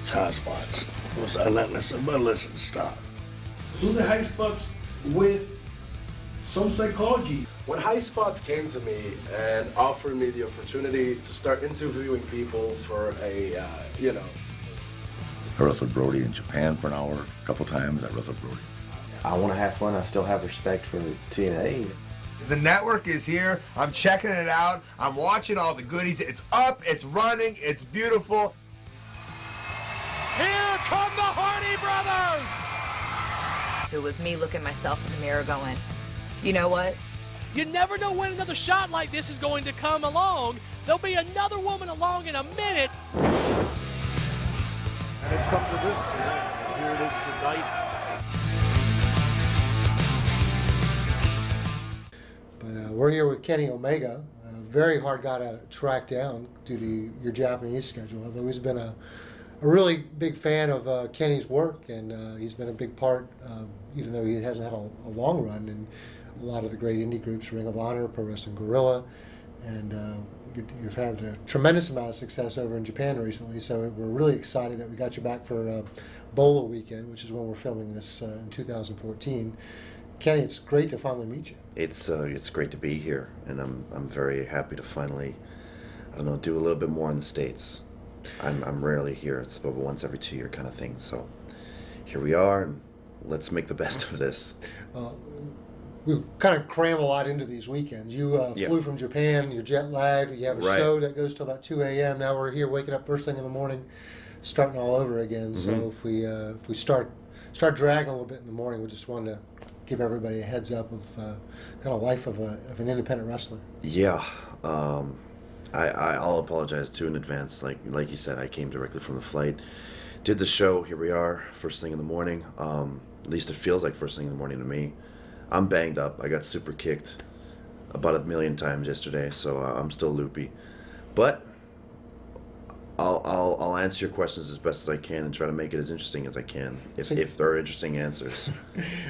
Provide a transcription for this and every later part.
It's Highspots. Those are not listen, but listen, stop. Do the Highspots with some psychology. When Highspots came to me and offered me the opportunity to start interviewing people for a, I wrestled Brody in Japan for an hour, a couple times. I wrestled Brody. I want to have fun. I still have respect for TNA. The network is here. I'm checking it out. I'm watching all the goodies. It's up, it's running, it's beautiful. Here come the Hardy Brothers! It was me looking myself in the mirror going, you know what? You never know when another shot like this is going to come along. There'll be another woman along in a minute. And it's come to this, and here it is tonight. But we're here with Kenny Omega, a very hard guy to track down due to your Japanese schedule. I've always been a really big fan of Kenny's work, and he's been a big part, even though he hasn't had a long run in a lot of the great indie groups, Ring of Honor, Pro Wrestling Guerrilla, and you've had a tremendous amount of success over in Japan recently, so we're really excited that we got you back for Bola Weekend, which is when we're filming this in 2014. Kenny, it's great to finally meet you. It's great to be here, and I'm very happy to finally, do a little bit more in the States. I'm rarely here. It's about once every 2 year kind of thing. So here we are, and let's make the best of this. We kind of cram a lot into these weekends. You flew from Japan, you're jet lagged, you have a show that goes till about 2 a.m. Now we're here waking up first thing in the morning, starting all over again. So if we start dragging a little bit in the morning, we just wanted to give everybody a heads up of kind of life of an independent wrestler. Yeah. I'll apologize too in advance. Like you said, I came directly from the flight, did the show. Here we are, first thing in the morning. At least it feels like first thing in the morning to me. I'm banged up. I got super kicked about 1 million times yesterday, so I'm still loopy. But I'll answer your questions as best as I can and try to make it as interesting as I can, if there are interesting answers.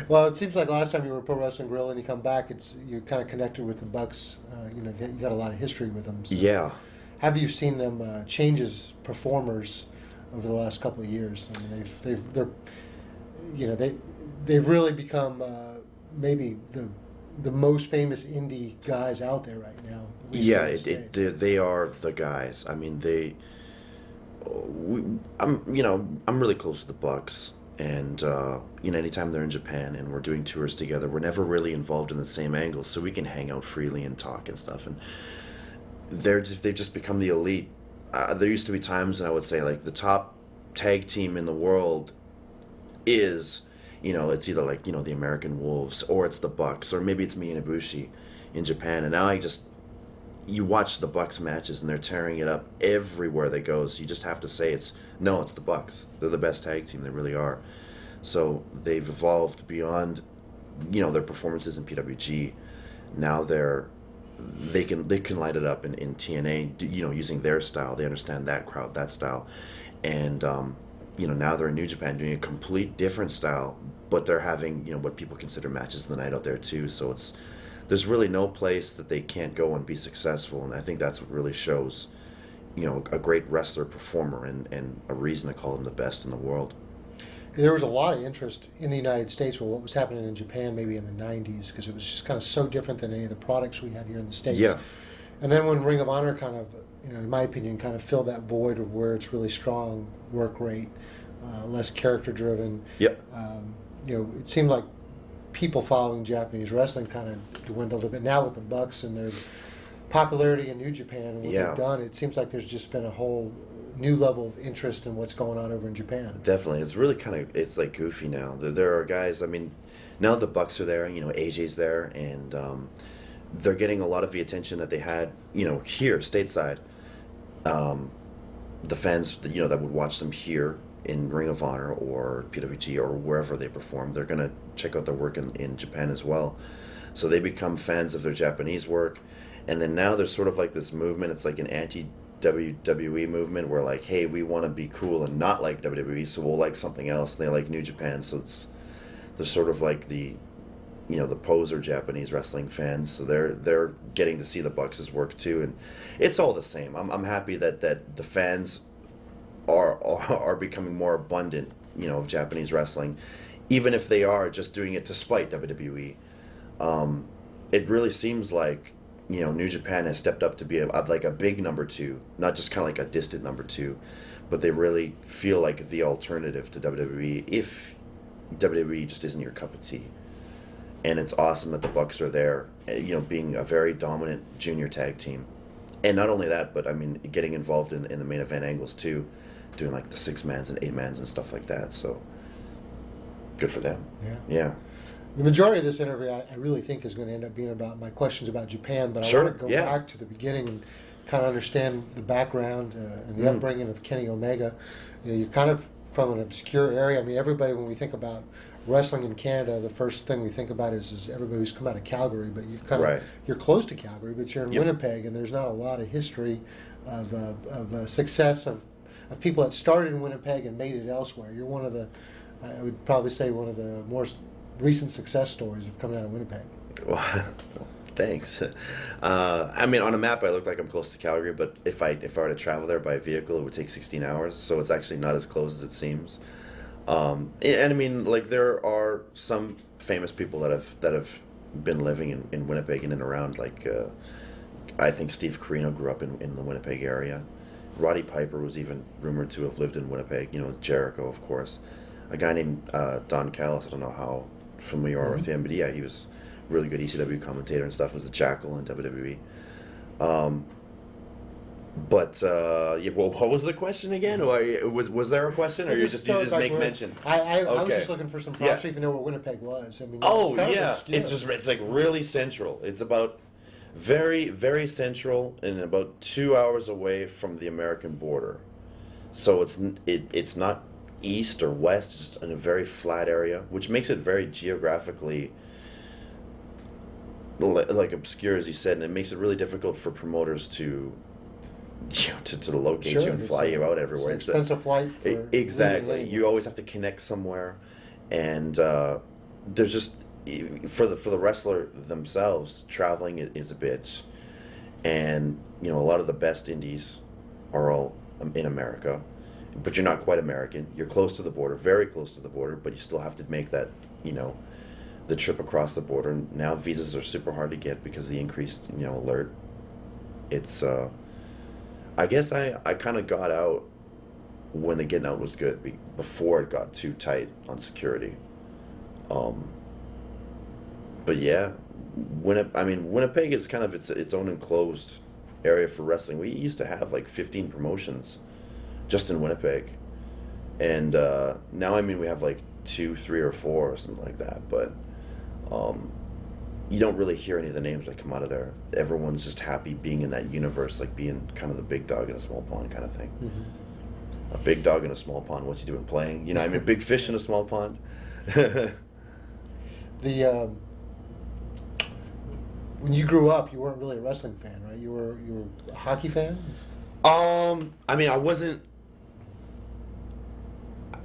Well, it seems like last time you were Pro Wrestling Guerrilla and you come back, you kind of connected with the Bucks. You got a lot of history with them. So Yeah. Have you seen them change as performers over the last couple of years? I mean, they've really become maybe the most famous indie guys out there right now. Yeah, they are the guys. I mean, I'm really close to the Bucks, and anytime they're in Japan and we're doing tours together, we're never really involved in the same angles, so we can hang out freely and talk and stuff. And they've just become the elite. There used to be times when I would say like the top tag team in the world is, it's either like the American Wolves or it's the Bucks or maybe it's me and Ibushi in Japan. And now you watch the Bucks matches and they're tearing it up everywhere they go. So you just have to say it's the Bucks. They're the best tag team. They really are. So they've evolved beyond, their performances in PWG. Now they can light it up in TNA, using their style. They understand that crowd, that style. And, now they're in New Japan doing a complete different style, but they're having, what people consider matches of the night out there too. So there's really no place that they can't go and be successful, and I think that's what really shows, a great wrestler, performer, and a reason to call them the best in the world. There was a lot of interest in the United States with what was happening in Japan maybe in the 90s, because it was just kind of so different than any of the products we had here in the States. Yeah. And then when Ring of Honor kind of, in my opinion, kind of filled that void of where it's really strong work rate, less character driven. Yep. It seemed like people following Japanese wrestling kind of dwindled a bit. Now with the Bucks and their popularity in New Japan and what they've done, it seems like there's just been a whole new level of interest in what's going on over in Japan. Definitely. It's really it's like goofy now. There are guys, I mean, now the Bucks are there, AJ's there, and they're getting a lot of the attention that they had, here, stateside. The fans, that would watch them here in Ring of Honor or PWG or wherever they perform, they're going to check out their work in Japan as well. So they become fans of their Japanese work. And then now there's sort of like this movement, it's like an anti-WWE movement where like, hey, we want to be cool and not like WWE, so we'll like something else. And they like New Japan, so they're sort of like the poser Japanese wrestling fans. So they're getting to see the Bucks' work too. And it's all the same. I'm happy that the fans are becoming more abundant, of Japanese wrestling, even if they are just doing it to spite WWE. It really seems like New Japan has stepped up to be like a big number two, not just kind of like a distant number two, but they really feel like the alternative to WWE if WWE just isn't your cup of tea. And it's awesome that the Bucks are there, being a very dominant junior tag team. And not only that, but I mean, getting involved in the main event angles too, doing like the 6-mans and 8-mans and stuff like that. So good for them. Yeah. The majority of this interview, I really think, is going to end up being about my questions about Japan, but I want to go back to the beginning and kind of understand the background and the upbringing of Kenny Omega. You're kind of from an obscure area. I mean, everybody, when we think about wrestling in Canada, the first thing we think about is everybody who's come out of Calgary, but you've kind of, you're close to Calgary, but you're in Winnipeg, and there's not a lot of history of success of people that started in Winnipeg and made it elsewhere. You're one of the, I would probably say, one of the more recent success stories of coming out of Winnipeg. Well, thanks. I mean, on a map, I look like I'm close to Calgary, but if I were to travel there by vehicle, it would take 16 hours, so it's actually not as close as it seems. And I mean, like, there are some famous people that have been living in Winnipeg and around. Like, I think Steve Carino grew up in the Winnipeg area. Roddy Piper was even rumored to have lived in Winnipeg. Jericho, of course. A guy named Don Callis. I don't know how familiar you are with him, but yeah, he was a really good ECW commentator and stuff. He was the Jackal in WWE. What was the question again? Or was there a question, or you just make mention? I was just looking for some props to even know where Winnipeg was. I mean, it's like really central. It's about very, very central and about 2 hours away from the American border. So it's not east or west, just in a very flat area, which makes it very geographically like obscure, as you said, and it makes it really difficult for promoters to locate you and fly you out everywhere. It's an expensive flight. Exactly. You always have to connect somewhere, and there's just for the wrestler themselves, traveling is a bitch, and a lot of the best indies are all in America, but you're not quite American. You're close to the border, very close to the border, but you still have to make that the trip across the border. And now visas are super hard to get because of the increased alert. It's I guess I kind of got out when the getting out was good, before it got too tight on security. But yeah, Winnipeg is kind of its own enclosed area for wrestling. We used to have like 15 promotions just in Winnipeg, and now we have like 2, 3, or 4 or something like that. But you don't really hear any of the names that come out of there. Everyone's just happy being in that universe, like being kind of the big dog in a small pond kind of thing. Mm-hmm. A big dog in a small pond, what's he doing playing? Big fish in a small pond. When you grew up, you weren't really a wrestling fan, right? You were a hockey fan? I wasn't.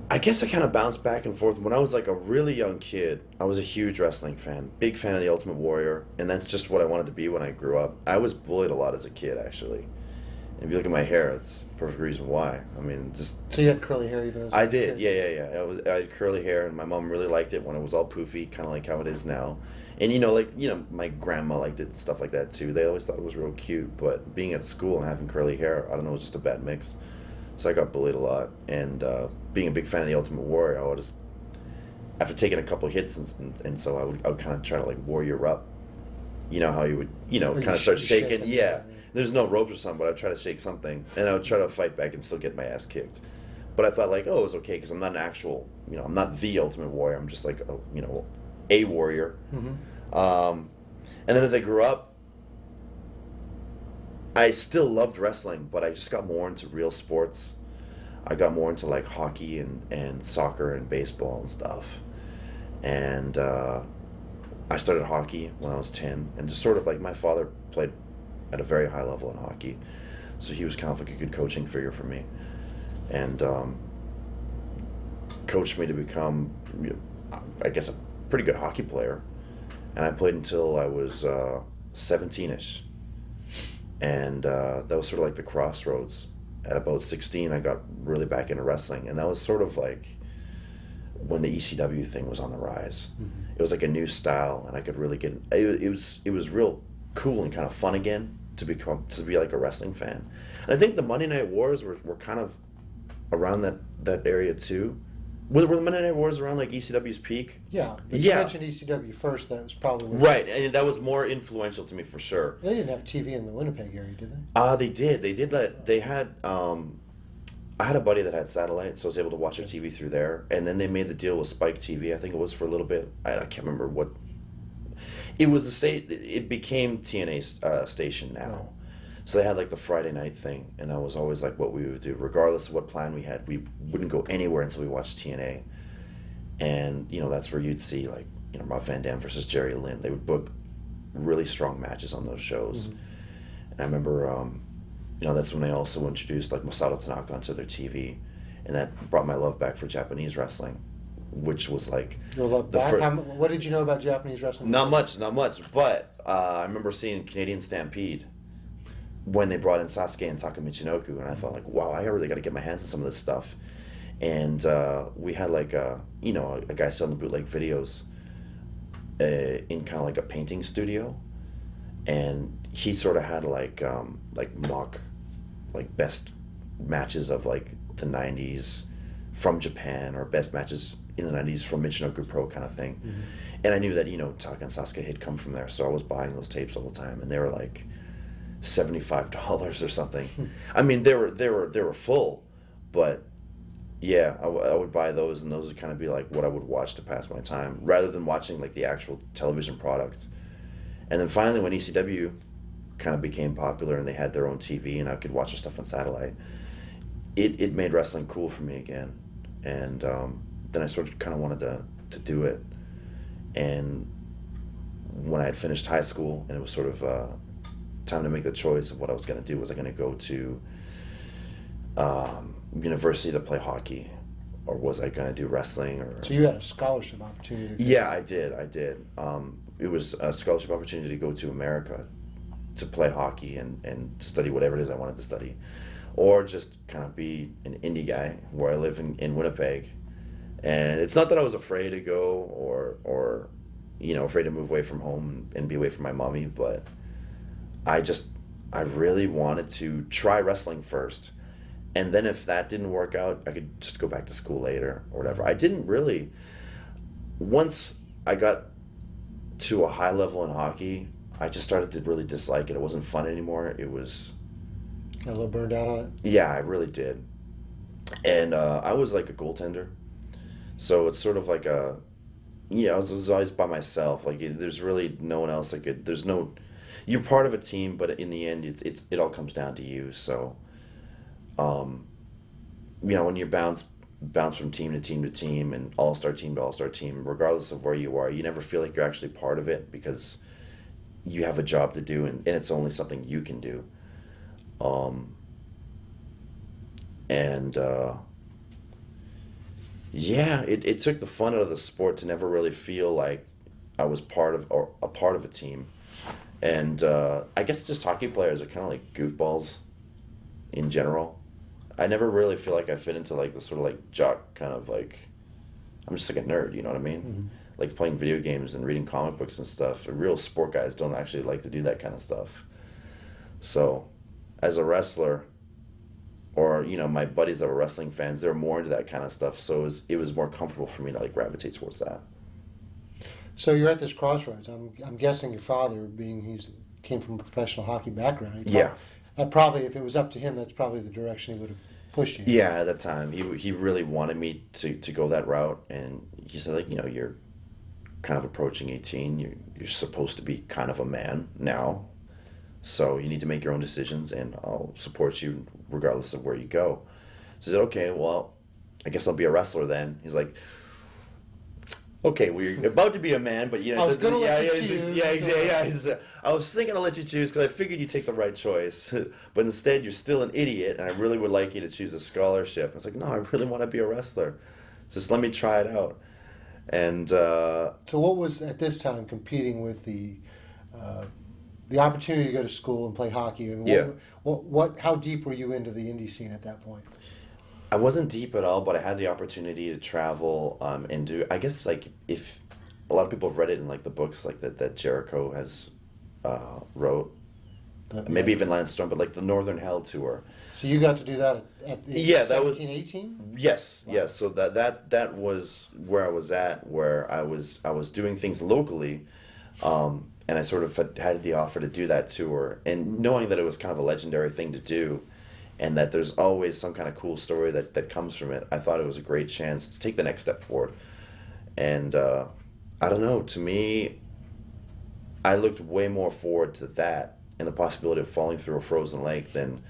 I guess I kind of bounced back and forth. When I was like a really young kid, I was a huge wrestling fan, big fan of the Ultimate Warrior, and that's just what I wanted to be when I grew up. I was bullied a lot as a kid, actually. And if you look at my hair, that's the perfect reason why. So you had curly hair even as a kid? Yeah. I had curly hair, and my mom really liked it when it was all poofy, kind of like how it is now. And my grandma liked it and stuff like that too. They always thought it was real cute, but being at school and having curly hair, I don't know, it was just a bad mix. So I got bullied a lot, and being a big fan of the Ultimate Warrior, I would just, after taking a couple of hits, and so I would kind of try to like warrior up. You know how you would, kind of start shaking. Yeah. There's no ropes or something, but I'd try to shake something, and I would try to fight back and still get my ass kicked. But I thought like, it was okay because I'm not an actual, I'm not the Ultimate Warrior. I'm just like, a warrior. Mm-hmm. And then as I grew up, I still loved wrestling, but I just got more into real sports. I got more into like hockey and soccer and baseball and stuff. And I started hockey when I was 10, and just sort of like my father played at a very high level in hockey, so he was kind of like a good coaching figure for me, and coached me to become, I guess, a pretty good hockey player. And I played until I was 17-ish. And that was sort of like the crossroads at about 16, I got really back into wrestling, and that was sort of like when the ECW thing was on the rise. It was like a new style, and I could really get it was real cool and kind of fun again to be like a wrestling fan. And I think the Monday Night Wars were kind of around that area too. Were the Monday Night Wars around like ECW's peak? Yeah, but you mentioned ECW first. That was probably right, and that was more influential to me for sure. They didn't have TV in the Winnipeg area, did they? They did. They did that. They had. I had a buddy that had satellite, so I was able to watch their TV through there. And then they made the deal with Spike TV. I think it was for a little bit. I can't remember what. It was the state. It became TNA's station now. Right. So they had like the Friday night thing, and that was always like what we would do, regardless of what plan we had. We wouldn't go anywhere until we watched TNA, and that's where you'd see like Rob Van Dam versus Jerry Lynn. They would book really strong matches on those shows, and I remember. That's when they also introduced like Masato Tanaka onto their TV, and that brought my love back for Japanese wrestling, which was like your love back. What did you know about Japanese wrestling? Not much. But I remember seeing Canadian Stampede when they brought in Sasuke and Taka Michinoku, and I thought like, wow, I really got to get my hands on some of this stuff. And we had like a guy selling bootleg videos in kind of like a painting studio, and he sort of had like mock like best matches of like the 90s from Japan, or best matches in the 90s from Michinoku Pro kind of thing. And I knew that Taka and Sasuke had come from there, so I was buying those tapes all the time, and they were like $75 or something. I mean, they were full, but yeah, I would buy those, and those would kind of be like what I would watch to pass my time rather than watching like the actual television product. And then finally, when ECW kind of became popular and they had their own TV and I could watch their stuff on satellite, it made wrestling cool for me again. And then I sort of kind of wanted to do it. And when I had finished high school and it was sort of time to make the choice of what I was going to do, was I going to go to university to play hockey, or was I going to do wrestling? So you had a scholarship opportunity? Yeah, I did. It was a scholarship opportunity to go to America to play hockey and to study whatever it is I wanted to study, or just kind of be an indie guy where I live in Winnipeg. And it's not that I was afraid to go or afraid to move away from home and be away from my mommy, but I really wanted to try wrestling first. And then if that didn't work out, I could just go back to school later or whatever. I didn't really, once I got to a high level in hockey, I just started to really dislike it. It wasn't fun anymore. It was... Got a little burned out on it? Yeah, I really did. And I was like a goaltender. So it's sort of like I was always by myself. Like, there's really no one else. There's no... You're part of a team, but in the end, it all comes down to you. So, when you bounce from team to team to team and all-star team to all-star team, regardless of where you are, you never feel like you're actually part of it because you have a job to do and it's only something you can do. It took the fun out of the sport to never really feel like I was part of a team. And I guess just hockey players are kind of like goofballs in general. I never really feel like I fit into like the sort of like jock kind of like, I'm just like a nerd, you know what I mean? Mm-hmm. Like playing video games and reading comic books and stuff. Real sport guys don't actually like to do that kind of stuff. So, as a wrestler, or my buddies that were wrestling fans, they're more into that kind of stuff. So it was more comfortable for me to like gravitate towards that. So you're at this crossroads. I'm guessing your father, came from a professional hockey background. Probably, if it was up to him, that's probably the direction he would have pushed you. Yeah, at that time, he really wanted me to go that route, and he said like, you're kind of approaching 18. You're supposed to be kind of a man now, so you need to make your own decisions, and I'll support you regardless of where you go. So I said, okay, well, I guess I'll be a wrestler then. He's like, okay, well, you're about to be a man, but I was going to let you choose. I was thinking I'll let you choose because I figured you'd take the right choice, but instead you're still an idiot, and I really would like you to choose a scholarship. I was like, no, I really want to be a wrestler. Just let me try it out. And so what was, at this time, competing with the the opportunity to go to school and play hockey. And Yeah. How deep were you into the indie scene at that point? I wasn't deep at all, but I had the opportunity to travel and do. I guess like if a lot of people have read it in like the books like that Jericho has wrote, maybe even Lance Storm, but like the Northern Hell tour. So you got to do that at the that was 18? Yes, yes. So that was where I was at, where I was doing things locally, and I sort of had the offer to do that tour, and knowing that it was kind of a legendary thing to do, and that there's always some kind of cool story that comes from it. I thought it was a great chance to take the next step forward, and I don't know. To me, I looked way more forward to that and the possibility of falling through a frozen lake than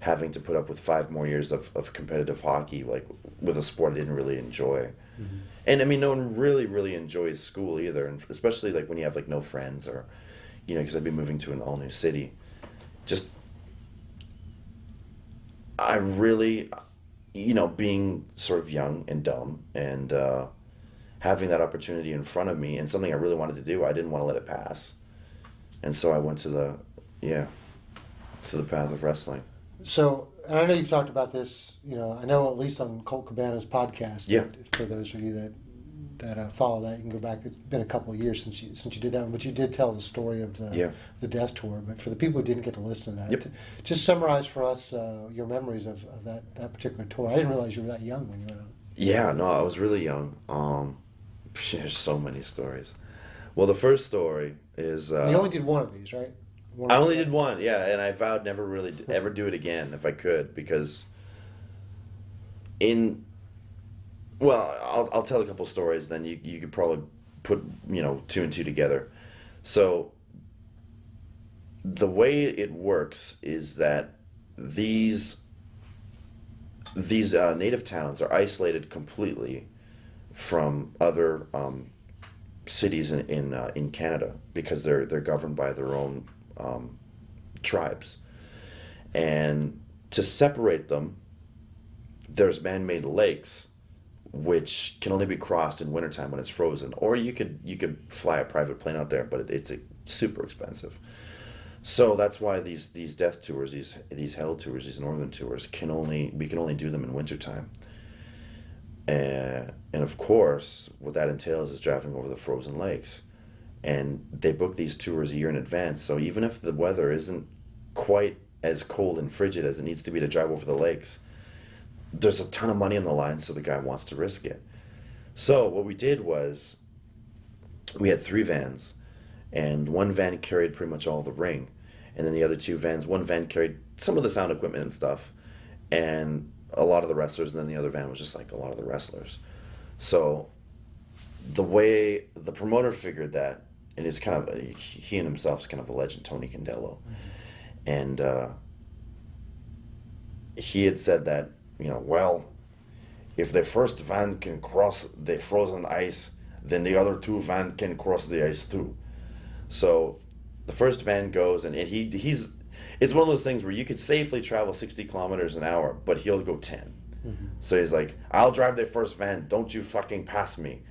having to put up with 5 more years of competitive hockey, like with a sport I didn't really enjoy. Mm-hmm. And I mean, no one really enjoys school either, and especially like when you have like no friends or, because I'd be moving to an all new city. Just, I really, being sort of young and dumb and having that opportunity in front of me and something I really wanted to do, I didn't want to let it pass. And so I went to the path of wrestling. So, and I know you've talked about this, I know at least on Colt Cabana's podcast. Yeah. For those of you that follow that, you can go back. It's been a couple of years since you did that one, but you did tell the story of the Death Tour. But for the people who didn't get to listen to that, just summarize for us your memories of that particular tour. I didn't realize you were that young when you went out. Yeah, no, I was really young. There's so many stories. Well, the first story is... you only did one of these, right? I only did one, yeah, and I vowed never really ever do it again if I could, because I'll tell a couple stories, then you could probably put, 2 and 2 together. So the way it works is that these native towns are isolated completely from other cities in Canada because they're governed by their own tribes, and to separate them, there's man-made lakes which can only be crossed in wintertime when it's frozen, or you could fly a private plane out there, but it's super expensive. So that's why these death tours, these hell tours, these northern tours we can only do them in wintertime. And of course, what that entails is driving over the frozen lakes. And they book these tours a year in advance, so even if the weather isn't quite as cold and frigid as it needs to be to drive over the lakes, there's a ton of money on the line, so the guy wants to risk it. So what we did was, we had 3 vans, and one van carried pretty much all the ring, and then the other 2 vans, one van carried some of the sound equipment and stuff, and a lot of the wrestlers, and then the other van was just like a lot of the wrestlers. So the way the promoter figured that, and it's kind of, he and himself is kind of a legend, Tony Candello. And he had said that, well, if the first van can cross the frozen ice, then the other 2 van can cross the ice too. So the first van goes, and it's one of those things where you could safely travel 60 kilometers an hour, but he'll go 10. Mm-hmm. So he's like, I'll drive the first van, don't you fucking pass me.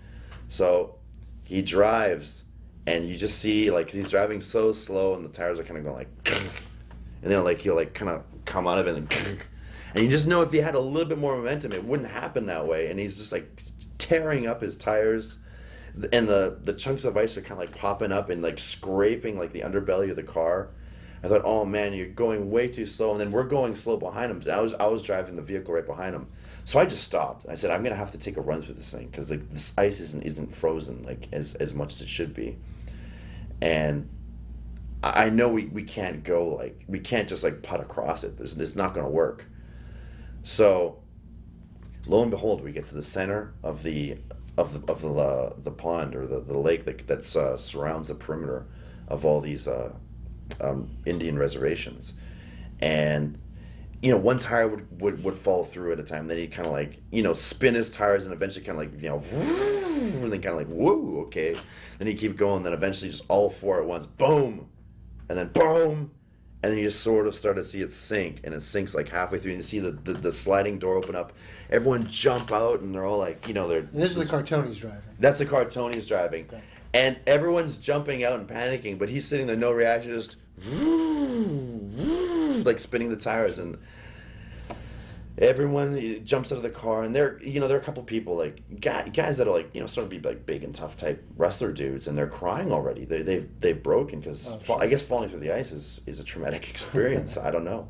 So he drives, and you just see, like, he's driving so slow, and the tires are kind of going like, and then like he'll like kind of come out of it, and you just know if he had a little bit more momentum, it wouldn't happen that way. And he's just like tearing up his tires, and the chunks of ice are kind of like popping up and like scraping like the underbelly of the car. I thought, oh man, you're going way too slow, and then we're going slow behind him. And I was driving the vehicle right behind him, so I just stopped. I said, I'm gonna have to take a run through this thing because like this ice isn't frozen like as much as it should be, and I know we can't go like we can't just like putt across it. It's not gonna work. So, lo and behold, we get to the center of the pond or the lake that surrounds the perimeter of all these Indian reservations, and one tire would fall through at a time. Then he'd kind of like spin his tires and eventually kind of like and then kind of like whoa, okay. Then he'd keep going. Then eventually just all 4 at once, boom, and then boom. And then you just sort of start to see it sink, and it sinks like halfway through, and you see the sliding door open up. Everyone jump out, and they're all like, they're... This is the car Tony's driving. That's the car Tony's driving. Okay. And everyone's jumping out and panicking, but he's sitting there, no reaction, just, like spinning the tires, and everyone jumps out of the car, and there are a couple people like guys that are like sort of be like big and tough type wrestler dudes, and they're crying already. They've broken because I guess falling through the ice is a traumatic experience. I don't know.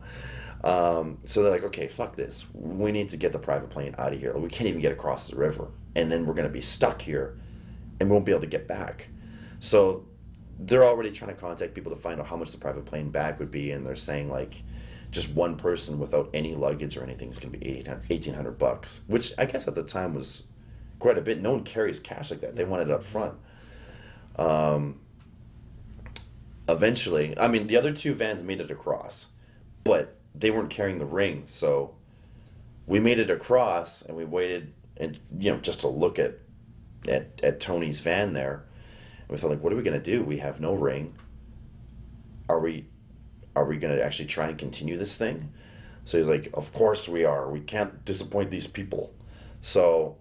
So they're like, okay, fuck this. We need to get the private plane out of here. We can't even get across the river, and then we're gonna be stuck here, and we won't be able to get back. So they're already trying to contact people to find out how much the private plane back would be, and they're saying like, just one person without any luggage or anything is going to be $1,800, which I guess at the time was quite a bit. No one carries cash like that. They wanted it up front. Eventually, I mean, the other two vans made it across, but they weren't carrying the ring, so we made it across, and we waited, and just to look at Tony's van there. And we thought, like, what are we going to do? We have no ring. Are we going to actually try and continue this thing? So he's like, of course we are. We can't disappoint these people. So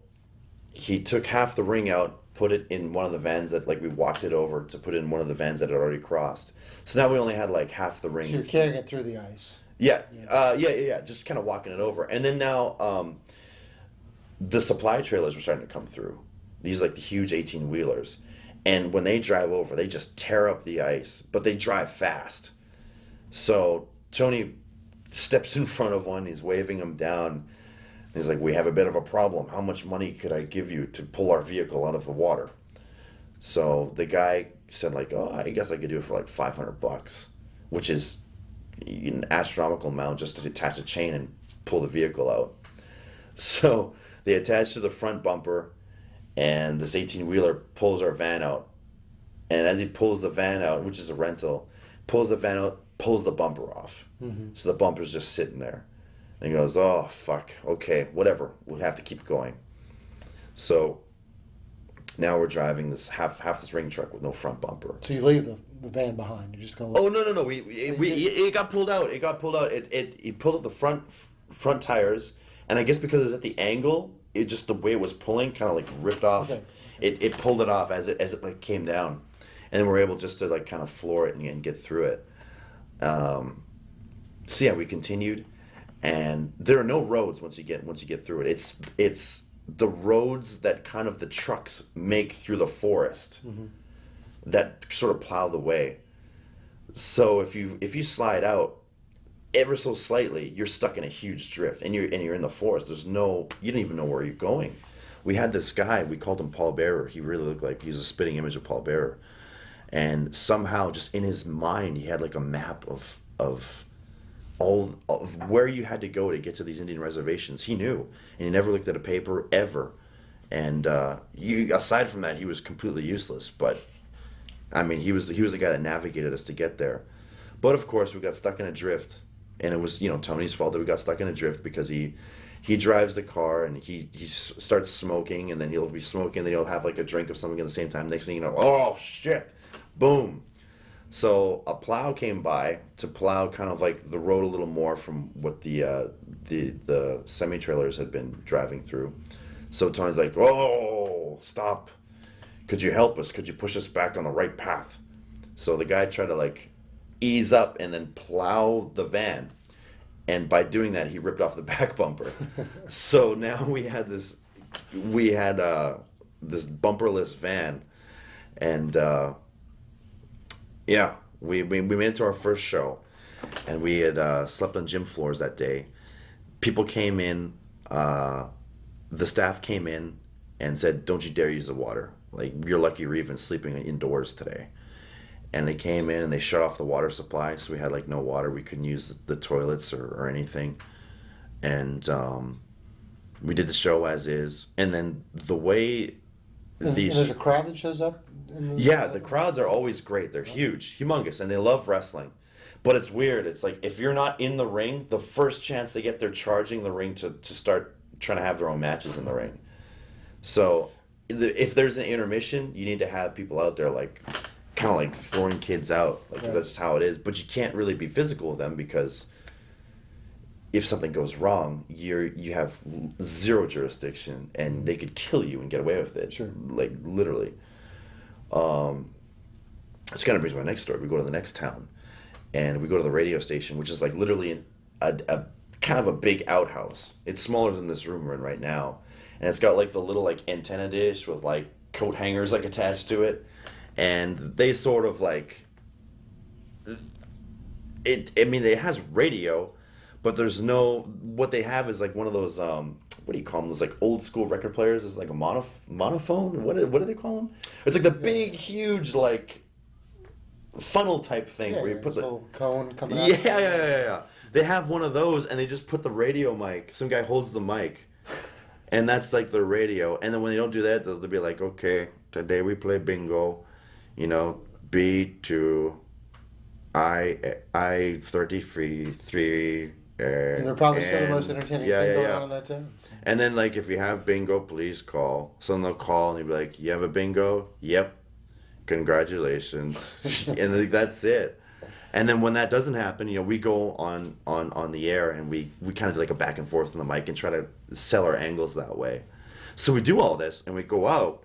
he took half the ring out, put it in one of the vans that, like, we walked it over to put it in one of the vans that had already crossed. So now we only had, like, half the ring. So you're carrying it through the ice. Yeah. Just kind of walking it over. And then now the supply trailers were starting to come through. These, like, the huge 18-wheelers. And when they drive over, they just tear up the ice. But they drive fast. So Tony steps in front of one. He's waving him down. He's like, we have a bit of a problem. How much money could I give you to pull our vehicle out of the water? So the guy said, like, oh, I guess I could do it for like $500, which is an astronomical amount just to attach a chain and pull the vehicle out. So they attach to the front bumper, and this 18-wheeler pulls our van out. And as he pulls the van out, which is a rental, pulls the van out, pulls the bumper off. Mm-hmm. So the bumper's just sitting there. And he goes, oh, fuck, okay, whatever. We'll have to keep going. So now we're driving this half this ring truck with no front bumper. So you leave the van behind. You're just going to Oh, no. It got pulled out. It pulled out the front tires. And I guess because it was at the angle, it just, the way it was pulling kind of like ripped off. Okay. It pulled it off as it like came down. And then we're able just to like kind of floor it and get through it. So yeah, we continued, and there are no roads once you get through it. It's the roads that kind of the trucks make through the forest that sort of plow the way. So if you slide out ever so slightly, you're stuck in a huge drift, and you're in the forest. You don't even know where you're going. We had this guy, we called him Paul Bearer. He really looked like he was a spitting image of Paul Bearer. And somehow, just in his mind, he had like a map of all of where you had to go to get to these Indian reservations. He knew, and he never looked at a paper ever. And aside from that, he was completely useless. But I mean, he was the guy that navigated us to get there. But of course, we got stuck in a drift, and it was Tony's fault that we got stuck in a drift because he drives the car and he starts smoking, and then he'll be smoking, then he'll have like a drink of something at the same time. Next thing you know, oh shit. Boom. So a plow came by to plow kind of like the road a little more from what the semi-trailers had been driving through. So Tony's like, oh, stop. Could you help us? Could you push us back on the right path? So the guy tried to like ease up and then plow the van. And by doing that, he ripped off the back bumper. So now we had this bumperless van. And yeah, we made it to our first show, and we had slept on gym floors that day. People came in, the staff came in and said, don't you dare use the water. Like, you're lucky you're even sleeping indoors today. And they came in and they shut off the water supply, so we had like no water. We couldn't use the toilets or anything. And we did the show as is. And then the way there's a crowd that shows up? Yeah, the crowds are always great. They're huge, humongous, and they love wrestling. But it's weird. It's like if you're not in the ring, the first chance they get, they're charging the ring to start trying to have their own matches in the ring. So if there's an intermission, you need to have people out there like kind of like throwing kids out. Like that's just how it is. But you can't really be physical with them because if something goes wrong, you have zero jurisdiction, and they could kill you and get away with it. Sure. Like literally. This kind of brings my next story. We go to the next town, and we go to the radio station, which is like literally a kind of a big outhouse. It's smaller than this room we're in right now, and it's got like the little like antenna dish with like coat hangers like attached to it, and they sort of like it. I mean, it has radio, but there's no. What they have is like one of those what do you call them? Those like old school record players. It's like a monophone. What do they call them? It's like the big, huge like funnel type thing where you put the little cone coming out. Yeah. They have one of those, and they just put the radio mic. Some guy holds the mic, and that's like the radio. And then when they don't do that, they'll be like, okay, today we play bingo, you know, B to I 33. And they're probably still the most entertaining thing going on in that town. And then, like, if you have bingo, please call. Someone will call and you'll be like, you have a bingo? Yep. Congratulations. And like, that's it. And then when that doesn't happen, you know, we go on the air and we kind of do like a back and forth on the mic and try to sell our angles that way. So we do all this and we go out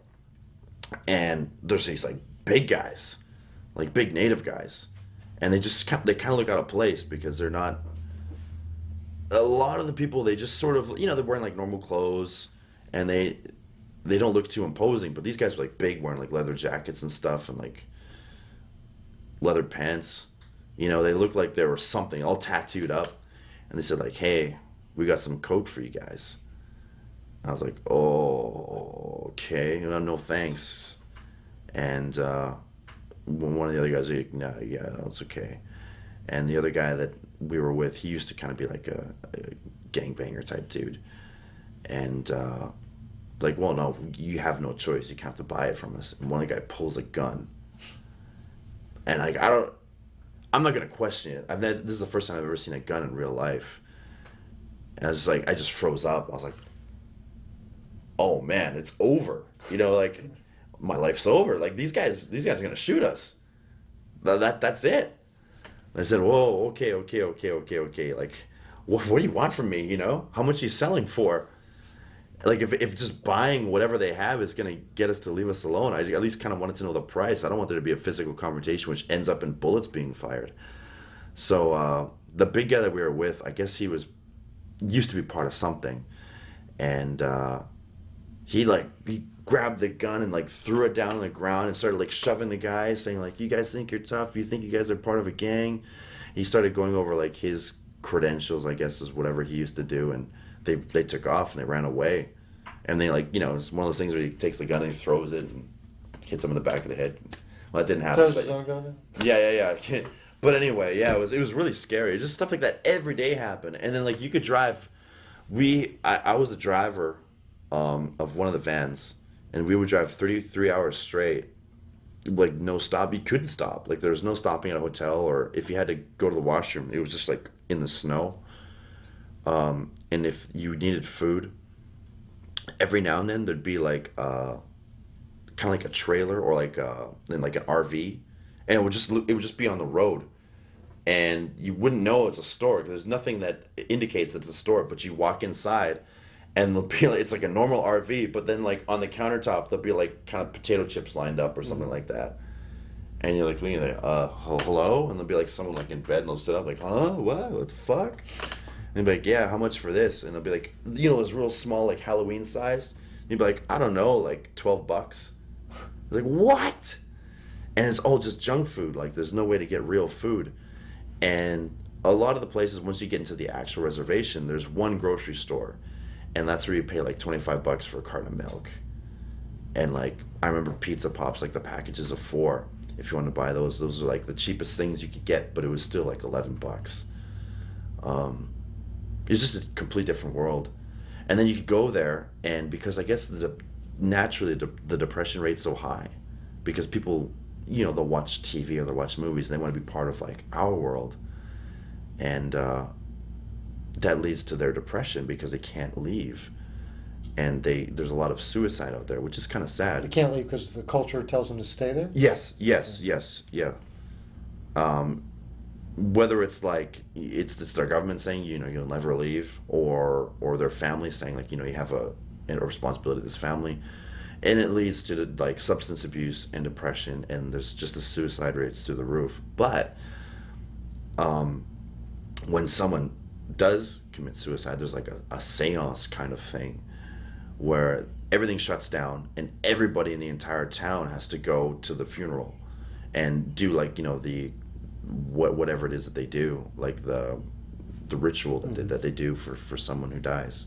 and there's these like big guys, like big native guys. And they kind of look out of place because they're not, a lot of the people, they just sort of, you know, they're wearing like normal clothes and they don't look too imposing, but these guys are like big, wearing like leather jackets and stuff and like leather pants. You know, they looked like they were something, all tattooed up. And they said like, hey, we got some Coke for you guys. I was like, oh, okay, no thanks. And one of the other guys was like, no, it's okay. And the other guy that we were with, he used to kind of be like a gangbanger type dude. And like, well, no, you have no choice. You have to buy it from us. And one of the guy pulls a gun. And like, I'm not going to question it. This is the first time I've ever seen a gun in real life. And I was like, I just froze up. I was like, oh man, it's over. You know, like, my life's over. Like, these guys are going to shoot us. That's it. And I said, whoa, okay. Like, what do you want from me, you know? How much are you selling for? Like, if just buying whatever they have is going to get us to leave us alone, I at least kind of wanted to know the price. I don't want there to be a physical confrontation which ends up in bullets being fired. So the big guy that we were with, I guess he used to be part of something. And he grabbed the gun and like threw it down on the ground and started like shoving the guys, saying like, you guys think you're tough? You think you guys are part of a gang? He started going over like his credentials, I guess is whatever he used to do, and they took off and they ran away. And they like, you know, it's one of those things where he takes the gun and he throws it and hits him in the back of the head. Well, that didn't happen. Throws his own gun in? Yeah. But anyway, yeah, it was really scary. Just stuff like that every day happened. And then like you could drive. I was the driver of one of the vans, and we would drive 33 hours straight, like no stop. You couldn't stop. Like there was no stopping at a hotel, or if you had to go to the washroom, it was just like in the snow. And if you needed food, every now and then there'd be like kind of like a trailer or like then like an RV, and it would just be on the road, and you wouldn't know it's a store because there's nothing that indicates it's a store. But you walk inside, and there'll be like, it's like a normal RV, but then like on the countertop there'll be like kind of potato chips lined up or something like that. And you're like, hello? And there'll be like someone like in bed and they'll sit up like, huh? What the fuck? And they'll be like, yeah, how much for this? And they'll be like, you know, those real small, like Halloween sized. And you'd be like, I don't know, like $12. Like, what? And it's all just junk food. Like, there's no way to get real food. And a lot of the places, once you get into the actual reservation, there's one grocery store. And that's where you pay like $25 for a carton of milk. And like, I remember Pizza Pops, like the packages of 4. If you want to buy those are like the cheapest things you could get, but it was still like $11. It's just a complete different world. And then you could go there, and because I guess naturally the depression rate's so high, because people, you know, they'll watch TV or they'll watch movies and they want to be part of like our world, and that leads to their depression because they can't leave, and there's a lot of suicide out there, which is kind of sad. They can't leave because the culture tells them to stay there? Yes, yeah. Whether it's like it's their government saying, you know, you'll never leave, or their family saying like, you know, you have a responsibility to this family, and it leads to like substance abuse and depression, and there's just the suicide rates through the roof. But when someone does commit suicide, there's like a seance kind of thing where everything shuts down and everybody in the entire town has to go to the funeral and do like, you know, the whatever it is that they do, like the ritual that they do for someone who dies.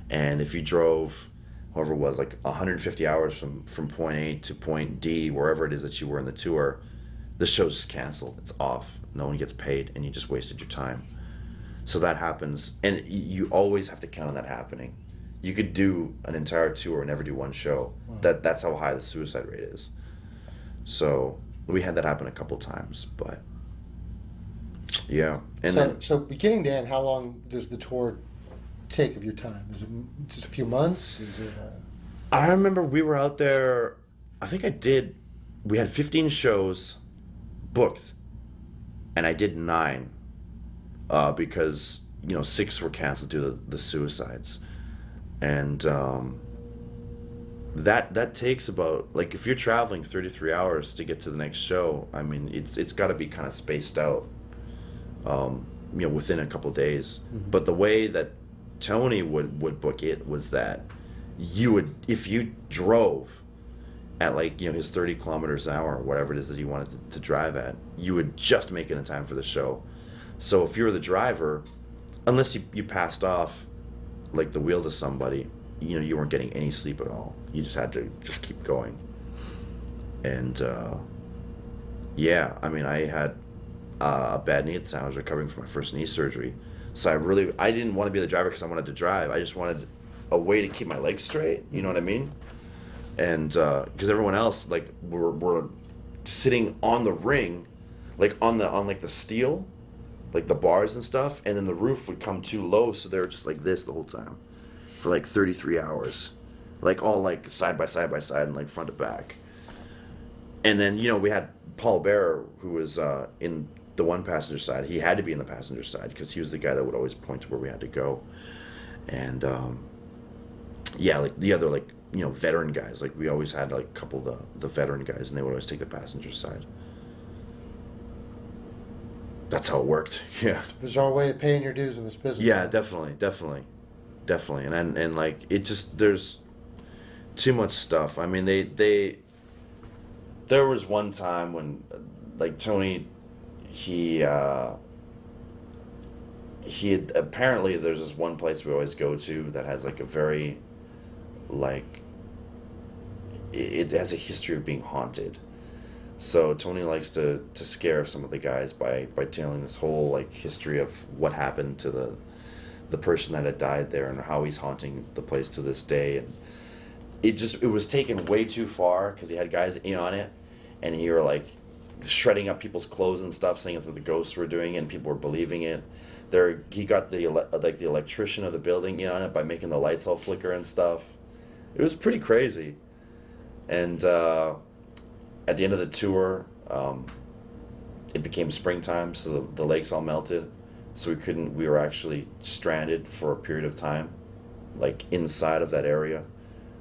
And if you drove however it was, like 150 hours from point A to point D, wherever it is that you were in the tour, the show's just canceled. It's off. No one gets paid, and you just wasted your time. So that happens, and you always have to count on that happening. You could do an entire tour and never do one show. Wow. That's how high the suicide rate is. So we had that happen a couple times, but yeah. And so beginning to end, how long does the tour take of your time? Is it just a few months? Is it? I remember we were out there. I think we had 15 shows booked, and I did 9 because 6 were canceled due to the suicides, and that takes about, like, if you're traveling 33 hours to get to the next show, I mean it's got to be kind of spaced out, within a couple days. Mm-hmm. But the way that Tony would book it was that if you drove at his 30 kilometers an hour or whatever it is that he wanted to drive at, you would just make it in time for the show. So if you were the driver, unless you passed off like the wheel to somebody, you weren't getting any sleep at all. You just had to just keep going. And I mean, I had a bad knee at the time. I was recovering from my first knee surgery. So I didn't want to be the driver because I wanted to drive. I just wanted a way to keep my legs straight. You know what I mean? And because everyone else, like, were sitting on the ring, like on the steel, like the bars and stuff, and then the roof would come too low, so they were just like this the whole time for like 33 hours, like all like side by side and like front to back. And then we had Paul Bearer, who was in the one passenger side. He had to be in the passenger side because he was the guy that would always point to where we had to go. And like the other, like, veteran guys, like we always had like a couple of the veteran guys, and they would always take the passenger side. That's how it worked. Yeah. Bizarre way of paying your dues in this business. Yeah, definitely. And like, it just, there's too much stuff. I mean, there was one time when, like, Tony, he had, apparently there's this one place we always go to that has like a very, like, it has a history of being haunted. So Tony likes to scare some of the guys by telling this whole, like, history of what happened to the person that had died there and how he's haunting the place to this day. And it was taken way too far because he had guys in on it, and he were like shredding up people's clothes and stuff, saying that the ghosts were doing it, and people were believing it. He got the electrician of the building in on it by making the lights all flicker and stuff. It was pretty crazy. And at the end of the tour, it became springtime, so the lakes all melted. So we were actually stranded for a period of time, like inside of that area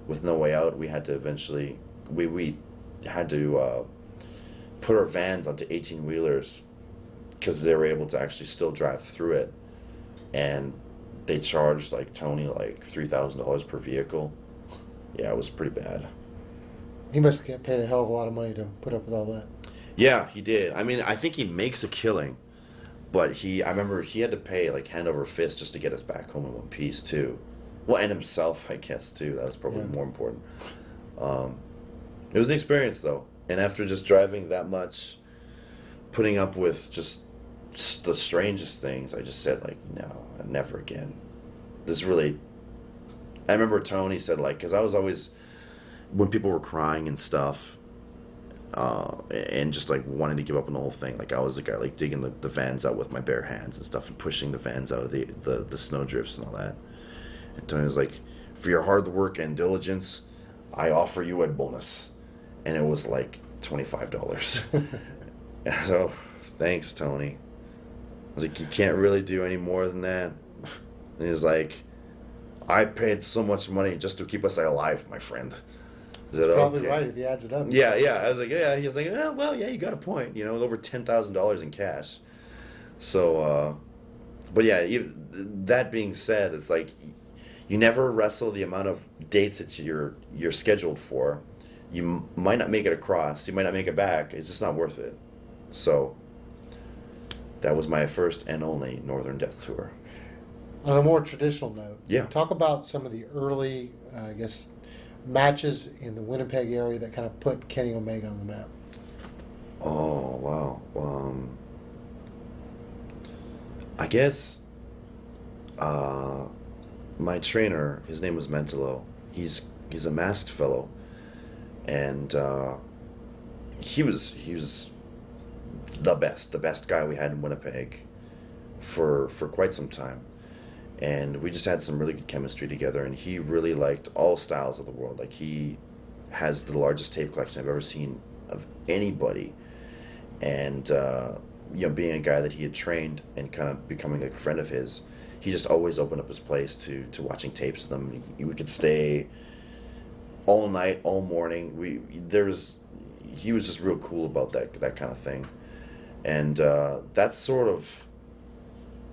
with no way out. We had to eventually, we had to put our vans onto 18-wheelers because they were able to actually still drive through it. And they charged, like, Tony like $3,000 per vehicle. Yeah, it was pretty bad. He must have paid a hell of a lot of money to put up with all that. Yeah, he did. I mean, I think he makes a killing, but I remember he had to pay, like, hand over fist just to get us back home in one piece too. Well, and himself, I guess, too. That was probably more important. It was an experience, though. And after just driving that much, putting up with just the strangest things, I just said, like, no, never again. I remember Tony said, like, because I was always, when people were crying and stuff, and just, like, wanting to give up on the whole thing, like, I was the guy, like, digging the vans out with my bare hands and stuff and pushing the vans out of the snow drifts and all that. And Tony was like, for your hard work and diligence, I offer you a bonus. And it was like $25. So, thanks, Tony. I was like, you can't really do any more than that. And he was like, I paid so much money just to keep us alive, my friend. Is that probably okay? Right if he adds it up. Yeah. I was like, yeah. He was like, well, yeah, you got a point. It was over $10,000 in cash. So, but yeah, that being said, it's like you never wrestle the amount of dates that you're scheduled for. You might not make it across. You might not make it back. It's just not worth it. So that was my first and only Northern Death Tour. On a more traditional note, Yeah. talk about some of the early, I guess, matches in the Winnipeg area that kind of put Kenny Omega on the map. Oh wow. I guess my trainer, his name was Mentolo. He's a masked fellow, and he was the best guy we had in Winnipeg for quite some time. And we just had some really good chemistry together, and he really liked all styles of the world. Like, he has the largest tape collection I've ever seen of anybody. And being a guy that he had trained and kind of becoming like a friend of his, he just always opened up his place to watching tapes of them. We could stay all night, all morning. He was just real cool about that kind of thing. And that's sort of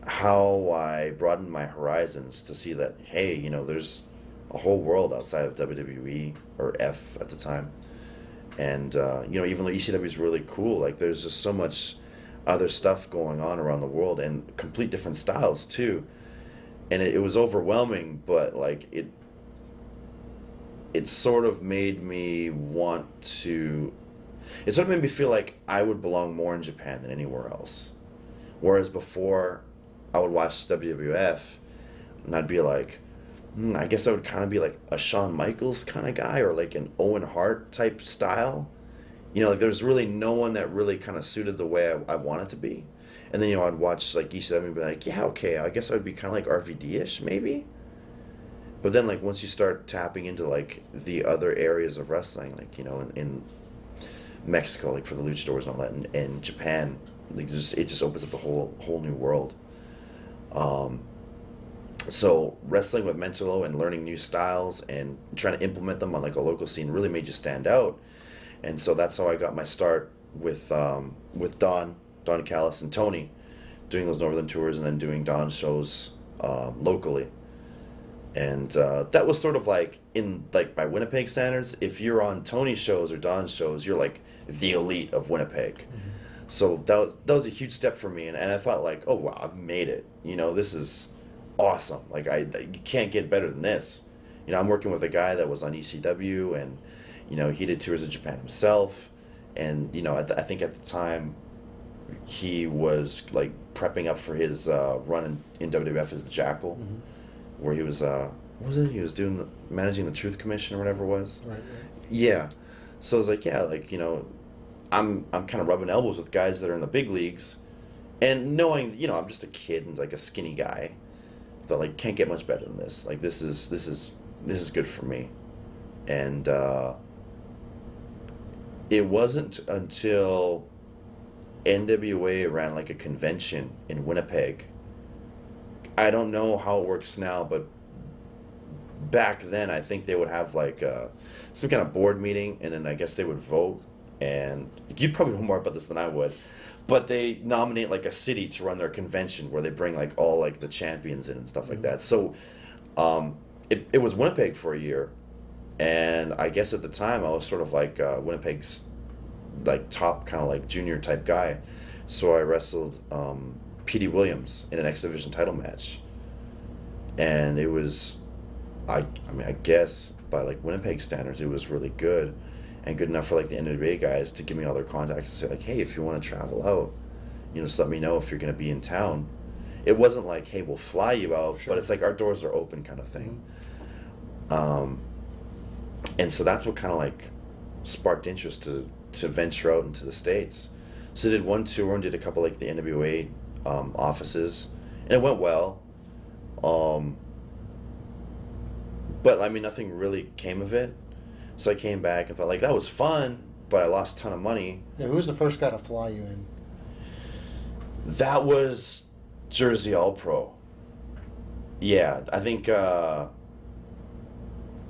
how I broadened my horizons to see that, hey, there's a whole world outside of WWE or F at the time. And even though ECW is really cool, like, there's just so much other stuff going on around the world, and complete different styles too. And it was overwhelming, but like it sort of made me feel like I would belong more in Japan than anywhere else. Whereas before, I would watch WWF, and I'd be like, I guess I would kind of be like a Shawn Michaels kind of guy, or like an Owen Hart type style. Like, there's really no one that really kind of suited the way I wanted to be. And then, I'd watch like ECW and be like, yeah, okay, I guess I would be kind of like RVD-ish maybe. But then, like, once you start tapping into like the other areas of wrestling, like, in Mexico, like for the luchadors and all that, and Japan, like, it just opens up a whole new world. So wrestling with Mentolo and learning new styles and trying to implement them on like a local scene really made you stand out. And so that's how I got my start with Don Callis and Tony, doing those Northern tours and then doing Don shows locally. And that was sort of like, in like by Winnipeg standards, if you're on Tony's shows or Don's shows, you're like the elite of Winnipeg. Mm-hmm. So that was a huge step for me, and I thought like, oh wow, I've made it. This is awesome. Like, you can't get better than this. I'm working with a guy that was on ECW, and he did tours of Japan himself, and I think at the time he was like prepping up for his run in WWF as the Jackal, mm-hmm. where he was what was it? He was managing the Truth Commission or whatever it was. Right. Yeah. So I was like, yeah, like, I'm kind of rubbing elbows with guys that are in the big leagues, and knowing, I'm just a kid and like a skinny guy that like can't get much better than this. Like, this is good for me. And it wasn't until NWA ran like a convention in Winnipeg. I don't know how it works now, but back then I think they would have like some kind of board meeting, and then I guess they would vote. And you'd probably know more about this than I would, but they nominate like a city to run their convention where they bring like all like the champions in and stuff like that. So it was Winnipeg for a year, and I guess at the time I was sort of like Winnipeg's like top kind of like junior type guy. So I wrestled P.D. Williams in an X Division title match, and it was, I guess by like Winnipeg standards, it was really good. And good enough for like the NWA guys to give me all their contacts and say like, hey, if you want to travel out, just let me know if you're going to be in town. It wasn't like, hey, we'll fly you out, sure. But it's like our doors are open kind of thing. Mm-hmm. And so that's what kind of like sparked interest to venture out into the States. So I did one tour and did a couple like the NWA offices, and it went well. But I mean, nothing really came of it. So I came back and thought, like, that was fun, but I lost a ton of money. Yeah, who was the first guy to fly you in? That was Jersey All Pro. Yeah, I think, well,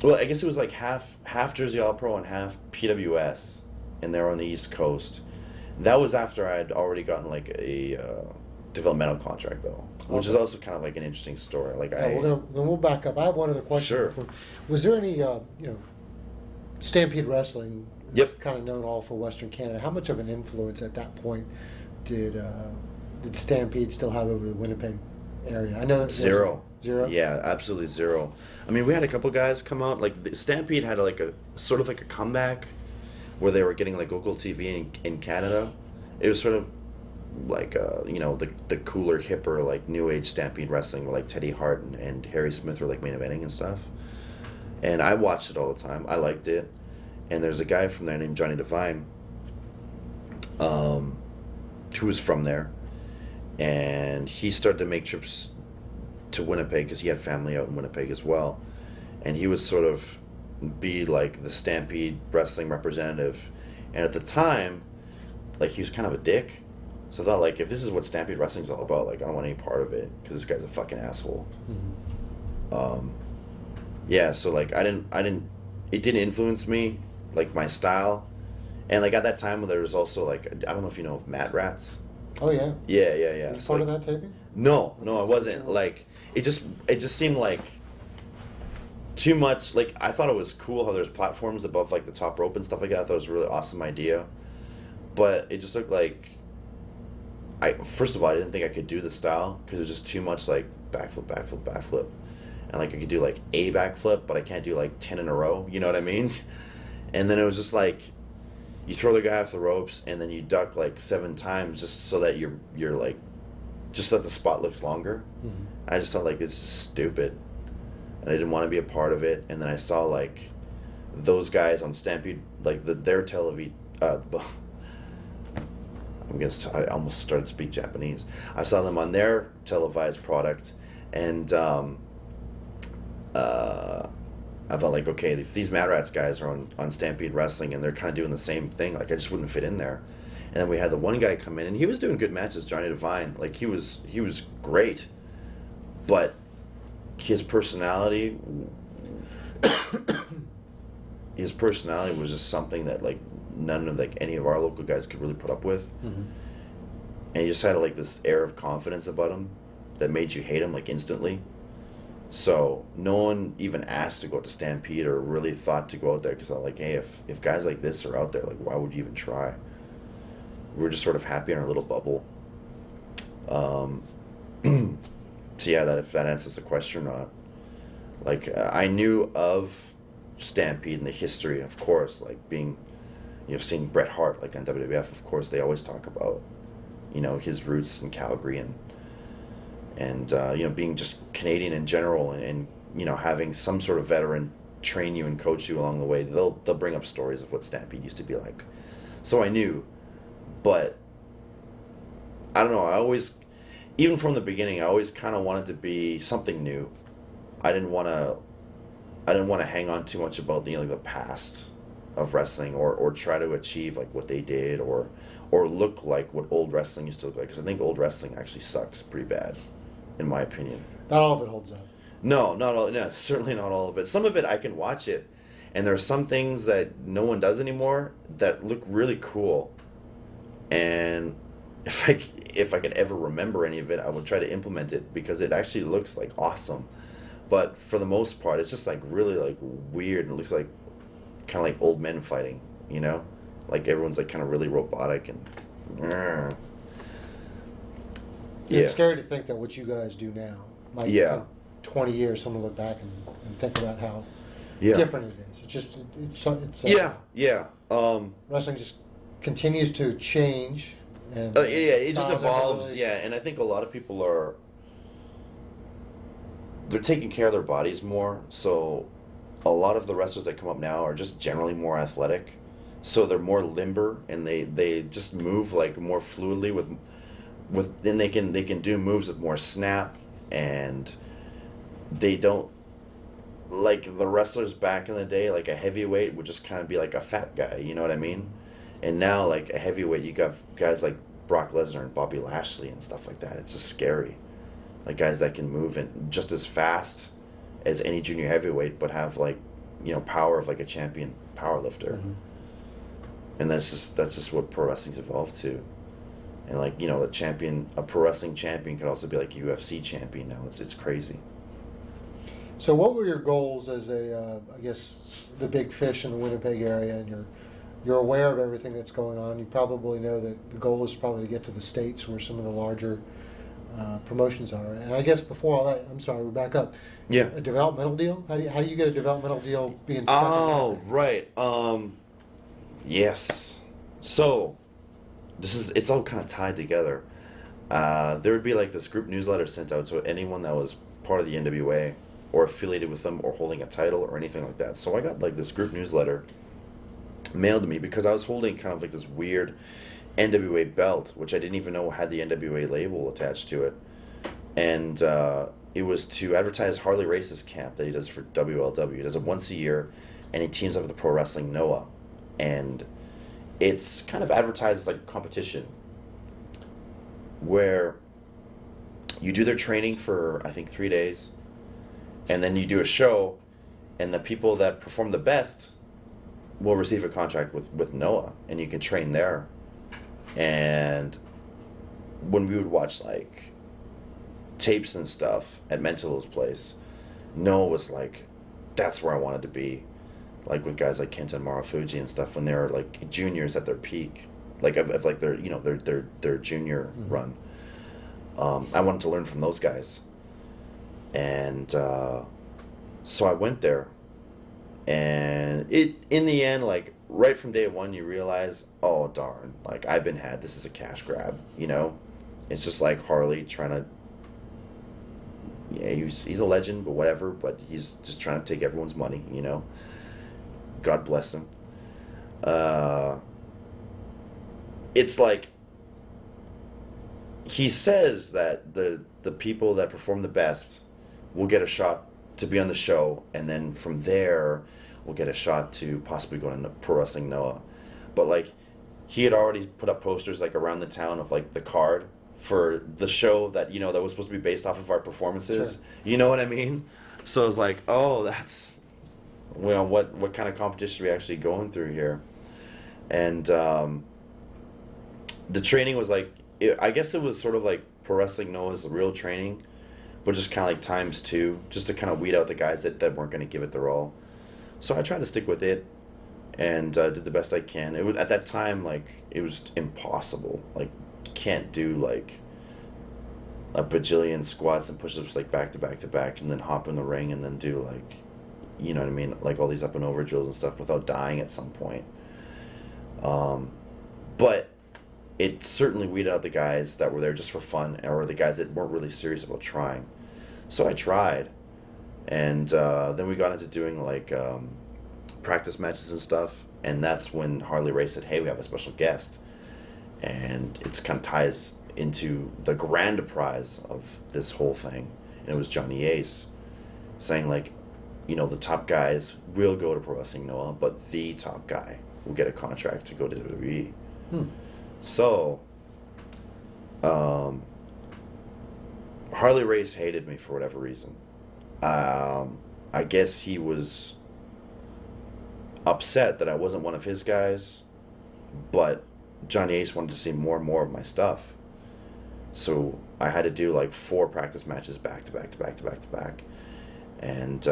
I guess it was like half Jersey All Pro and half PWS, and they were on the East Coast. That was after I had already gotten like a developmental contract though, which is Okay. also kind of like an interesting story. Like Yeah, then we'll back up. I have one other question. Sure. Was there any, Stampede Wrestling? Yep. Kind of known all for Western Canada. How much of an influence at that point did Stampede still have over the Winnipeg area? I know that Zero. Zero. Yeah, absolutely zero. I mean, we had a couple guys come out. Like the Stampede had like a sort of like a comeback, where they were getting like local TV in Canada. It was sort of like the cooler, hipper, like new age Stampede wrestling, where like Teddy Hart and Harry Smith were like main eventing and stuff. And I watched it all the time. I liked it. And there's a guy from there named Johnny Devine, who was from there, and he started to make trips to Winnipeg because he had family out in Winnipeg as well, and he would sort of be like the Stampede wrestling representative. And at the time, like, he was kind of a dick, so I thought, like, if this is what Stampede wrestling's all about, like, I don't want any part of it because this guy's a fucking asshole. Yeah, so like I didn't it didn't influence me, like my style. And like at that time there was also like, I don't know if you know of Mat Rats. Oh yeah. Yeah. Were you part of that taping? No, I wasn't. Like it just seemed like too much. Like I thought it was cool how there's platforms above like the top rope and stuff like that. I thought it was a really awesome idea. But it just looked like first of all, I didn't think I could do the style because it was just too much like backflip. And like I could do like a backflip, but I can't do like 10 in a row, you know what I mean? And then it was just like you throw the guy off the ropes and then you duck like 7 times just so that you're like, just so that the spot looks longer. Mm-hmm. I just thought like, this is stupid, and I didn't want to be a part of it. And then I saw like those guys on Stampede, like their television. I almost started to speak Japanese. I saw them on their televised product, and I felt like, okay, if these Mad Rats guys are on Stampede Wrestling and they're kind of doing the same thing, like I just wouldn't fit in there. And then we had the one guy come in, and he was doing good matches, Johnny Devine. Like he was great, but his personality was just something that like none of like any of our local guys could really put up with. Mm-hmm. And he just had like this air of confidence about him that made you hate him like instantly. So no one even asked to go to Stampede or really thought to go out there, because I was like, hey, if guys like this are out there, like why would you even try? We were just sort of happy in our little bubble. So yeah, that if that answers the question or not. Like I knew of Stampede and the history, of course, like being, seeing Bret Hart like on WWF, of course they always talk about, his roots in Calgary and being just Canadian in general, and having some sort of veteran train you and coach you along the way. They'll bring up stories of what Stampede used to be like. So I knew, but I don't know. I always, even from the beginning, I always kind of wanted to be something new. I didn't want to hang on too much about like the past of wrestling, or try to achieve like what they did, or look like what old wrestling used to look like. Because I think old wrestling actually sucks pretty bad, in my opinion. Not all of it holds up. No, not all. No, certainly not all of it. Some of it I can watch it, and there are some things that no one does anymore that look really cool. And if I could ever remember any of it, I would try to implement it, because it actually looks like awesome. But for the most part, it's just like really like weird, and it looks like kind of like old men fighting, like everyone's like kind of really robotic and. Yeah. It's scary to think that what you guys do now might Yeah. 20 years someone look back and think about how Yeah. different it is. It's just it's Yeah. wrestling just continues to change. And Yeah, it just styles evolves. really- Yeah, and I think a lot of people they're taking care of their bodies more. So a lot of the wrestlers that come up now are just generally more athletic. So they're more limber, and they just move like more fluidly with then they can do moves with more snap, and they don't like the wrestlers back in the day. Like a heavyweight would just kind of be like a fat guy, you know what I mean? And now like a heavyweight, you got guys like Brock Lesnar and Bobby Lashley and stuff like that. It's just scary. Like guys that can move and just as fast as any junior heavyweight, but have like, power of like a champion power lifter. Mm-hmm. And that's just what pro wrestling's evolved to. And like, you know, a pro wrestling champion could also be like a UFC champion now. It's crazy. So what were your goals as I guess, the big fish in the Winnipeg area, and you're aware of everything that's going on. You probably know that the goal is probably to get to the States where some of the larger promotions are. And I guess before all that, I'm sorry, we back up. Yeah. A developmental deal? How do you get a developmental deal being stuck in Oh, nothing? right. Yes. So, it's all kind of tied together. There would be like this group newsletter sent out to anyone that was part of the NWA or affiliated with them or holding a title or anything like that. So I got like this group newsletter mailed to me because I was holding kind of like this weird NWA belt, which I didn't even know had the NWA label attached to it. And it was to advertise Harley Race's camp that he does for WLW. He does it once a year, and he teams up with the Pro Wrestling Noah. And it's kind of advertised as like a competition where you do their training for, I think, 3 days, and then you do a show, and the people that perform the best will receive a contract with Noah, and you can train there. And when we would watch like tapes and stuff at Mental's place, Noah was like, that's where I wanted to be, like with guys like Kenta and Marufuji and stuff when they were like juniors at their peak, like of like their, you know, their junior run. I wanted to learn from those guys, and so I went there, and in the end, like right from day one, you realize, oh darn, like I've been had. This is a cash grab, you know. It's just like Harley trying to. Yeah, he's a legend, but whatever. But he's just trying to take everyone's money, you know. God bless him. It's like he says that the people that perform the best will get a shot to be on the show, and then from there we'll get a shot to possibly go into Pro Wrestling Noah. But like he had already put up posters like around the town of like the card for the show that, you know, that was supposed to be based off of our performances. Sure. You know what I mean? So it's like, oh, that's, well, what kind of competition are we actually going through here? And the training was like, I guess it was sort of like Pro Wrestling Noah's real training, but just kind of like times two, just to kind of weed out the guys that weren't going to give it their all. So I tried to stick with it, and did the best I can. It was at that time, like, it was impossible. Like, you can't do like a bajillion squats and push-ups like back to back to back, and then hop in the ring and then do like, you know what I mean, like all these up and over drills and stuff without dying at some point. But it certainly weeded out the guys that were there just for fun, or the guys that weren't really serious about trying. So I tried, and then we got into doing like practice matches and stuff, and that's when Harley Race said, hey, we have a special guest. And it's kind of ties into the grand prize of this whole thing. And it was Johnny Ace saying, like, you know, the top guys will go to Pro Wrestling Noah, but the top guy will get a contract to go to WWE. So, Harley Race hated me for whatever reason. I guess he was upset that I wasn't one of his guys, but Johnny Ace wanted to see more and more of my stuff. So I had to do like 4 practice matches back to back to back to back to back. And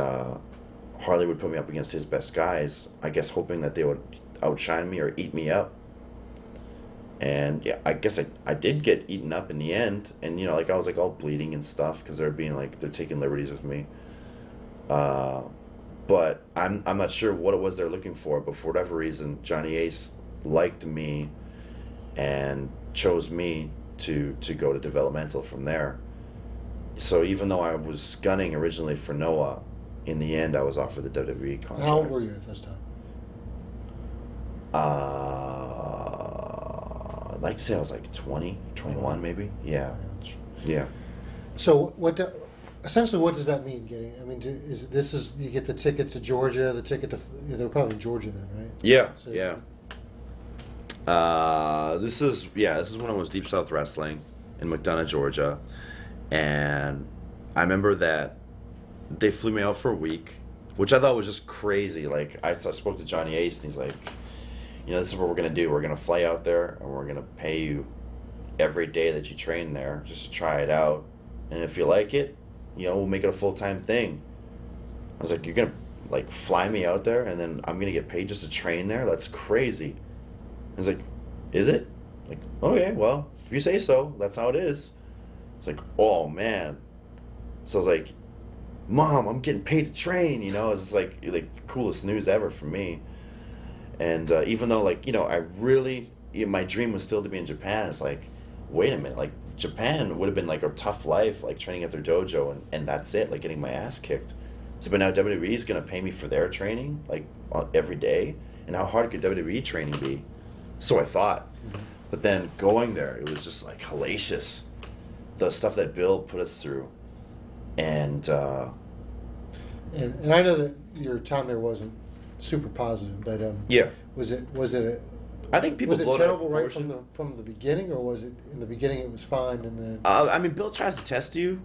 Harley would put me up against his best guys, I guess hoping that they would outshine me or eat me up. And yeah, I guess I did get eaten up in the end. And, you know, like I was like all bleeding and stuff because they're taking liberties with me. But I'm not sure what it was they're looking for, but for whatever reason, Johnny Ace liked me and chose me to go to developmental from there. So even though I was gunning originally for Noah, in the end I was offered the WWE contract. How old were you at this time? I'd like to say I was like 20, 21 maybe. Yeah. Yeah. So essentially what does that mean? You get the ticket to Georgia, the ticket to, they're probably in Georgia then, right? Yeah. So, yeah. This is when I was Deep South Wrestling in McDonough, Georgia, and I remember that they flew me out for a week, which I thought was just crazy. Like I spoke to Johnny Ace, and he's like, you know, this is what we're gonna do. We're gonna fly out there, and we're gonna pay you every day that you train there just to try it out. And if you like it, we'll make it a full-time thing. I was like, you're going to, like, fly me out there and then I'm going to get paid just to train there? That's crazy. I was like, is it? Like, okay, well, if you say so, that's how it is. It's like, oh, man. So I was like, Mom, I'm getting paid to train, It's just like the coolest news ever for me. And even though, like, I really, my dream was still to be in Japan. It's like, wait a minute, like, Japan would have been like a tough life, like training at their dojo, and that's it, like getting my ass kicked. So, but now WWE is going to pay me for their training, like, every day. And how hard could WWE training be? So I thought. But then going there, it was just like hellacious. The stuff that Bill put us through. And I know that your time there wasn't super positive, but yeah. Was it I think people was it blow it terrible out of right proportion. from the beginning, or was it in the beginning it was fine and then? I mean, Bill tries to test you.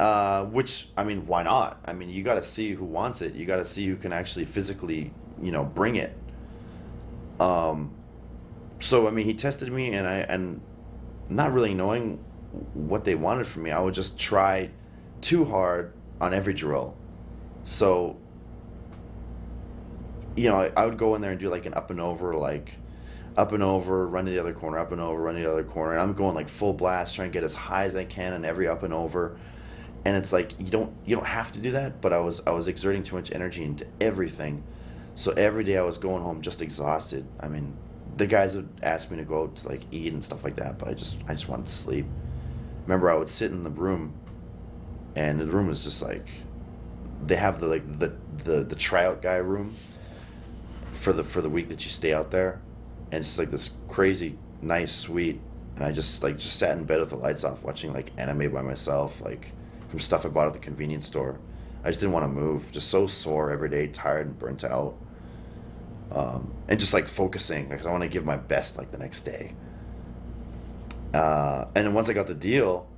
Yeah. Which, I mean, why not? I mean, you got to see who wants it. You got to see who can actually physically, bring it. So I mean, he tested me, and not really knowing what they wanted from me, I would just try too hard on every drill. So, I would go in there and do like an up and over, run to the other corner, up and over, run to the other corner, and I'm going like full blast, trying to get as high as I can on every up and over. And it's like you don't have to do that, but I was exerting too much energy into everything. So every day I was going home just exhausted. I mean, the guys would ask me to go out to like eat and stuff like that, but I just wanted to sleep. Remember, I would sit in the room, and the room was just like, they have the tryout guy room for the week that you stay out there, and it's like this crazy nice suite, and I just sat in bed with the lights off watching like anime by myself, like from stuff I bought at the convenience store. I just didn't want to move, just so sore every day, tired and burnt out, and just like focusing, like I want to give my best like the next day. And then once I got the deal,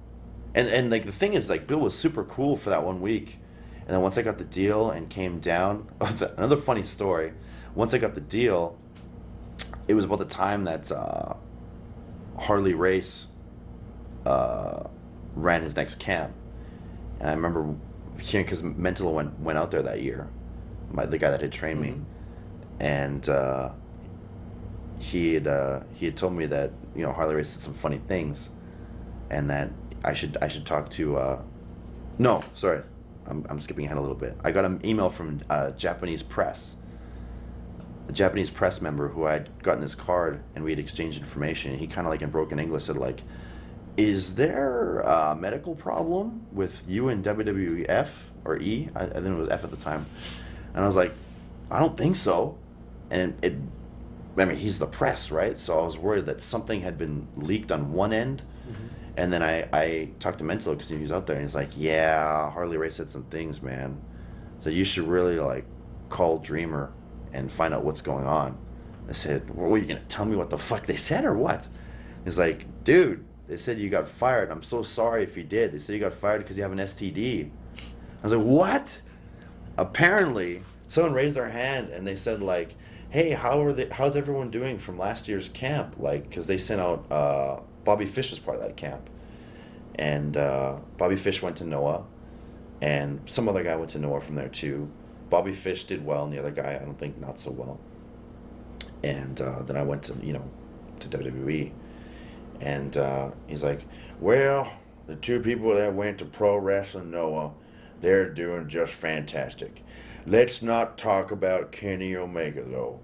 and like the thing is, like, Bill was super cool for that 1 week, and then once I got the deal and came down, another funny story. Once I got the deal, it was about the time that Harley Race ran his next camp, and I remember hearing, because Mental went out there that year, the guy that had trained me, and he had told me that Harley Race did some funny things, and that I should talk to. No, sorry, I'm skipping ahead a little bit. I got an email from Japanese press. A Japanese press member who I'd gotten his card, and we had exchanged information. He kind of like in broken English said like, "Is there a medical problem with you in WWF or E?" I think it was F at the time, and I was like, "I don't think so," and I mean, he's the press, right? So I was worried that something had been leaked on one end. And then I talked to Mental because he was out there, and he's like, "Yeah, Harley Race said some things, man. So you should really like call Dreamer and find out what's going on." I said, "Well, are you gonna tell me what the fuck they said or what?" He's like, "Dude, they said you got fired. I'm so sorry if you did. They said you got fired because you have an STD." I was like, "What?" Apparently, someone raised their hand and they said like, "Hey, how's everyone doing from last year's camp?" Like, because they sent out Bobby Fish was part of that camp, and Bobby Fish went to Noah, and some other guy went to Noah from there too. Bobby Fish did well, and the other guy I don't think not so well. And then I went to to WWE, and he's like, "Well, the two people that went to Pro Wrestling Noah, they're doing just fantastic. Let's not talk about Kenny Omega though.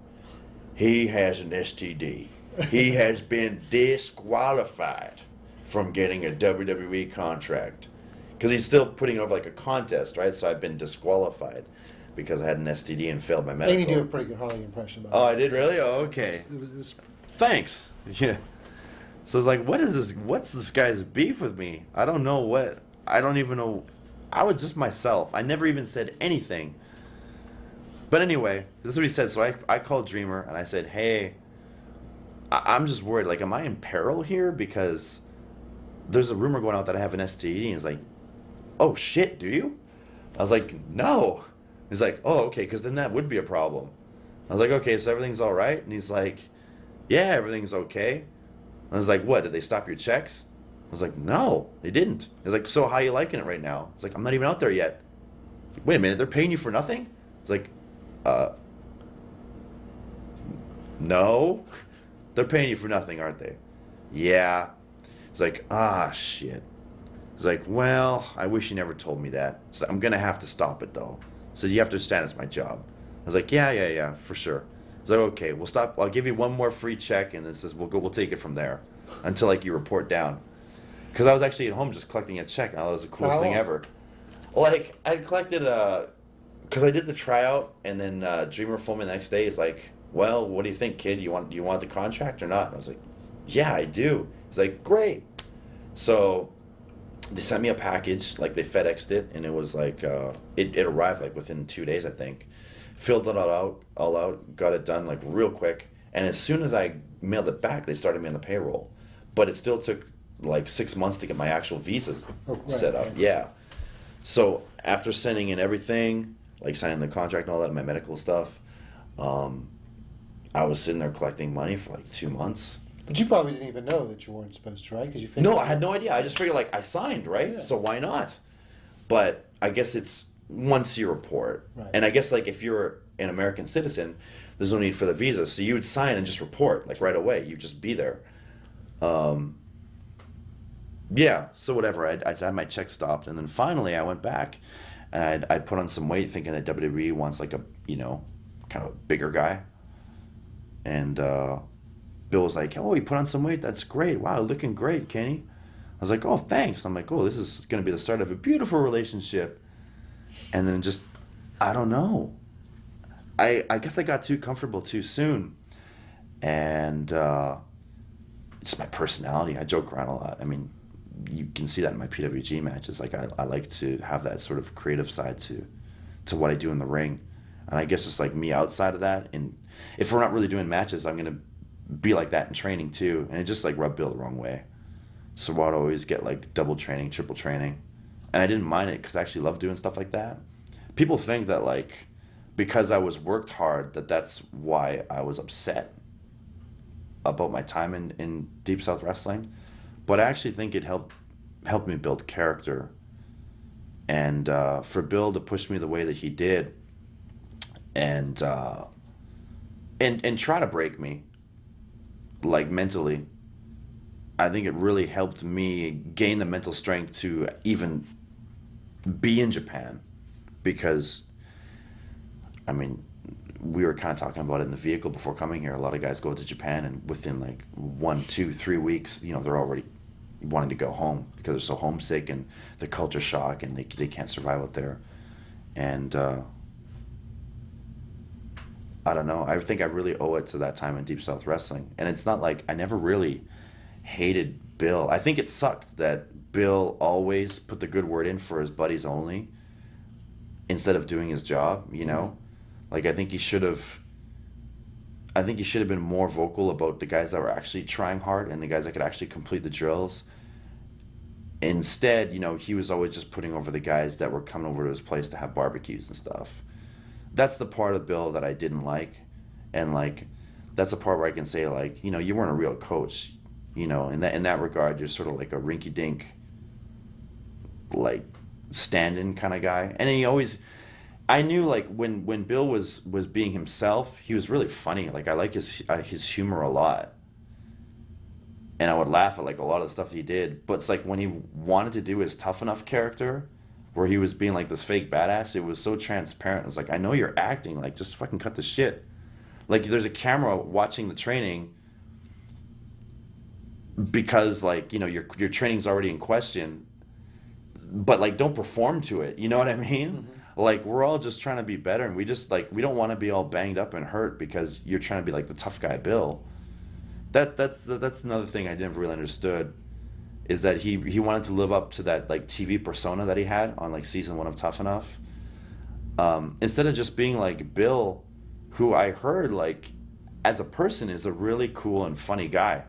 He has an STD. He has been disqualified from getting a WWE contract." Because he's still putting over like a contest, right? So I've been disqualified because I had an STD and failed my medical. And you do a pretty good Harley impression. Oh, I did really? Oh, okay. It was Thanks. Yeah. So it's like, what is this? What's this guy's beef with me? I don't know what. I don't even know. I was just myself. I never even said anything. But anyway, this is what he said. So I called Dreamer and I said, "Hey, I'm just worried. Like, am I in peril here? Because there's a rumor going out that I have an STD." And he's like, "Oh shit, do you?" I was like, "No." He's like, "Oh, okay, because then that would be a problem." I was like, "Okay, so everything's all right?" And he's like, "Yeah, everything's okay." I was like, what, did they stop your checks? I was like, no, they didn't. He's like, so how you liking it right now? It's like, I'm not even out there yet. Like, wait a minute, they're paying you for nothing? It's like, no, they're paying you for nothing, aren't they? Yeah. It's like, shit. It's like, well, I wish you never told me that. So I'm gonna have to stop it though. So you have to understand it's my job. I was like, yeah, for sure. I was like, okay, we'll stop. I'll give you one more free check, and then says we'll take it from there until like you report down. Because I was actually at home just collecting a check, and I thought it was the coolest thing ever. Like I collected because I did the tryout, and then Dreamer phoned me the next day. He's like, well, what do you think, kid? Do you want the contract or not? And I was like, yeah, I do. He's like, great. So they sent me a package, like they FedExed it, and it was like it arrived like within 2 days, I think. Filled it all out, got it done like real quick, and as soon as I mailed it back, they started me on the payroll. But it still took like 6 months to get my actual visa set up. Yeah. So after sending in everything, like signing the contract and all that, my medical stuff, I was sitting there collecting money for like 2 months. But you probably didn't even know that you weren't supposed to, right? Because you No, I had no idea. I just figured like I signed, right? Yeah. So why not? But I guess it's once you report. Right. And I guess like if you're an American citizen, there's no need for the visa. So you would sign and just report like right away. You'd just be there. Yeah, so whatever. I had my check stopped, and then finally I went back, and I'd put on some weight, thinking that WWE wants like a kind of a bigger guy. And Bill was like, "Oh, you put on some weight. That's great. Wow, looking great, Kenny." I was like, "Oh, thanks." I'm like, "Oh, this is going to be the start of a beautiful relationship." And then just, I don't know. I guess I got too comfortable too soon, and just my personality. I joke around a lot. I mean, you can see that in my PWG matches. Like I like to have that sort of creative side to what I do in the ring, and I guess it's like me outside of that. And if we're not really doing matches, I'm gonna be like that in training too, and it just like rubbed Bill the wrong way. So I'd always get like double training, triple training, and I didn't mind it because I actually love doing stuff like that. People think that like because I was worked hard that's why I was upset about my time in Deep South Wrestling. But I actually think it helped me build character. And for Bill to push me the way that he did and try to break me, like mentally, I think it really helped me gain the mental strength to even be in Japan. Because, I mean, we were kind of talking about it in the vehicle before coming here. A lot of guys go to Japan, and within like 1, 2, 3 weeks, they're already wanting to go home because they're so homesick and the culture shock, and they can't survive out there. And I don't know. I think I really owe it to that time in Deep South Wrestling. And it's not like I never really hated Bill. I think it sucked that Bill always put the good word in for his buddies only instead of doing his job, Like I think he should have been more vocal about the guys that were actually trying hard and the guys that could actually complete the drills. Instead, he was always just putting over the guys that were coming over to his place to have barbecues and stuff. That's the part of Bill that I didn't like. And like that's the part where I can say like, you weren't a real coach. In that regard, you're sort of like a rinky dink like stand-in kind of guy. And I knew like when Bill was being himself, he was really funny. Like I like his humor a lot, and I would laugh at like a lot of the stuff he did. But it's like when he wanted to do his tough enough character, where he was being like this fake badass, it was so transparent. It's like I know you're acting, like just fucking cut the shit. Like there's a camera watching the training because like your training's already in question, but like don't perform to it. You know what I mean? Mm-hmm. Like we're all just trying to be better, and we just like we don't want to be all banged up and hurt because you're trying to be like the tough guy Bill. That's another thing I never really understood, is that he wanted to live up to that like TV persona that he had on like season 1 of Tough Enough, instead of just being like Bill, who I heard like as a person is a really cool and funny guy,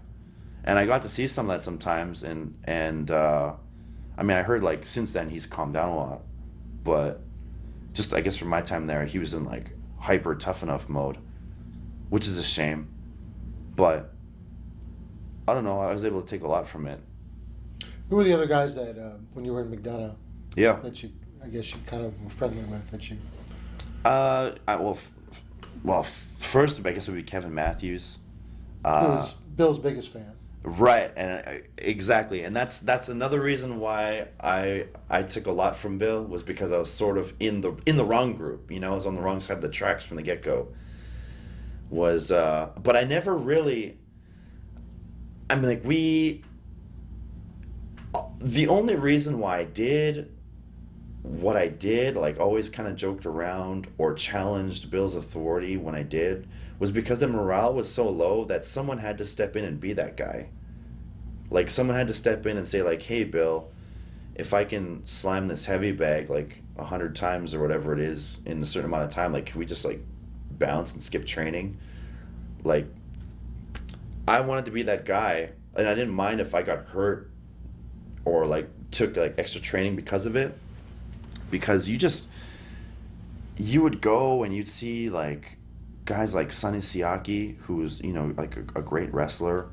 and I got to see some of that sometimes, and I mean I heard like since then he's calmed down a lot, but. Just I guess from my time there, he was in like hyper tough enough mode, which is a shame. But I don't know. I was able to take a lot from it. Who were the other guys that when you were in McDonough Yeah. that I guess you kind of were friendly with that you? First, I guess it would be Kevin Matthews. Who was Bill's biggest fan? Right, and exactly, and that's another reason why I took a lot from Bill, was because I was sort of in the wrong group. I was on the wrong side of the tracks from the get go. But I never really. I mean, like the only reason why I did what I did, like always kind of joked around or challenged Bill's authority when I did, was because the morale was so low that someone had to step in and be that guy. Like someone had to step in and say like, hey Bill, if I can slime this heavy bag like 100 times or whatever it is in a certain amount of time, like can we just like bounce and skip training? Like I wanted to be that guy, and I didn't mind if I got hurt or like took like extra training because of it. Because you would go and you'd see like guys like Sonny Siaki, who's like a great wrestler,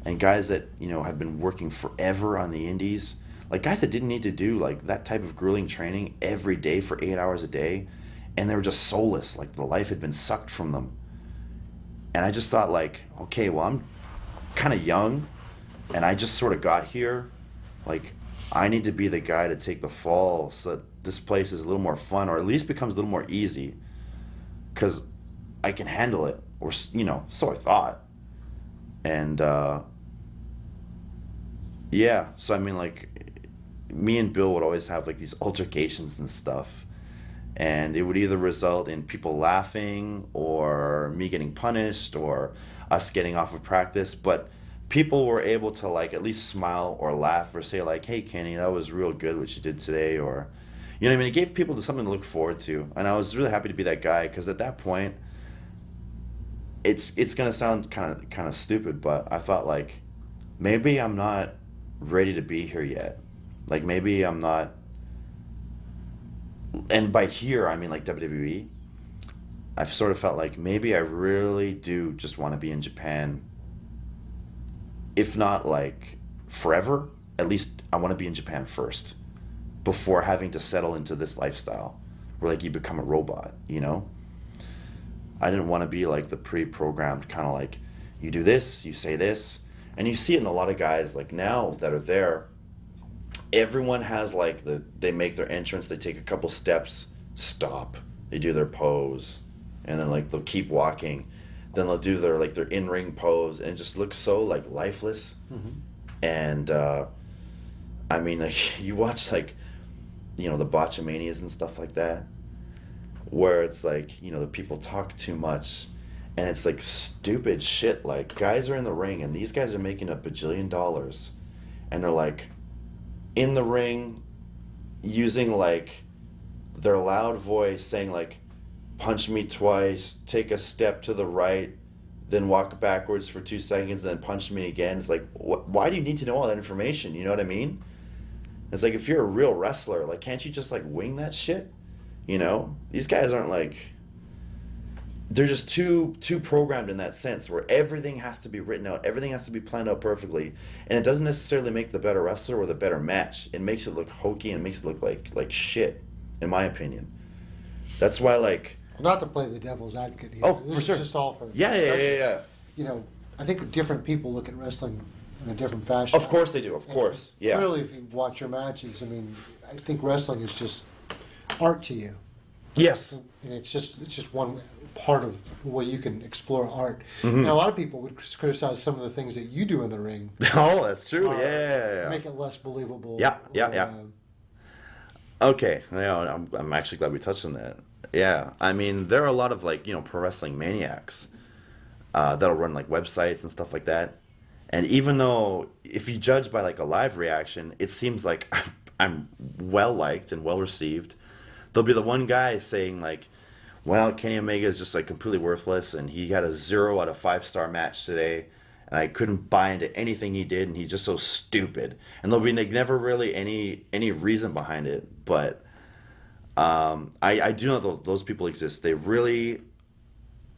and guys that have been working forever on the indies, like guys that didn't need to do like that type of grueling training every day for 8 hours a day, and they were just soulless, like the life had been sucked from them. And I just thought like, okay, well I'm kind of young, and I just sort of got here, like I need to be the guy to take the fall so that this place is a little more fun, or at least becomes a little more easy, because I can handle it, or so I thought. And yeah, so I mean, like me and Bill would always have like these altercations and stuff, and it would either result in people laughing or me getting punished or us getting off of practice, but people were able to like at least smile or laugh or say like, hey Kenny, that was real good what you did today, or what I mean, it gave people something to look forward to. And I was really happy to be that guy, because at that point it's gonna sound kind of stupid, but I thought like maybe I'm not ready to be here yet, like maybe I'm not, and by here I mean like WWE. I've sort of felt like maybe I really do just want to be in Japan, if not like forever, at least I want to be in Japan first, before having to settle into this lifestyle where like you become a robot, I didn't want to be like the pre-programmed kind of like, you do this, you say this, and you see it in a lot of guys like now that are there. Everyone has like they make their entrance, they take a couple steps, stop, they do their pose, and then like they'll keep walking, then they'll do their in-ring pose, and it just looks so like lifeless. Mm-hmm. And I mean, like you watch like the botchamanias and stuff like that, where it's like the people talk too much, and it's like stupid shit, like guys are in the ring and these guys are making $1 bajillion, and they're like in the ring using like their loud voice saying like, punch me twice, take a step to the right, then walk backwards for 2 seconds, then punch me again. It's like, why do you need to know all that information? You know what I mean? It's like, if you're a real wrestler, like, can't you just like wing that shit? These guys aren't like, they're just too programmed in that sense, where everything has to be written out, everything has to be planned out perfectly, and it doesn't necessarily make the better wrestler or the better match. It makes it look hokey and makes it look like shit, in my opinion. That's why like. Not to play the devil's advocate here. Oh, this for sure. Is just all for Yeah. I think different people look at wrestling in a different fashion. Of course they do. Of course, yeah. Clearly, if you watch your matches, I mean, I think wrestling is just art to you. Yes. And it's just one part of the way you can explore art. Mm-hmm. And a lot of people would criticize some of the things that you do in the ring. Oh, that's true. Yeah. Make it less believable. Yeah. Okay. I'm actually glad we touched on that. Yeah, I mean, there are a lot of like pro wrestling maniacs that'll run like websites and stuff like that, and even though if you judge by like a live reaction, it seems like I'm well liked and well received, there'll be the one guy saying like, well, Kenny Omega is just like completely worthless, and he had a 0 out of 5-star match today, and I couldn't buy into anything he did, and he's just so stupid, and there'll be like never really any reason behind it, but. I do know those people exist. They really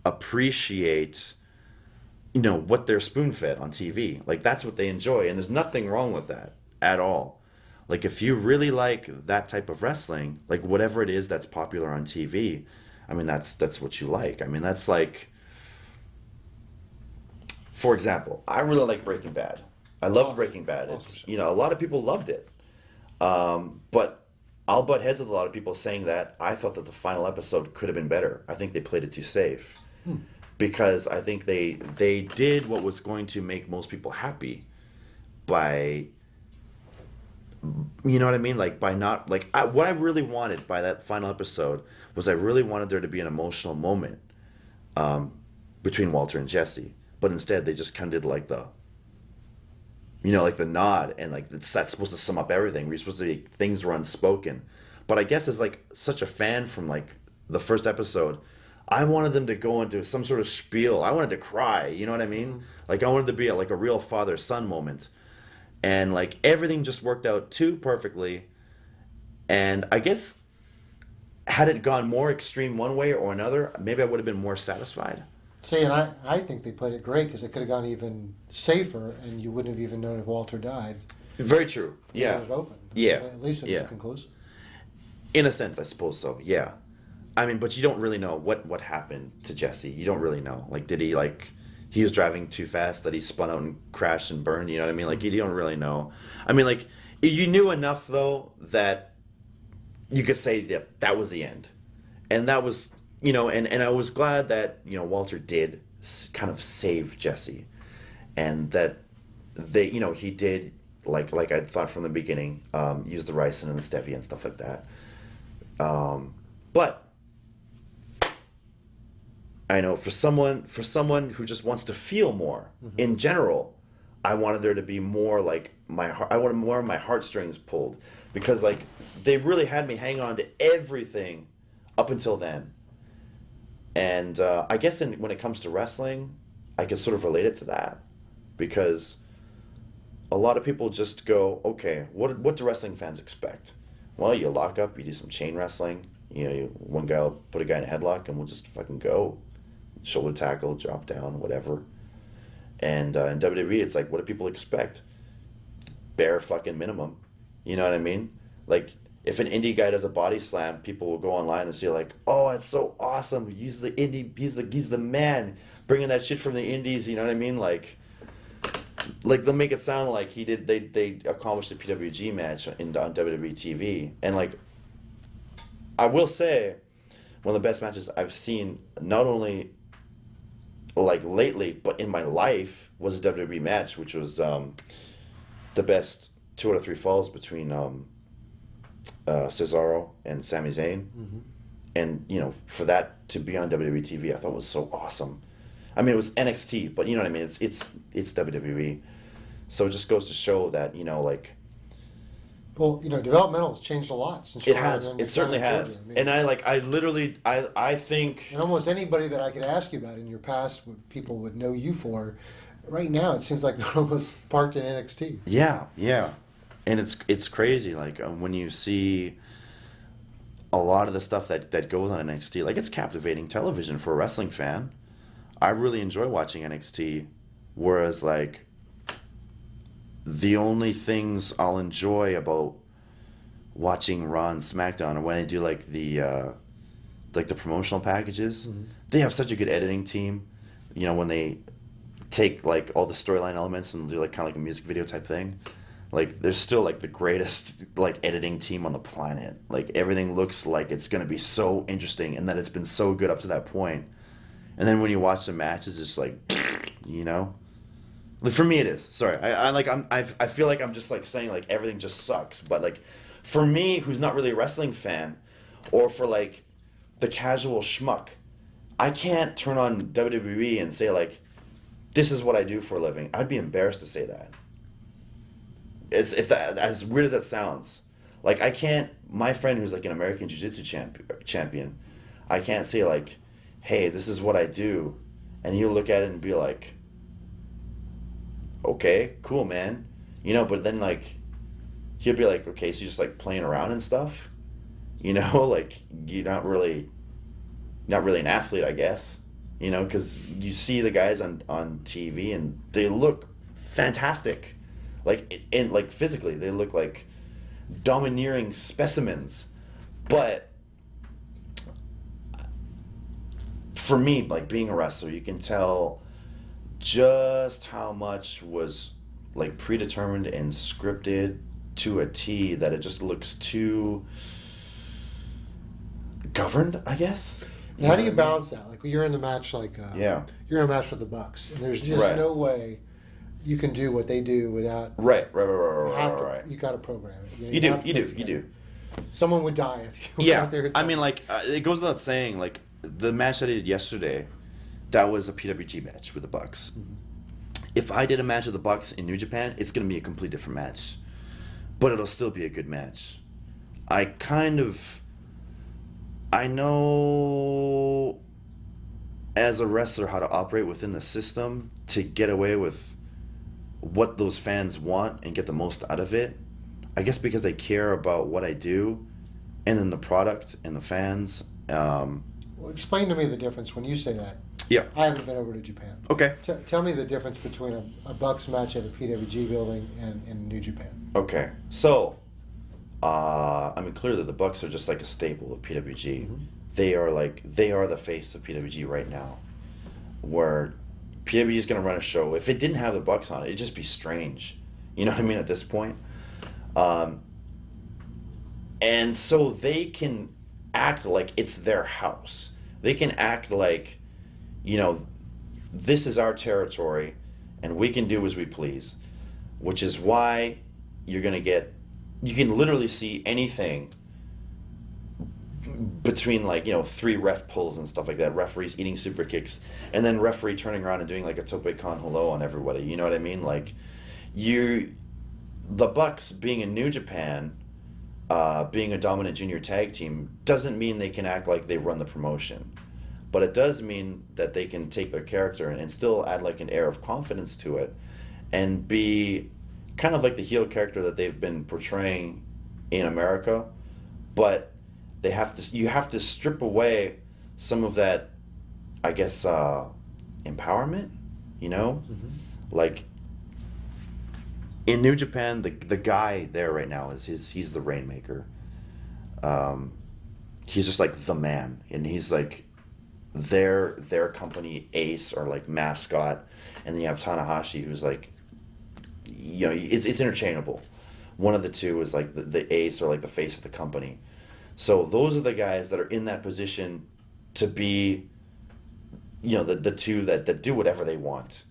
appreciate what they're spoon fed on TV. Like that's what they enjoy, and there's nothing wrong with that at all. Like if you really like that type of wrestling, like whatever it is that's popular on TV, I mean that's what you like. I mean that's like, for example, I really like Breaking Bad. I love Breaking Bad. It's a lot of people loved it, but I'll butt heads with a lot of people saying that I thought that the final episode could have been better. I think they played it too safe. Because I think they did what was going to make most people happy by, you know what I mean? Like by not, like what I really wanted by that final episode was I really wanted there to be an emotional moment between Walter and Jesse. But instead they just kind of did like the, like the nod, and like that's supposed to sum up everything. We're supposed to be, things were unspoken. But I guess as like such a fan from like the first episode, I wanted them to go into some sort of spiel. I wanted to cry, you know what I mean? Like I wanted to be like a real father-son moment. And like everything just worked out too perfectly. And I guess had it gone more extreme one way or another, maybe I would have been more satisfied. See, and I think they played it great because it could have gone even safer, and you wouldn't have even known if Walter died. Very true. Yeah. It was open. Yeah. At least it was conclusive. In a sense, I suppose so. Yeah. I mean, but you don't really know what happened to Jesse. You don't really know. Like, did he, like, he was driving too fast that he spun out and crashed and burned? You know what I mean? Like, you don't really know. I mean, like, you knew enough, though, that you could say that was the end. And that was, and I was glad that, Walter did kind of save Jesse. And that he did, like I thought from the beginning, use the ricin and the stevia and stuff like that. But I know for someone who just wants to feel more in general, I wanted there to be more like I wanted more of my heartstrings pulled, because like they really had me hang on to everything up until then. And I guess when it comes to wrestling, I can sort of relate it to that, because a lot of people just go, okay, what do wrestling fans expect? Well, you lock up, you do some chain wrestling, one guy will put a guy in a headlock and we'll just fucking go. Shoulder tackle, drop down, whatever. And in WWE, it's like, what do people expect? Bare fucking minimum. You know what I mean? Like, if an indie guy does a body slam, people will go online and say like, oh, that's so awesome. He's the man, bringing that shit from the indies. You know what I mean? Like they'll make it sound like they accomplished a PWG match on WWE TV. And like, I will say, one of the best matches I've seen, not only like lately, but in my life, was a WWE match, which was the best 2 out of 3 falls between Cesaro and Sami Zayn. And for that to be on WWE TV, I thought was so awesome. I mean, it was NXT, but you know what I mean, it's WWE. So it just goes to show that well, developmental has changed a lot since. It has. It certainly has. I mean, and I think. And almost anybody that I could ask you about in your past, people would know you for. Right now, it seems like they're almost parked in NXT. Yeah, and it's crazy. Like when you see a lot of the stuff that goes on NXT, like it's captivating television for a wrestling fan. I really enjoy watching NXT, whereas like the only things I'll enjoy about watching Raw and SmackDown are when I do like the promotional packages. They have such a good editing team. When they take like all the storyline elements and do like kind of like a music video type thing. Like they're still like the greatest like editing team on the planet. Like everything looks like it's gonna be so interesting, and that it's been so good up to that point. And then when you watch the matches, it's like, Like, for me it is. Sorry, I feel like I'm just like saying like everything just sucks, but like for me, who's not really a wrestling fan, or for like the casual schmuck, I can't turn on WWE and say like, this is what I do for a living. I'd be embarrassed to say that. As weird as that sounds, like I can't. My friend who's like an American Jiu-Jitsu champion, I can't say like, hey, this is what I do, and he'll look at it and be like, okay, cool, man, but then like he'll be like, okay, so you're just like playing around and stuff, like you're not really an athlete, I guess. You know, because you see the guys on TV and they look fantastic, like like physically they look like domineering specimens, but for me, like being a wrestler, you can tell just how much was like predetermined and scripted to a T, that it just looks too governed, I guess. And how do you balance that? Like you're in the match, like Yeah. you're in a match with the Bucks, and there's just Right. no way you can do what they do without. Right. You have to. Right. You got to program it. You do. have to You put do. it You together. do. Someone would die if you went Yeah, out there. and I done mean, it. like, it goes without saying, like, the match I did yesterday, that was a PWG match with the Bucks. If I did a match with the Bucks in New Japan, it's going to be a completely different match. But it'll still be a good match. I know as a wrestler how to operate within the system to get away with what those fans want and get the most out of it. I guess because I care about what I do and then the product and the fans. Well, explain to me the difference when you say that. Yeah. I haven't been over to Japan. Okay. Tell me the difference between a Bucks match at a PWG building and in New Japan. Okay. So, I mean, clearly the Bucks are just like a staple of PWG. Mm-hmm. They are the face of PWG right now. Where PWG is going to run a show. If it didn't have the Bucks on it, it'd just be strange. You know what I mean? At this point. And so they can act like it's their house. They can act like, you know, this is our territory and we can do as we please, which is why you can literally see anything between, like, you know, 3 ref pulls and stuff like that, referees eating super kicks, and then referee turning around and doing like a tope con hello on everybody. You know what I mean? Like, the Bucks being in New Japan, being a dominant junior tag team, doesn't mean they can act like they run the promotion. But it does mean that they can take their character and still add like an air of confidence to it and be kind of like the heel character that they've been portraying in America. But you have to strip away some of that, I guess, empowerment, you know? Mm-hmm. Like, in New Japan, the guy there right now he's the Rainmaker. He's just like the man, and he's like their company ace or like mascot, and then you have Tanahashi, who's like, you know, it's interchangeable. One of the two is like the ace or like the face of the company. So those are the guys that are in that position to be, you know, the two that do whatever they want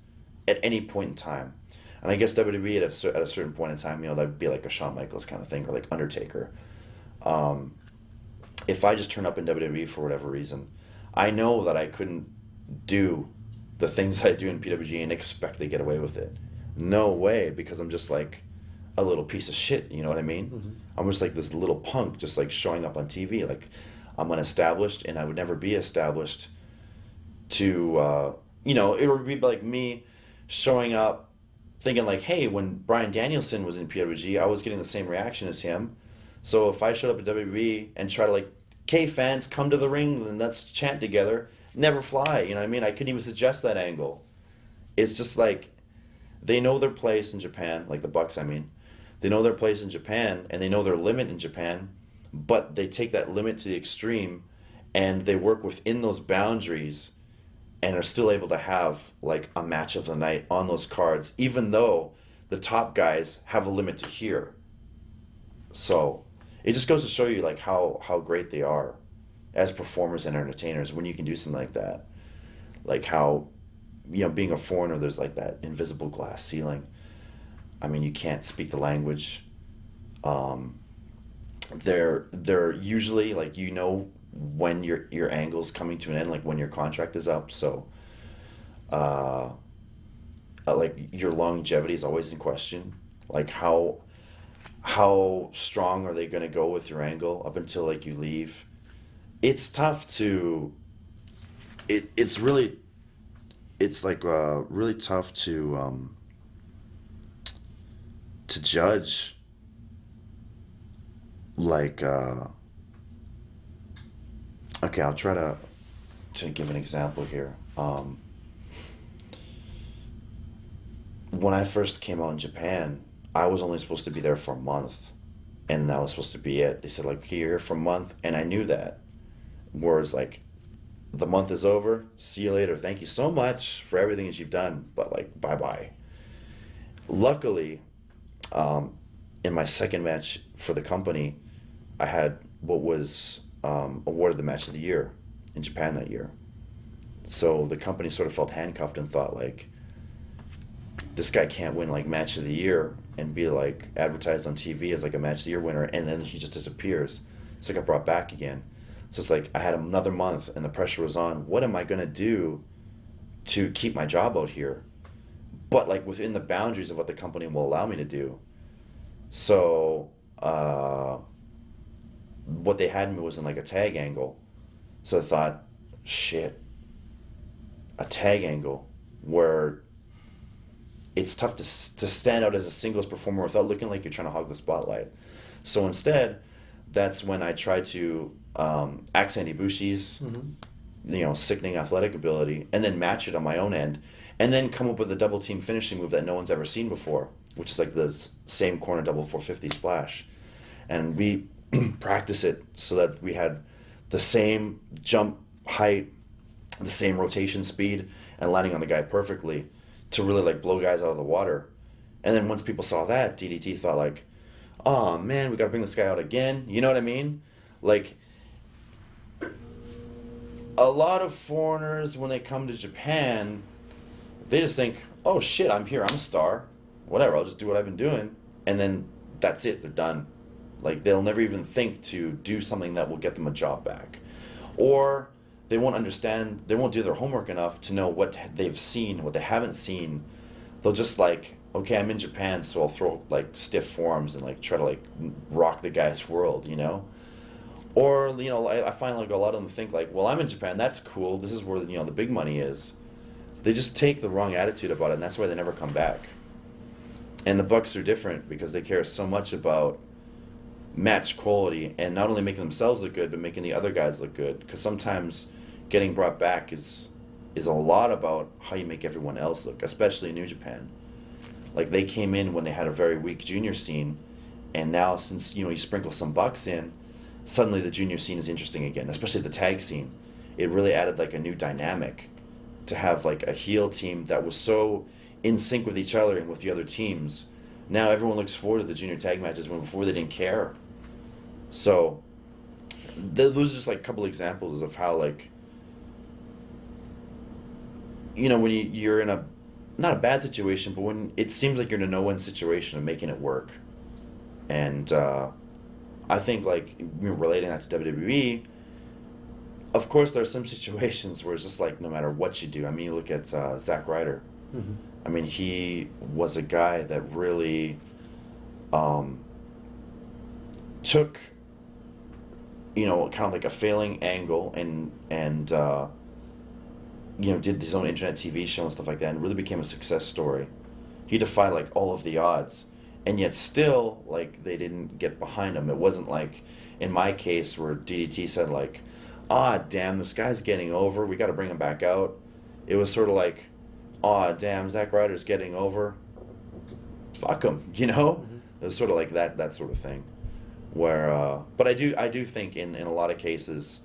at any point in time. And I guess WWE at a certain point in time, you know, that would be like a Shawn Michaels kind of thing, or like Undertaker. If I just turn up in WWE for whatever reason, I know that I couldn't do the things that I do in PWG and expect to get away with it. No way, because I'm just like a little piece of shit, you know what I mean? Mm-hmm. I'm just like this little punk just like showing up on TV. Like, I'm unestablished, and I would never be established to, you know, it would be like me showing up thinking like, hey, when Bryan Danielson was in PWG, I was getting the same reaction as him. So if I showed up at WWE and try to like, okay, fans, come to the ring and let's chant together, never fly, you know what I mean? I couldn't even suggest that angle. It's just like, they know their place in Japan, like the Bucks, I mean. They know their place in Japan, and they know their limit in Japan, but they take that limit to the extreme, and they work within those boundaries and are still able to have like a match of the night on those cards, even though the top guys have a limit to here. So it just goes to show you like how great they are as performers and entertainers when you can do something like that. Like how, you know, being a foreigner, there's like that invisible glass ceiling. I mean, you can't speak the language. They're usually like, you know, when your angle's coming to an end, like when your contract is up. So, like your longevity is always in question. Like how strong are they going to go with your angle up until like you leave? It's tough to. It's really tough to judge. Like, okay, I'll try to give an example here. When I first came out in Japan, I was only supposed to be there for a month, and that was supposed to be it. They said, like, okay, you're here for a month, and I knew that. Whereas, like, the month is over, see you later, thank you so much for everything that you've done, but, like, bye-bye. Luckily, in my second match for the company, I had what was awarded the match of the year in Japan that year. So the company sort of felt handcuffed and thought, like, this guy can't win, like, match of the year and be, like, advertised on TV as, like, a match of the year winner, and then he just disappears. So I got brought back again. So it's like I had another month and the pressure was on. What am I going to do to keep my job out here? But, like, within the boundaries of what the company will allow me to do. So what they had me was in, like, a tag angle. So I thought, shit, a tag angle where it's tough to stand out as a singles performer without looking like you're trying to hog the spotlight. So instead, that's when I tried to accent Ibushi's, sickening athletic ability, and then match it on my own end, and then come up with a double team finishing move that no one's ever seen before, which is like the same corner double 450 splash. And we practice it so that we had the same jump height, the same rotation speed, and landing on the guy perfectly to really, like, blow guys out of the water. And then once people saw that, DDT thought, like, oh man, we gotta bring this guy out again. You know what I mean? Like, a lot of foreigners, when they come to Japan, they just think, oh shit, I'm here, I'm a star. Whatever, I'll just do what I've been doing. And then that's it, they're done. Like, they'll never even think to do something that will get them a job back. Or they won't understand, they won't do their homework enough to know what they've seen, what they haven't seen. They'll just, like, okay, I'm in Japan, so I'll throw, like, stiff forms and, like, try to, like, rock the guy's world, you know? Or, you know, I find, like, a lot of them think, like, well, I'm in Japan, that's cool, this is where, you know, the big money is. They just take the wrong attitude about it, and that's why they never come back. And the Bucks are different because they care so much about match quality and not only making themselves look good, but making the other guys look good. Because sometimes getting brought back is a lot about how you make everyone else look, especially in New Japan. Like, they came in when they had a very weak junior scene, and now since, you know, you sprinkle some Bucks in, suddenly the junior scene is interesting again, especially the tag scene. It really added, like, a new dynamic to have, like, a heel team that was so in sync with each other and with the other teams. Now everyone looks forward to the junior tag matches when before they didn't care. So those are just, like, a couple examples of how, like, you know, when you're in a, not a bad situation, but when it seems like you're in a no-win situation of making it work. And I think, like, relating that to WWE, of course there are some situations where it's just like no matter what you do. I mean, you look at Zack Ryder. Mm-hmm. I mean, he was a guy that really took, you know, kind of like a failing angle and you know, did his own internet TV show and stuff like that, and really became a success story. He defied, like, all of the odds, and yet still, like, they didn't get behind him. It wasn't like in my case where DDT said, like, ah, damn, this guy's getting over, we got to bring him back out. It was sort of like, ah, damn, Zack Ryder's getting over, fuck him, you know? Mm-hmm. It was sort of like that sort of thing. Where, but I do think in a lot of cases,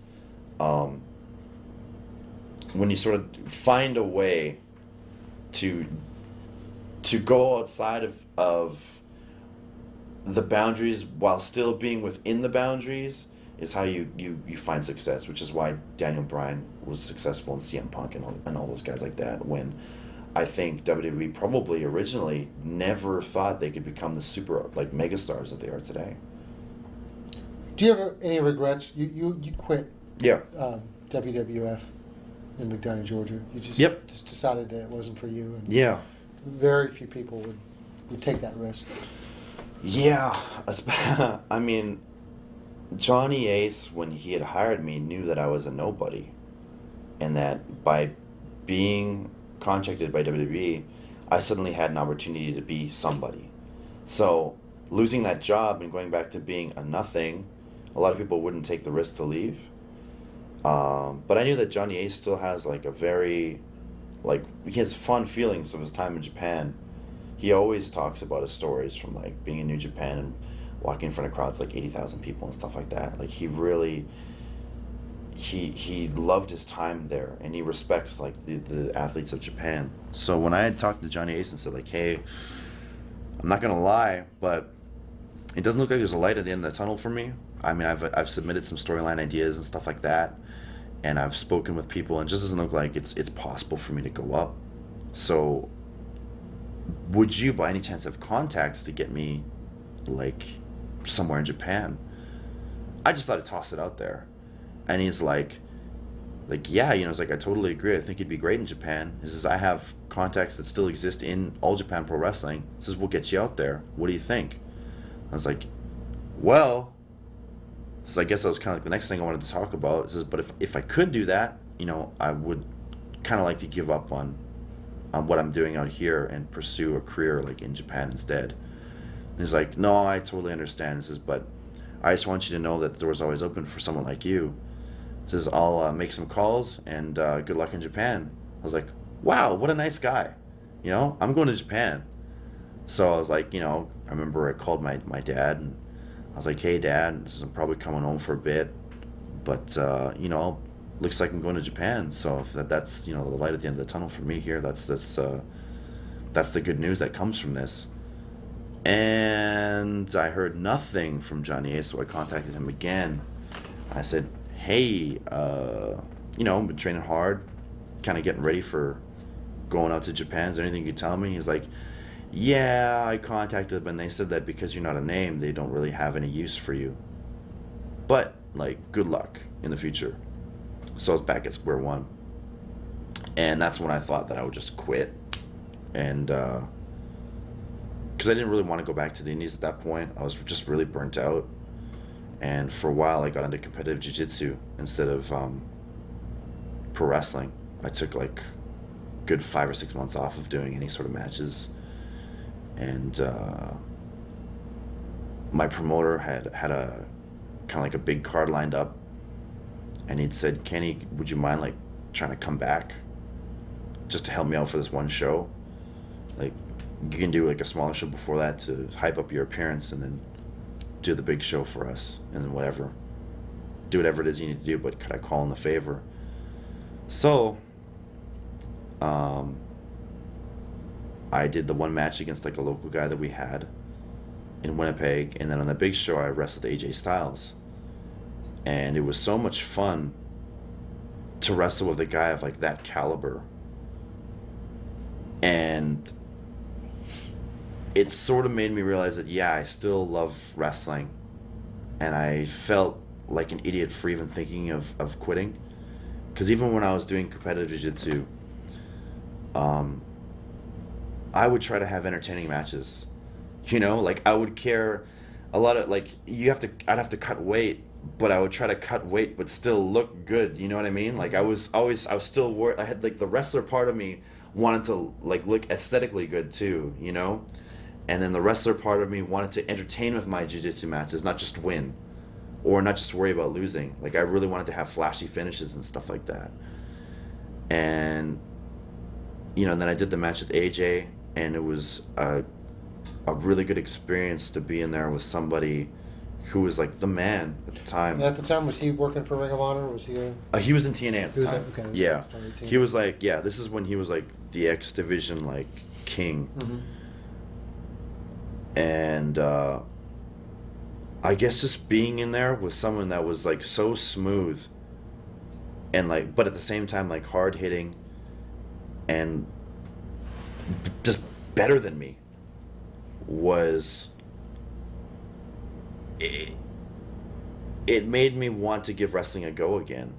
when you sort of find a way to go outside of the boundaries while still being within the boundaries is how you find success, which is why Daniel Bryan was successful in CM Punk and all those guys like that, when I think WWE probably originally never thought they could become the super, like, megastars that they are today. Do you have any regrets? You quit WWF in McDonough, Georgia. You just decided that it wasn't for you. And yeah. Very few people would take that risk. Yeah. I mean, Johnny Ace, when he had hired me, knew that I was a nobody. And that by being contracted by WWE, I suddenly had an opportunity to be somebody. So losing that job and going back to being a nothing, a lot of people wouldn't take the risk to leave. But I knew that Johnny Ace still has like a very, like, he has fond feelings of his time in Japan. He always talks about his stories from like being in New Japan and walking in front of crowds like 80,000 people and stuff like that. Like he really, he loved his time there, and he respects like the athletes of Japan. So when I had talked to Johnny Ace and said like, hey, I'm not gonna lie, but it doesn't look like there's a light at the end of the tunnel for me. I mean, I've submitted some storyline ideas and stuff like that, and I've spoken with people, and it just doesn't look like it's possible for me to go up. So would you by any chance have contacts to get me like somewhere in Japan? I just thought I'd toss it out there. And he's like, yeah, you know, it's like, I totally agree. I think you'd be great in Japan. He says, I have contacts that still exist in All Japan Pro Wrestling. He says, we'll get you out there. What do you think? I was like, well, so I guess that was kind of like the next thing I wanted to talk about. He says, but if I could do that, you know, I would kind of like to give up on what I'm doing out here and pursue a career like in Japan instead. And he's like, no, I totally understand. He says, but I just want you to know that the door's always open for someone like you. He says, I'll make some calls, and good luck in Japan. I was like, wow, what a nice guy. You know, I'm going to Japan. So I was like, you know, I remember I called my dad, and I was like, hey, Dad, this is, I'm probably coming home for a bit, but, you know, looks like I'm going to Japan. So if that's, you know, the light at the end of the tunnel for me here, that's the good news that comes from this. And I heard nothing from Johnny Ace, so I contacted him again. I said, hey, you know, I've been training hard, kind of getting ready for going out to Japan. Is there anything you can tell me? He's like, yeah, I contacted them, and they said that because you're not a name, they don't really have any use for you. But, like, good luck in the future. So I was back at square one. And that's when I thought that I would just quit. And, because I didn't really want to go back to the Indies at that point. I was just really burnt out. And for a while, I got into competitive jiu-jitsu instead of pro wrestling. I took like good 5 or 6 months off of doing any sort of matches. And my promoter had a kind of like a big card lined up. And he'd said, Kenny, would you mind like trying to come back just to help me out for this one show? Like, you can do like a smaller show before that to hype up your appearance, and then do the big show for us, and then do whatever it is you need to do, but could I call in the favor? So I did the one match against like a local guy that we had in Winnipeg, and then on the big show I wrestled AJ Styles, and it was so much fun to wrestle with a guy of like that caliber. And it sort of made me realize that, yeah, I still love wrestling. And I felt like an idiot for even thinking of quitting. Because even when I was doing competitive jiu-jitsu, I would try to have entertaining matches. You know, like I would care a lot of, like, I'd have to cut weight, but I would try to cut weight but still look good. You know what I mean? Like I was still worried. I had like the wrestler part of me wanted to like look aesthetically good too, you know? And then the wrestler part of me wanted to entertain with my jiu-jitsu matches, not just win, or not just worry about losing. Like I really wanted to have flashy finishes and stuff like that. And, you know, and then I did the match with AJ, and it was a really good experience to be in there with somebody who was like the man at the time. And at the time, was he working for Ring of Honor? Was he? He was in TNA at the time. Okay, yeah, he was like, yeah. This is when he was like the X Division like king. Mm-hmm. And I guess just being in there with someone that was like so smooth, and like, but at the same time like hard hitting, and just better than me, was. It made me want to give wrestling a go again,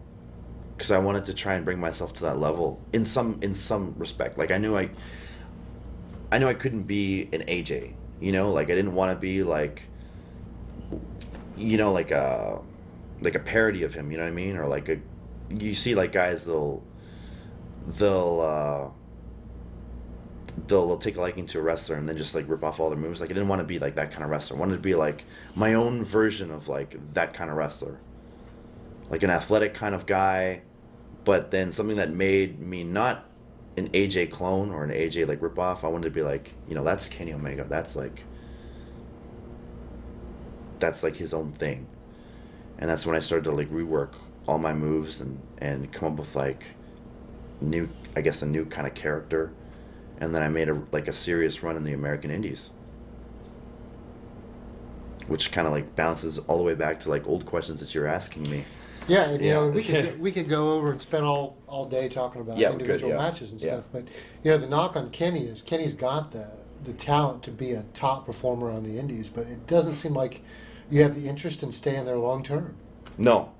because I wanted to try and bring myself to that level in some respect. Like I knew I couldn't be an AJ, you know, like I didn't want to be like, you know, like a parody of him, you know what I mean? Or like you see like guys they'll take a liking to a wrestler and then just like rip off all their moves. Like I didn't want to be like that kind of wrestler. I wanted to be like my own version of like that kind of wrestler. like an athletic kind of guy, but then something that made me not an AJ clone or an AJ like ripoff. I wanted to be like, that's Kenny Omega. That's like his own thing. And that's when I started to like rework all my moves and come up with like a new kind of character. And then I made a serious run in the American Indies, which kind of like bounces all the way back to like old questions that you're asking me. Yeah, and we could go over and spend all day talking about individual matches and stuff. But the knock on Kenny is Kenny's got the talent to be a top performer on the Indies, but it doesn't seem like you have the interest in staying there long term. No.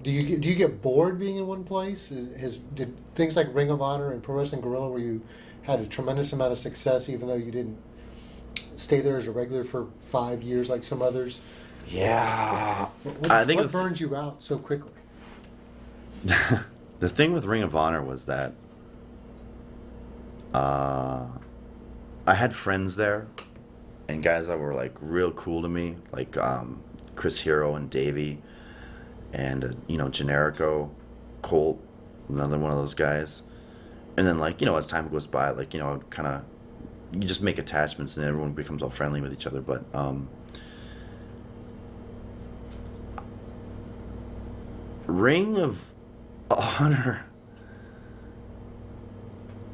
Do you get bored being in one place? Did things like Ring of Honor and Pro Wrestling Guerrilla, where you had a tremendous amount of success, even though you didn't stay there as a regular for 5 years like some others? Yeah. What burns you out so quickly? The thing with Ring of Honor was that I had friends there and guys that were like real cool to me, like Chris Hero and Davey and Generico, Colt, another one of those guys. And then like as time goes by, like you just make attachments and everyone becomes all friendly with each other. But Ring of Honor,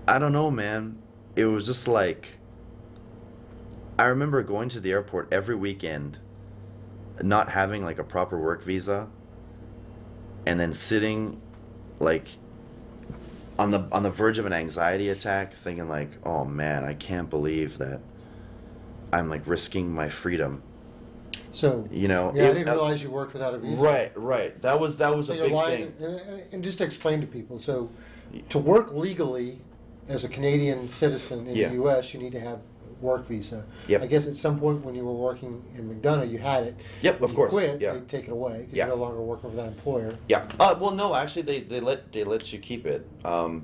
I don't know, man. It was just like, I remember going to the airport every weekend, not having like a proper work visa, and then sitting like on the verge of an anxiety attack, thinking like, oh man, I can't believe that I'm like risking my freedom. So I didn't realize you worked without a visa. Right. That was a big thing. And just to explain to people, so to work legally as a Canadian citizen in the U.S., you need to have a work visa. Yep. I guess at some point when you were working in McDonough, you had it. Yep, when of course. You quit, Yeah. they take it away because you're no longer working for that employer. Yeah. Well, no, actually, they let you keep it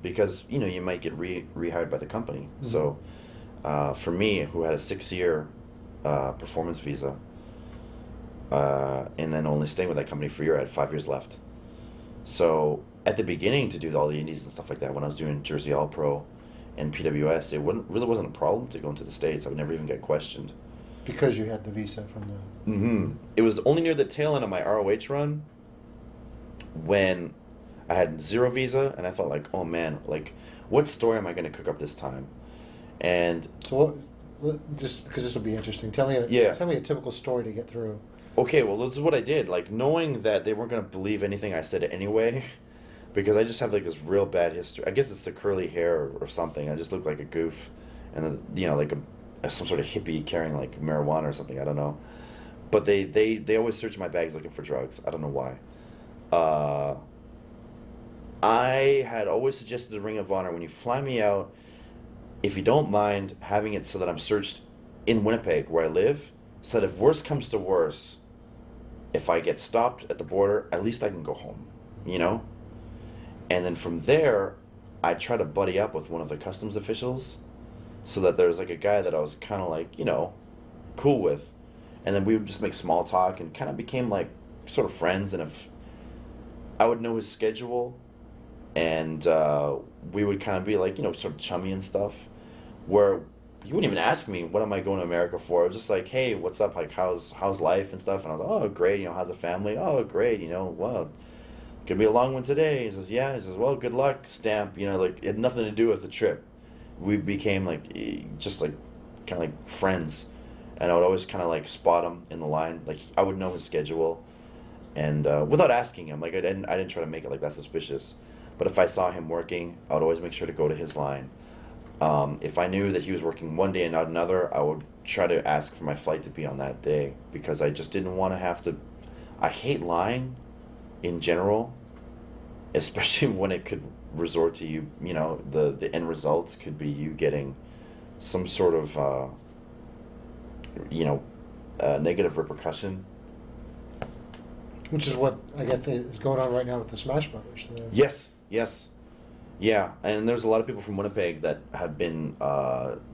because you might get rehired by the company. Mm-hmm. So for me, who had a 6-year performance visa. And then only staying with that company for a year, I had 5 years left. So at the beginning, to do all the indies and stuff like that, when I was doing Jersey All Pro and PWS, it really wasn't a problem to go into the States. I would never even get questioned. Because you had the visa from the... Mm-hmm. It was only near the tail end of my ROH run when I had 0 visa, and I thought like, oh man, like what story am I going to cook up this time? And... So just because this will be interesting, tell me a typical story to get through. Okay, well, this is what I did. Like, knowing that they weren't going to believe anything I said anyway, because I just have, like, this real bad history. I guess it's the curly hair or something. I just look like a goof. And then, like some sort of hippie carrying, like, marijuana or something. I don't know. But they always search my bags looking for drugs. I don't know why. I had always suggested the Ring of Honor, when you fly me out, if you don't mind having it so that I'm searched in Winnipeg, where I live, so that if worse comes to worse, if I get stopped at the border, at least I can go home, And then from there, I try to buddy up with one of the customs officials so that there's like a guy that I was kind of like, cool with. And then we would just make small talk and kind of became like sort of friends. And if I would know his schedule and we would kind of be like, sort of chummy and stuff, where he wouldn't even ask me, what am I going to America for? It was just like, hey, what's up? Like, how's life and stuff? And I was like, oh, great. How's the family? Oh, great. Well, gonna be a long one today. He says, yeah. He says, well, good luck, stamp. Like, it had nothing to do with the trip. We became like, just like, kind of like friends. And I would always kind of like spot him in the line. Like, I would know his schedule. And without asking him, like, I didn't try to make it like that suspicious. But if I saw him working, I would always make sure to go to his line. If I knew that he was working one day and not another, I would try to ask for my flight to be on that day, because I just didn't want to have to. I hate lying in general, especially when it could resort to you, the end result could be you getting some sort of, negative repercussion. Which is what I get is going on right now with the Smash Brothers. Yes. Yeah, and there's a lot of people from Winnipeg that have been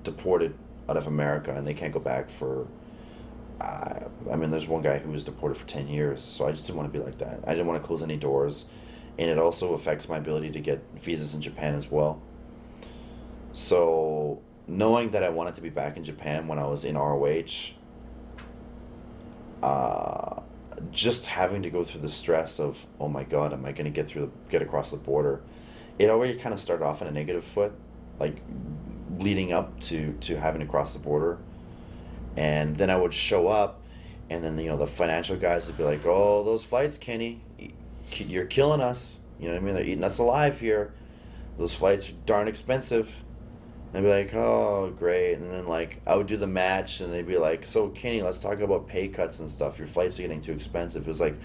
deported out of America, and they can't go back for I mean, there's one guy who was deported for 10 years, so I just didn't want to be like that. I didn't want to close any doors, and it also affects my ability to get visas in Japan as well. So, knowing that I wanted to be back in Japan when I was in ROH, just having to go through the stress of, oh my God, am I going to get across the border? It already kind of started off on a negative foot, like leading up to having to cross the border. And then I would show up, and then, the financial guys would be like, oh, those flights, Kenny, you're killing us. You know what I mean? They're eating us alive here. Those flights are darn expensive. And I'd be like, oh, great. And then, I would do the match, and they'd be like, so, Kenny, let's talk about pay cuts and stuff. Your flights are getting too expensive. It was like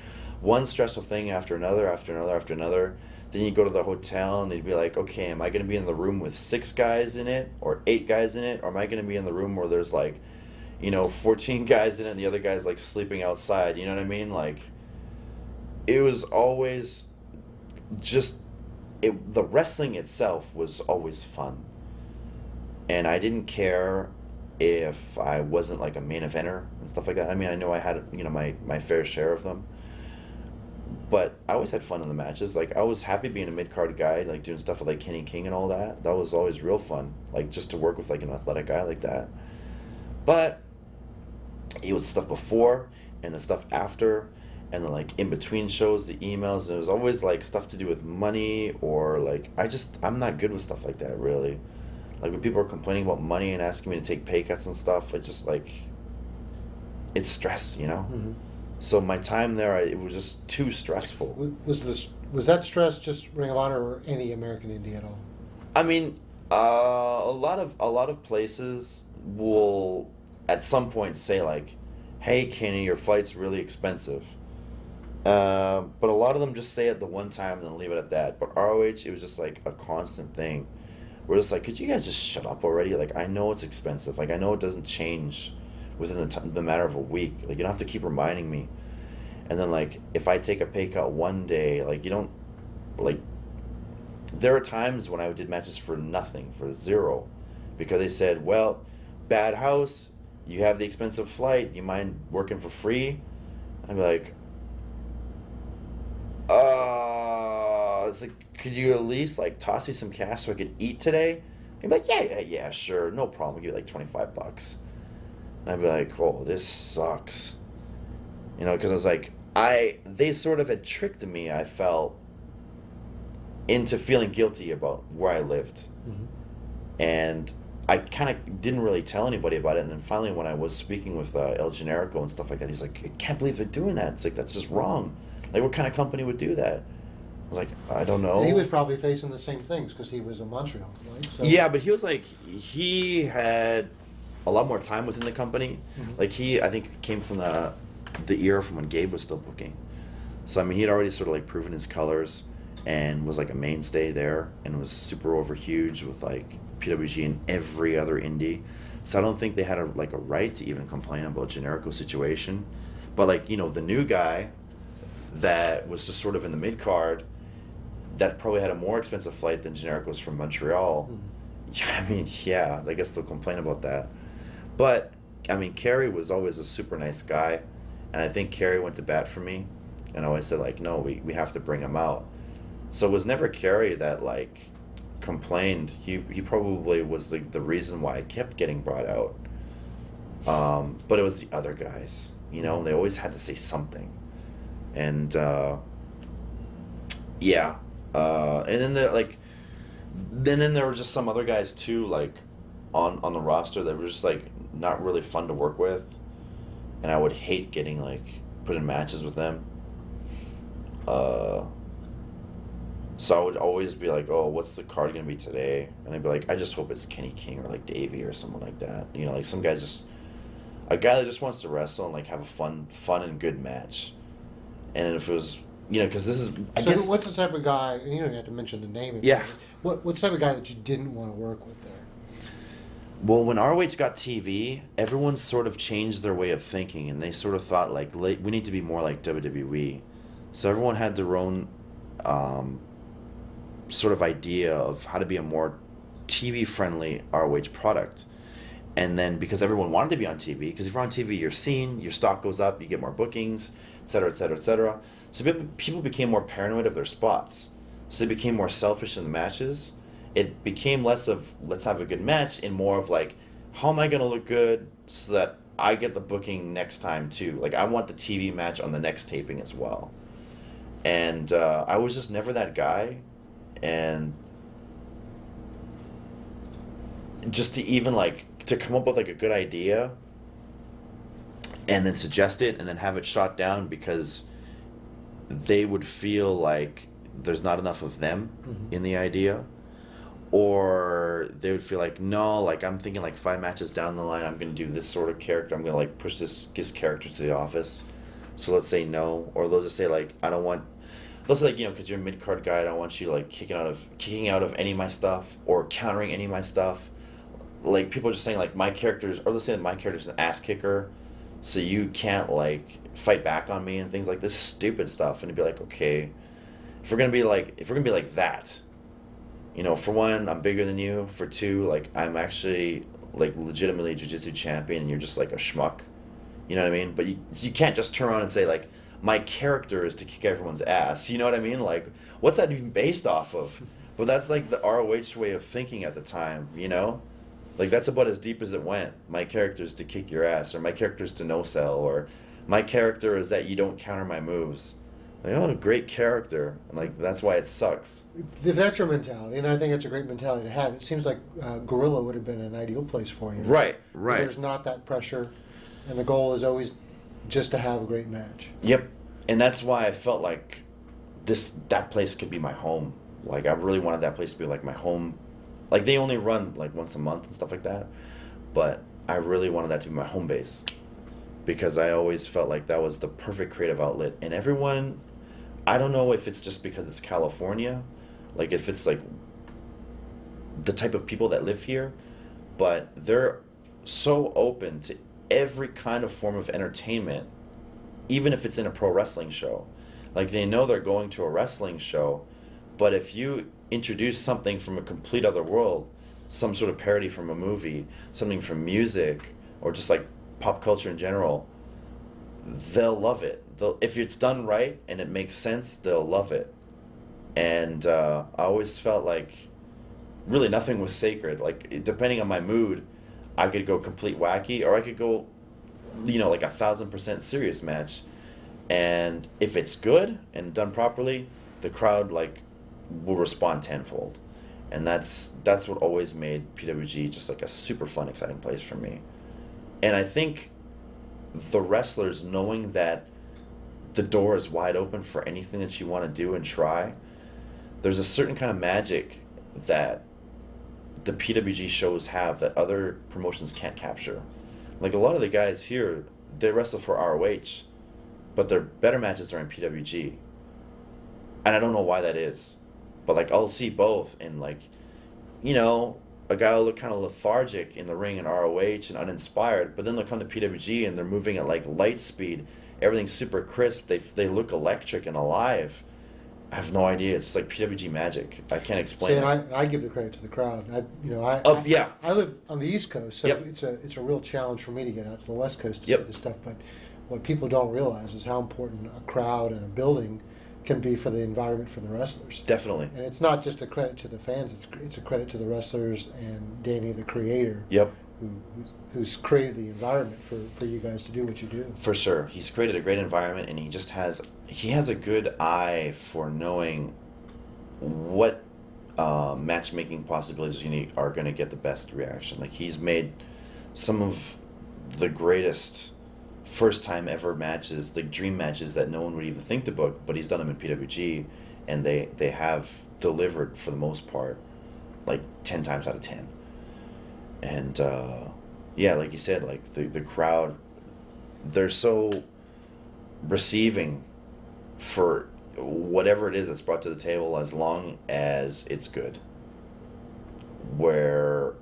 one stressful thing after another, after another, after another. Then you go to the hotel, and they'd be like, okay, am I going to be in the room with 6 guys in it or 8 guys in it? Or am I going to be in the room where there's, 14 guys in it and the other guy's, sleeping outside? You know what I mean? It was always just... the wrestling itself was always fun. And I didn't care if I wasn't a main eventer and stuff like that. I mean, I know I had, my fair share of them. But I always had fun in the matches. I was happy being a mid-card guy, doing stuff with Kenny King and all that. That was always real fun. Just to work with an athletic guy like that. But it was stuff before and the stuff after, and then in between shows, the emails, and it was always stuff to do with money, or I'm not good with stuff like that, really. When people are complaining about money and asking me to take pay cuts and stuff, it just it's stress, Mm-hmm. So my time there, it was just too stressful. Was that stress just Ring of Honor or any American Indie at all? I mean, a lot of places will at some point say hey, Kenny, your flight's really expensive. But a lot of them just say it the one time and then leave it at that. But ROH, it was just a constant thing. We're just could you guys just shut up already? I know it's expensive. I know it doesn't change within the matter of a week. You don't have to keep reminding me. And then, if I take a pay cut one day, you don't, there are times when I did matches for nothing, for 0. Because they said, well, bad house, you have the expensive flight, you mind working for free? I'd be like, it's could you at least toss me some cash so I could eat today? He'd be like, yeah, sure, no problem. I'll give you $25. And I'd be like, oh, this sucks. Because I was they sort of had tricked me, I felt, into feeling guilty about where I lived. Mm-hmm. And I kind of didn't really tell anybody about it. And then finally, when I was speaking with El Generico and stuff like that, he's like, I can't believe they're doing that. It's that's just wrong. What kind of company would do that? I was like, I don't know. And he was probably facing the same things because he was in Montreal, right? So. Yeah, but he was he had a lot more time within the company. Mm-hmm. I think came from the era from when Gabe was still booking. So I mean, he had already sort of proven his colors and was a mainstay there and was super over huge with PWG and every other indie. So I don't think they had a right to even complain about Generico's situation. But the new guy that was just sort of in the mid card that probably had a more expensive flight than Generico's from Montreal. Yeah, I mean, yeah, I guess they'll complain about that. But I mean, Kerry was always a super nice guy, and I think Kerry went to bat for me and always said no, we have to bring him out. So it was never Kerry that complained. He probably was the reason why I kept getting brought out. But it was the other guys, they always had to say something. And yeah, and then there were just some other guys too, on the roster that were just not really fun to work with, and I would hate getting put in matches with them. So I would always be oh, what's the card gonna be today? And I'd be I just hope it's Kenny King or Davey or someone like that. Some guy a guy that just wants to wrestle and have a fun and good match. And if it was, because this is, I guess. What's the type of guy? And you don't have to mention the name. Yeah. What's the type of guy that you didn't want to work with there? Well, when ROH got TV, everyone sort of changed their way of thinking, and they sort of thought we need to be more like WWE. So everyone had their own sort of idea of how to be a more TV-friendly ROH product. And then because everyone wanted to be on TV, because if you're on TV, you're seen, your stock goes up, you get more bookings, et cetera, et cetera, et cetera. So people became more paranoid of their spots. So they became more selfish in the matches. It became less of let's have a good match and more of like, how am I going to look good so that I get the booking next time too? Like I want the TV match on the next taping as well. And I was just never that guy. And just to even like, to come up with like a good idea and then suggest it and then have it shot down because they would feel like there's not enough of them in the idea, or they would feel like, no, like I'm thinking like 5 matches down the line I'm going to do this sort of character, I'm going to like push this character to the office, so let's say no. Or they'll just say like, I don't want, they'll say like, you know, because you're a mid-card guy, I don't want you like kicking out of any of my stuff or countering any of my stuff. Like people are just saying like my character's, or let's say that my character's an ass kicker, so you can't like fight back on me and things like this stupid stuff. And it'd be like, okay, if we're gonna be like that, you know, for one, I'm bigger than you. For two, like I'm actually like legitimately a jiu-jitsu champion, and you're just like a schmuck. You know what I mean? But you can't just turn around and say like my character is to kick everyone's ass. You know what I mean? Like what's that even based off of? But that's like the ROH way of thinking at the time. You know? Like, that's about as deep as it went. My character is to kick your ass, or my character is to no-sell, or my character is that you don't counter my moves. Like, oh, great character. And, like, that's why it sucks. That's your mentality, and I think it's a great mentality to have. It seems like Gorilla would have been an ideal place for you. Right. There's not that pressure, and the goal is always just to have a great match. Yep. And that's why I felt like that place could be my home. Like, I really wanted that place to be, like, my home. Like, they only run, like, once a month and stuff like that. But I really wanted that to be my home base. Because I always felt like that was the perfect creative outlet. And everyone, I don't know if it's just because it's California. Like, if it's, like, the type of people that live here. But they're so open to every kind of form of entertainment. Even if it's in a pro wrestling show. Like, they know they're going to a wrestling show. But if you introduce something from a complete other world, some sort of parody from a movie, something from music, or just like pop culture in general, they'll love it. If it's done right and it makes sense, they'll love it. And I always felt like really nothing was sacred. Like, depending on my mood, I could go complete wacky, or I could go, you know, like 1,000% serious match. And if it's good and done properly, the crowd like will respond tenfold. And that's what always made PWG just like a super fun, exciting place for me. And I think the wrestlers, knowing that the door is wide open for anything that you want to do and try, there's a certain kind of magic that the PWG shows have that other promotions can't capture. Like, a lot of the guys here, they wrestle for ROH, but their better matches are in PWG. And I don't know why that is. But, like, I'll see both, and, like, you know, a guy will look kind of lethargic in the ring in ROH and uninspired, but then they'll come to PWG and they're moving at, like, light speed. Everything's super crisp. They look electric and alive. I have no idea. It's like PWG magic. I can't explain it. And I give the credit to the crowd. I live on the East Coast, so it's a real challenge for me to get out to the West Coast to see this stuff. But what people don't realize is how important a crowd and a building can be for the environment for the wrestlers. Definitely. And it's not just a credit to the fans, it's a credit to the wrestlers and Danny, the creator, who's created the environment for you guys to do what you do. For sure. He's created a great environment, and he has a good eye for knowing what matchmaking possibilities are going to get the best reaction. Like, he's made some of the greatest first time ever matches, like dream matches that no one would even think to book, but he's done them in PWG, and they have delivered for the most part, like 10 times out of 10. And like you said, like the crowd, they're so receiving for whatever it is that's brought to the table, as long as it's good. Where,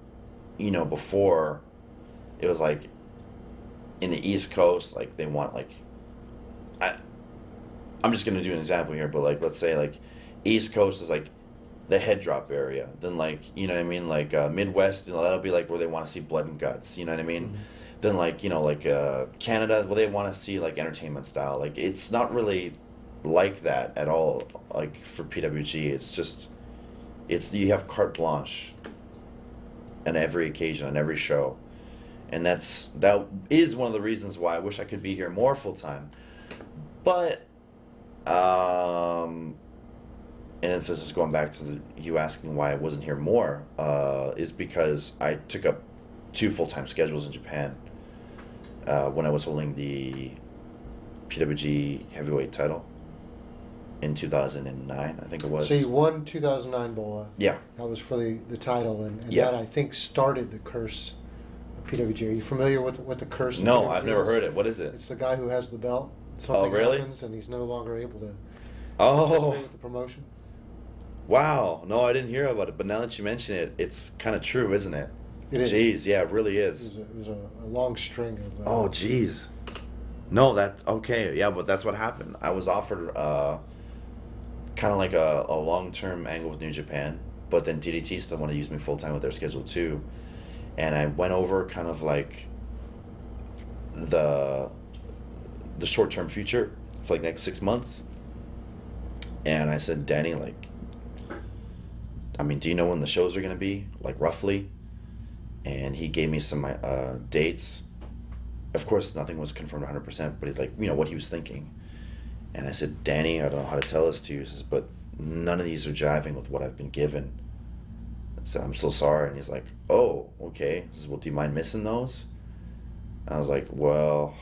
you know, before it was like, in the East Coast, like, they want, like, I'm just going to do an example here, but, like, let's say, like, East Coast is, like, the head drop area. Then like, you know what I mean, like Midwest, you know, that'll be like where they want to see blood and guts. You know what I mean? Then like, you know, like Canada, well, they want to see like entertainment style. Like it's not really like that at all. Like for PWG, it's you have carte blanche on every occasion, on every show, and that is one of the reasons why I wish I could be here more full time. But and if this is going back to you asking why I wasn't here more, is because I took up 2 full-time schedules in Japan when I was holding the PWG heavyweight title in 2009, I think it was. So you won 2009 Bola. Yeah. That was for the title, and Yeah. that I think started the curse of PWG. Are you familiar with what the curse of No, PWG I've never is? heard it. What is it? It's the guy who has the belt. Something really? happens, and he's no longer able to Oh, participate with the promotion. wow. No, I didn't hear about it, but now that you mention it, it's kind of true, isn't it? It is. Jeez, yeah, it really is. It was a long string of. Oh, jeez. No, that's okay. Yeah, but that's what happened. I was offered kind of like a long-term angle with New Japan, but then DDT still want to use me full-time with their schedule too. And I went over kind of like the short-term future for like next 6 months. And I said, Danny, like, I mean, do you know when the shows are going to be, like roughly? And he gave me some dates. Of course, nothing was confirmed 100%, but he's like, you know, what he was thinking. And I said, Danny, I don't know how to tell this to you, he says, but none of these are jiving with what I've been given. I said, I'm so sorry. And he's like, oh, okay. He says, well, do you mind missing those? And I was like, well,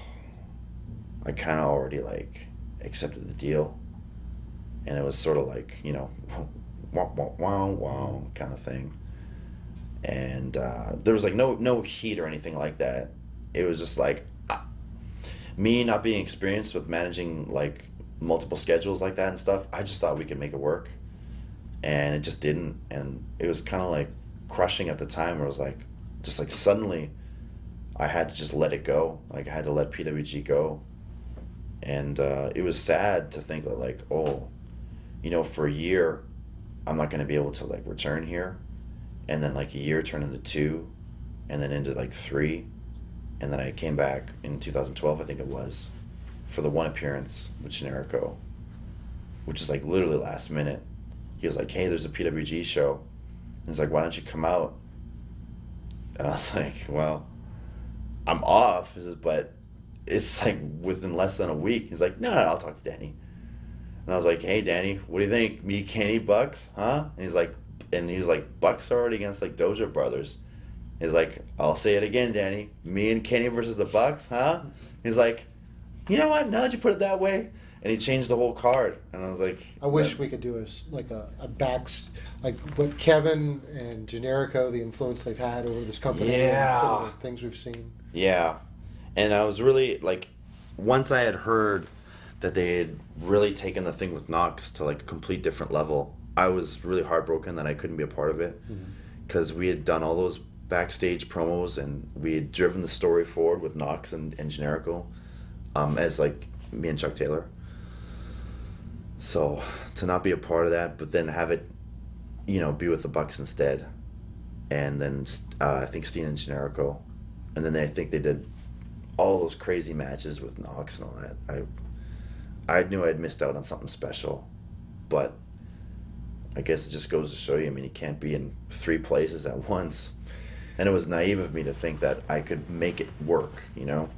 I kind of already, like, accepted the deal. And it was sort of like, you know, wow, wow, wow, wow kind of thing. And there was, like, no heat or anything like that. It was just, like, me not being experienced with managing, like, multiple schedules like that and stuff, I just thought we could make it work. And it just didn't. And it was kind of, like, crushing at the time where it was, like, just, like, suddenly I had to just let it go. Like, I had to let PWG go. And it was sad to think that, like, oh, you know, for a year, I'm not going to be able to, like, return here. And then, like, a year turned into 2, and then into, like, 3. And then I came back in 2012, I think it was, for the one appearance with Generico, which is, like, literally last minute. He was like, hey, there's a PWG show. And he's like, why don't you come out? And I was like, well, I'm off. He says, but it's, like, within less than a week. He's like, no, I'll talk to Danny. And I was like, hey, Danny, what do you think? Me, Kenny, Bucks, huh? And he's like, Bucks are already against, like, Dojo Brothers. He's like, I'll say it again, Danny. Me and Kenny versus the Bucks, huh? He's like, you know what? Now that you put it that way, and he changed the whole card. And I was like, I wish we could do a backs like what Kevin and Generico, the influence they've had over this company. Yeah. And some of the things we've seen. Yeah, and I was really like, once I had heard that they had really taken the thing with Knox to like a complete different level, I was really heartbroken that I couldn't be a part of it, because we had done all those backstage promos and we had driven the story forward with Knox and Generico, as like me and Chuck Taylor. So to not be a part of that, but then have it, you know, be with the Bucks instead, and then I think Steen and Generico, and then I think they did all those crazy matches with Knox and all that. I knew I'd missed out on something special, but I guess it just goes to show you, I mean, you can't be in 3 places at once. And it was naive of me to think that I could make it work, you know?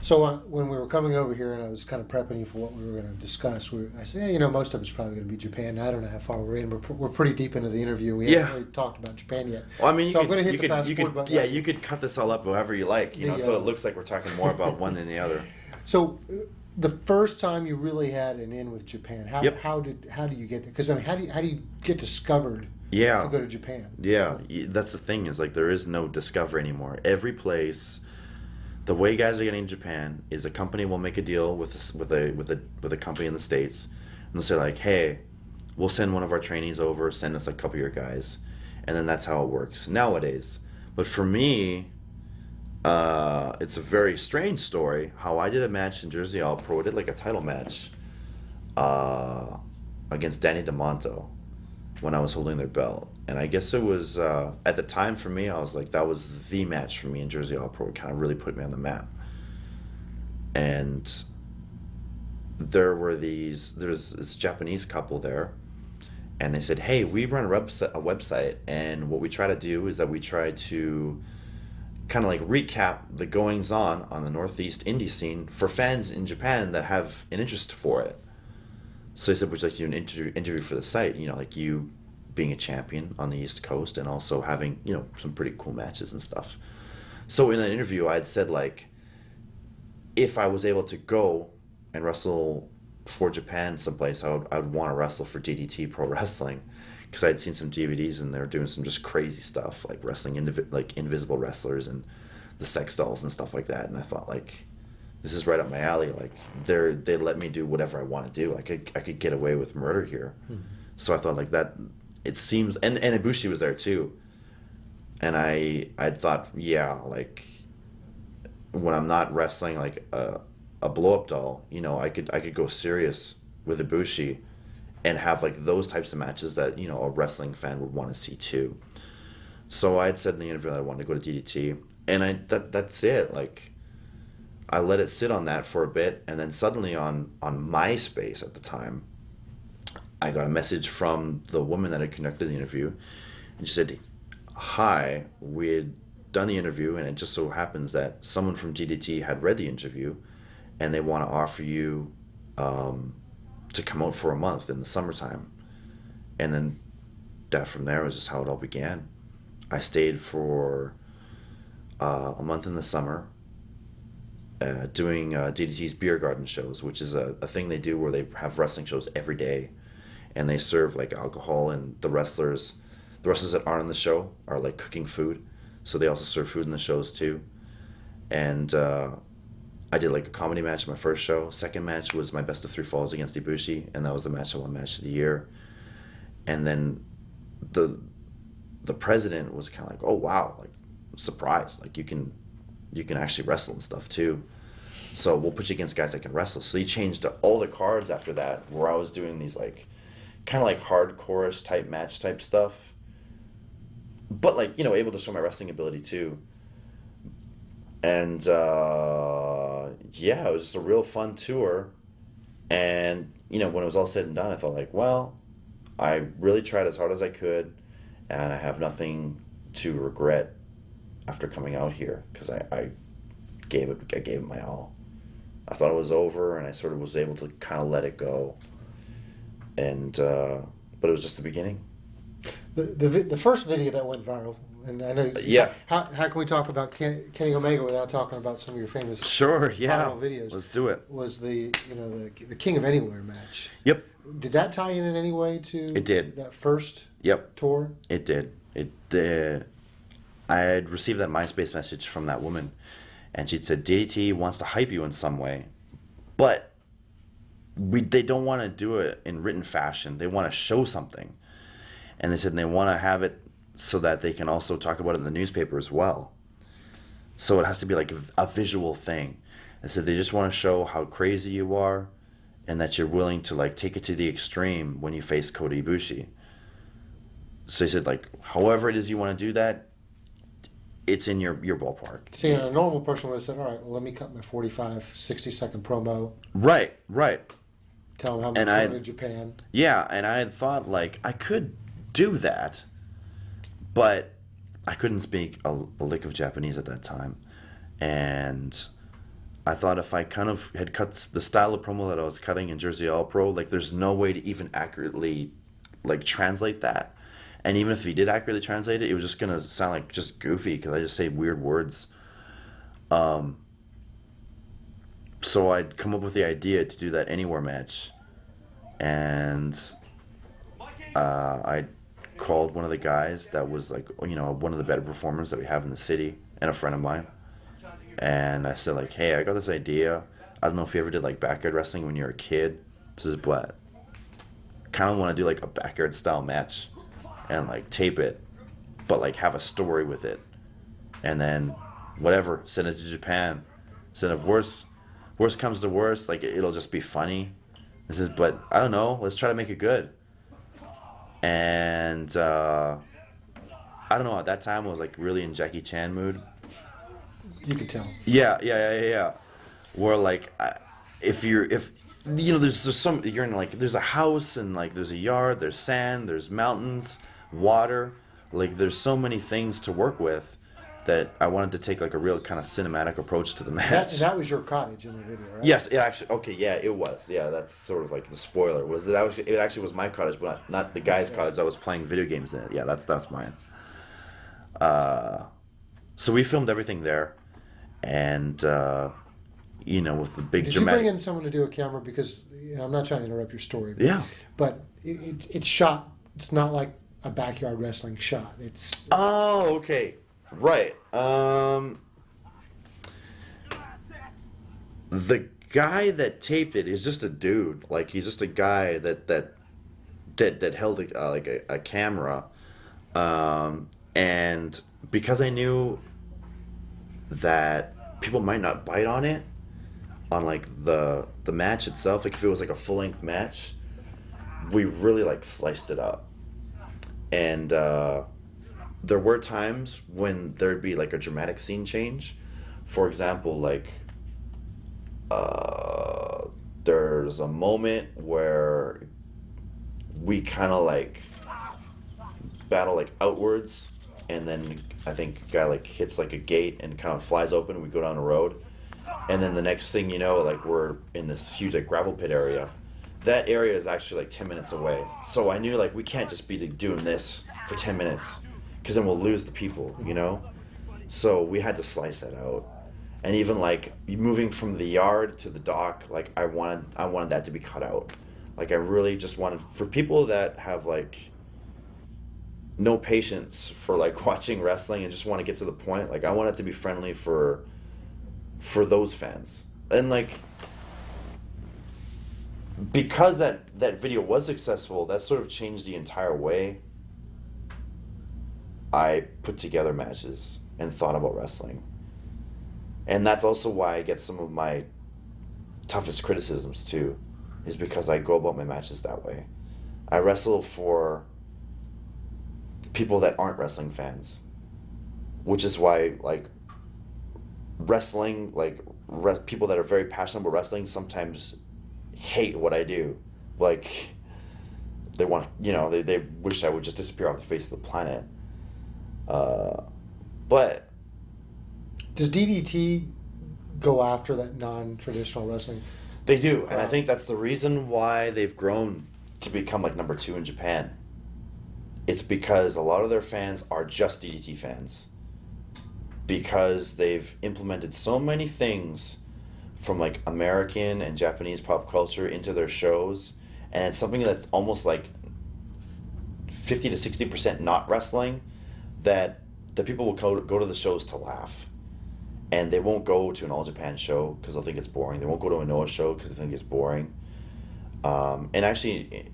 So when we were coming over here and I was kind of prepping you for what we were going to discuss, I said, hey, you know, most of it's probably going to be Japan. I don't know how far we're in. We're pretty deep into the interview. We haven't really talked about Japan yet. Well, I mean, so I'm going to hit the fast forward button. Yeah, you could cut this all up however you like, you know, so it looks like we're talking more about one than the other. So the first time you really had an in with Japan, how do you get there? Because I mean, how do you get discovered? Yeah. To go to Japan. Yeah, that's the thing, is like there is no discovery anymore. Every place, the way guys are getting to Japan is a company will make a deal with a company in the States, and they'll say like, hey, we'll send one of our trainees over, send us a couple of your guys, and then that's how it works nowadays. But for me, it's a very strange story how I did a match in Jersey All Pro. I did like a title match against Danny DeMonto. when I was holding their belt. And I guess it was, at the time for me, I was like, that was the match for me in Jersey All Pro. It kind of really put me on the map. And there's this Japanese couple there, and they said, hey, we run a website, and what we try to do is that we try to kind of like recap the goings on the Northeast indie scene for fans in Japan that have an interest for it. So they said, would you like to do an interview for the site? You know, like you being a champion on the East Coast and also having, you know, some pretty cool matches and stuff. So in that interview, I had said, like, if I was able to go and wrestle for Japan someplace, I would want to wrestle for DDT Pro Wrestling, because I had seen some DVDs and they were doing some just crazy stuff, like wrestling like invisible wrestlers and the sex dolls and stuff like that. And I thought, like, this is right up my alley. Like, they let me do whatever I want to do. Like, I could get away with murder here. So I thought, like, that, it seems, and Ibushi was there too. And I thought, yeah, like, when I'm not wrestling like a blow-up doll, you know, I could go serious with Ibushi and have like those types of matches that, you know, a wrestling fan would want to see too. So I had said in the interview that I wanted to go to DDT, and that's it. Like, I let it sit on that for a bit, and then suddenly on MySpace at the time, I got a message from the woman that had conducted the interview, and she said, hi, we had done the interview, and it just so happens that someone from DDT had read the interview, and they want to offer you to come out for a month in the summertime. And then that from there was just how it all began. I stayed for a month in the summer doing DDT's beer garden shows, which is a thing they do where they have wrestling shows every day, and they serve like alcohol, and the wrestlers that aren't in the show are like cooking food, so they also serve food in the shows too. And I did like a comedy match in my first show. Second match was my best of 3 falls against Ibushi, and that was the match I won match of the year. And then the president was kind of like, oh wow, like, surprised, like you can actually wrestle and stuff too, so we'll put you against guys that can wrestle. So he changed all the cards after that, where I was doing these like kind of like hardcore-ish type match type stuff, but like, you know, able to show my wrestling ability too. And yeah, it was just a real fun tour. And, you know, when it was all said and done, I felt like, well, I really tried as hard as I could, and I have nothing to regret after coming out here, because I gave it my all. I thought it was over, and I sort of was able to kind of let it go. And but it was just the beginning. The first video that went viral, and I know. Yeah. How can we talk about Kenny Omega without talking about some of your famous sure yeah viral videos? Let's do it. Was the King of Anywhere match? Yep. Did that tie in any way to? It did. That first. Yep. Tour. It did. I had received that MySpace message from that woman, and she'd said DDT wants to hype you in some way, but they don't want to do it in written fashion. They want to show something, and they said they want to have it so that they can also talk about it in the newspaper as well. So it has to be like a visual thing. They said they just want to show how crazy you are, and that you're willing to like take it to the extreme when you face Kota Ibushi. So they said, like, however it is you want to do that, it's in your ballpark. See, a normal person would have said, all right, well, let me cut my 45, 60-second promo. Right. Tell them how I'm going to Japan. Yeah, and I had thought, like, I could do that, but I couldn't speak a lick of Japanese at that time. And I thought if I kind of had cut the style of promo that I was cutting in Jersey All Pro, like, there's no way to even accurately, like, translate that. And even if he did accurately translate it, it was just going to sound like just goofy, because I just say weird words. So I'd come up with the idea to do that Anywhere match. And I called one of the guys that was, like, you know, one of the better performers that we have in the city, and a friend of mine. And I said, like, hey, I got this idea. I don't know if you ever did, like, backyard wrestling when you were a kid. This is what. Kind of want to do, like, a backyard style match. And, like, tape it, but, like, have a story with it. And then, whatever, send it to Japan. Send if worst comes to worst, like, it'll just be funny. But, I don't know, let's try to make it good. And I don't know, at that time I was like really in Jackie Chan mood. You could tell. Yeah. Where like, if you know, there's some, you're in like, there's a house and like there's a yard, there's sand, there's mountains, water, like there's so many things to work with that I wanted to take like a real kind of cinematic approach to the match. That was your cottage in the video, right? Yes, it actually, okay, yeah, it was. Yeah, that's sort of like the spoiler, was that it actually was my cottage, but not the guy's cottage. I was playing video games in it. Yeah, that's mine. So we filmed everything there, and you know, with the big Did dramatic. you bring in someone to do a camera? Because I'm not trying to interrupt your story. Yeah. But it's shot. It's not like a backyard wrestling shot. It's. Oh, okay, right. The guy that taped it is just a dude. Like, he's just a guy that held a camera, and because I knew that people might not bite on it, on like the match itself, like if it was like a full length match, we really like sliced it up, and there were times when there'd be like a dramatic scene change. For example, like there's a moment where we kind of like battle like outwards, and then I think a guy like hits like a gate and kind of flies open, and we go down a road, and then the next thing you know, like we're in this huge like gravel pit area. That area is actually like 10 minutes away, so I knew like we can't just be doing this for 10 minutes because then we'll lose the people, you know. So we had to slice that out. And even like moving from the yard to the dock, like I wanted that to be cut out. Like I really just wanted, for people that have like no patience for like watching wrestling and just want to get to the point, like I want it to be friendly for those fans. And like, because that video was successful, that sort of changed the entire way I put together matches and thought about wrestling. And that's also why I get some of my toughest criticisms too, is because I go about my matches that way. I wrestle for people that aren't wrestling fans, which is why like wrestling, like people that are very passionate about wrestling sometimes hate what I do. Like they want, you know, they wish I would just disappear off the face of the planet. But does DDT go after that non-traditional wrestling? They do, and I think that's the reason why they've grown to become like number 2 in Japan. It's because a lot of their fans are just DDT fans, because they've implemented so many things from like American and Japanese pop culture into their shows, and it's something that's almost like 50 to 60% not wrestling, that the people will go to the shows to laugh. And they won't go to an All Japan show because they'll think it's boring. They won't go to a Noah show because they think it's boring. And actually,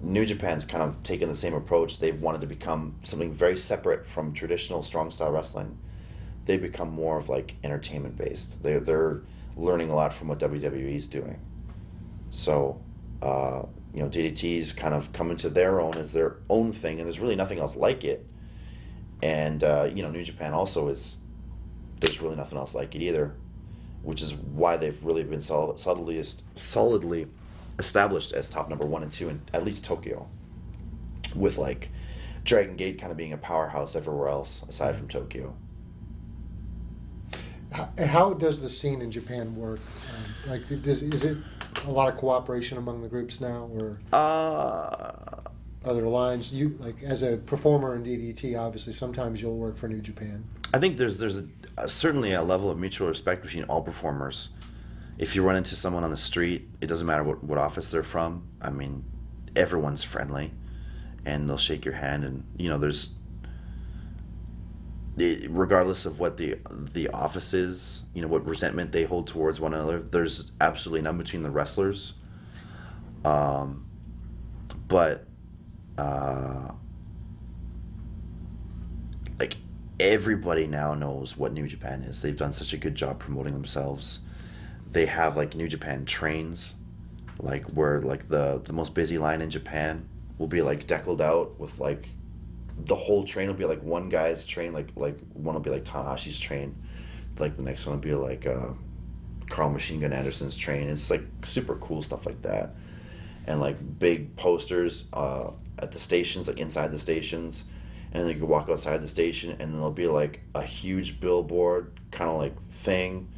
New Japan's kind of taken the same approach. They've wanted to become something very separate from traditional strong style wrestling. They become more of like entertainment based. They're learning a lot from what WWE's doing. So, you know, DDT's kind of come into their own as their own thing, and there's really nothing else like it. And you know, New Japan also is. There's really nothing else like it either, which is why they've really been solidly established as top number 1 and 2 in at least Tokyo, with like Dragon Gate kind of being a powerhouse everywhere else aside from Tokyo. How does the scene in Japan work? Like, is it a lot of cooperation among the groups now, or are there lines? You, like, as a performer in DDT, obviously sometimes you'll work for New Japan. I think there's certainly a level of mutual respect between all performers. If you run into someone on the street, it doesn't matter what office they're from. I mean, everyone's friendly, and they'll shake your hand, and you know, there's, regardless of what the office is, you know, what resentment they hold towards one another, there's absolutely none between the wrestlers. But like, everybody now knows what New Japan is. They've done such a good job promoting themselves. They have like New Japan trains, like where like the most busy line in Japan will be like deckled out with like the whole train will be like one guy's train, like one will be like Tanahashi's train, like the next one will be like Carl Machine Gun Anderson's train. It's like super cool stuff like that, and like big posters at the stations, like inside the stations, and then you can walk outside the station, and then there'll be like a huge billboard kind of like thing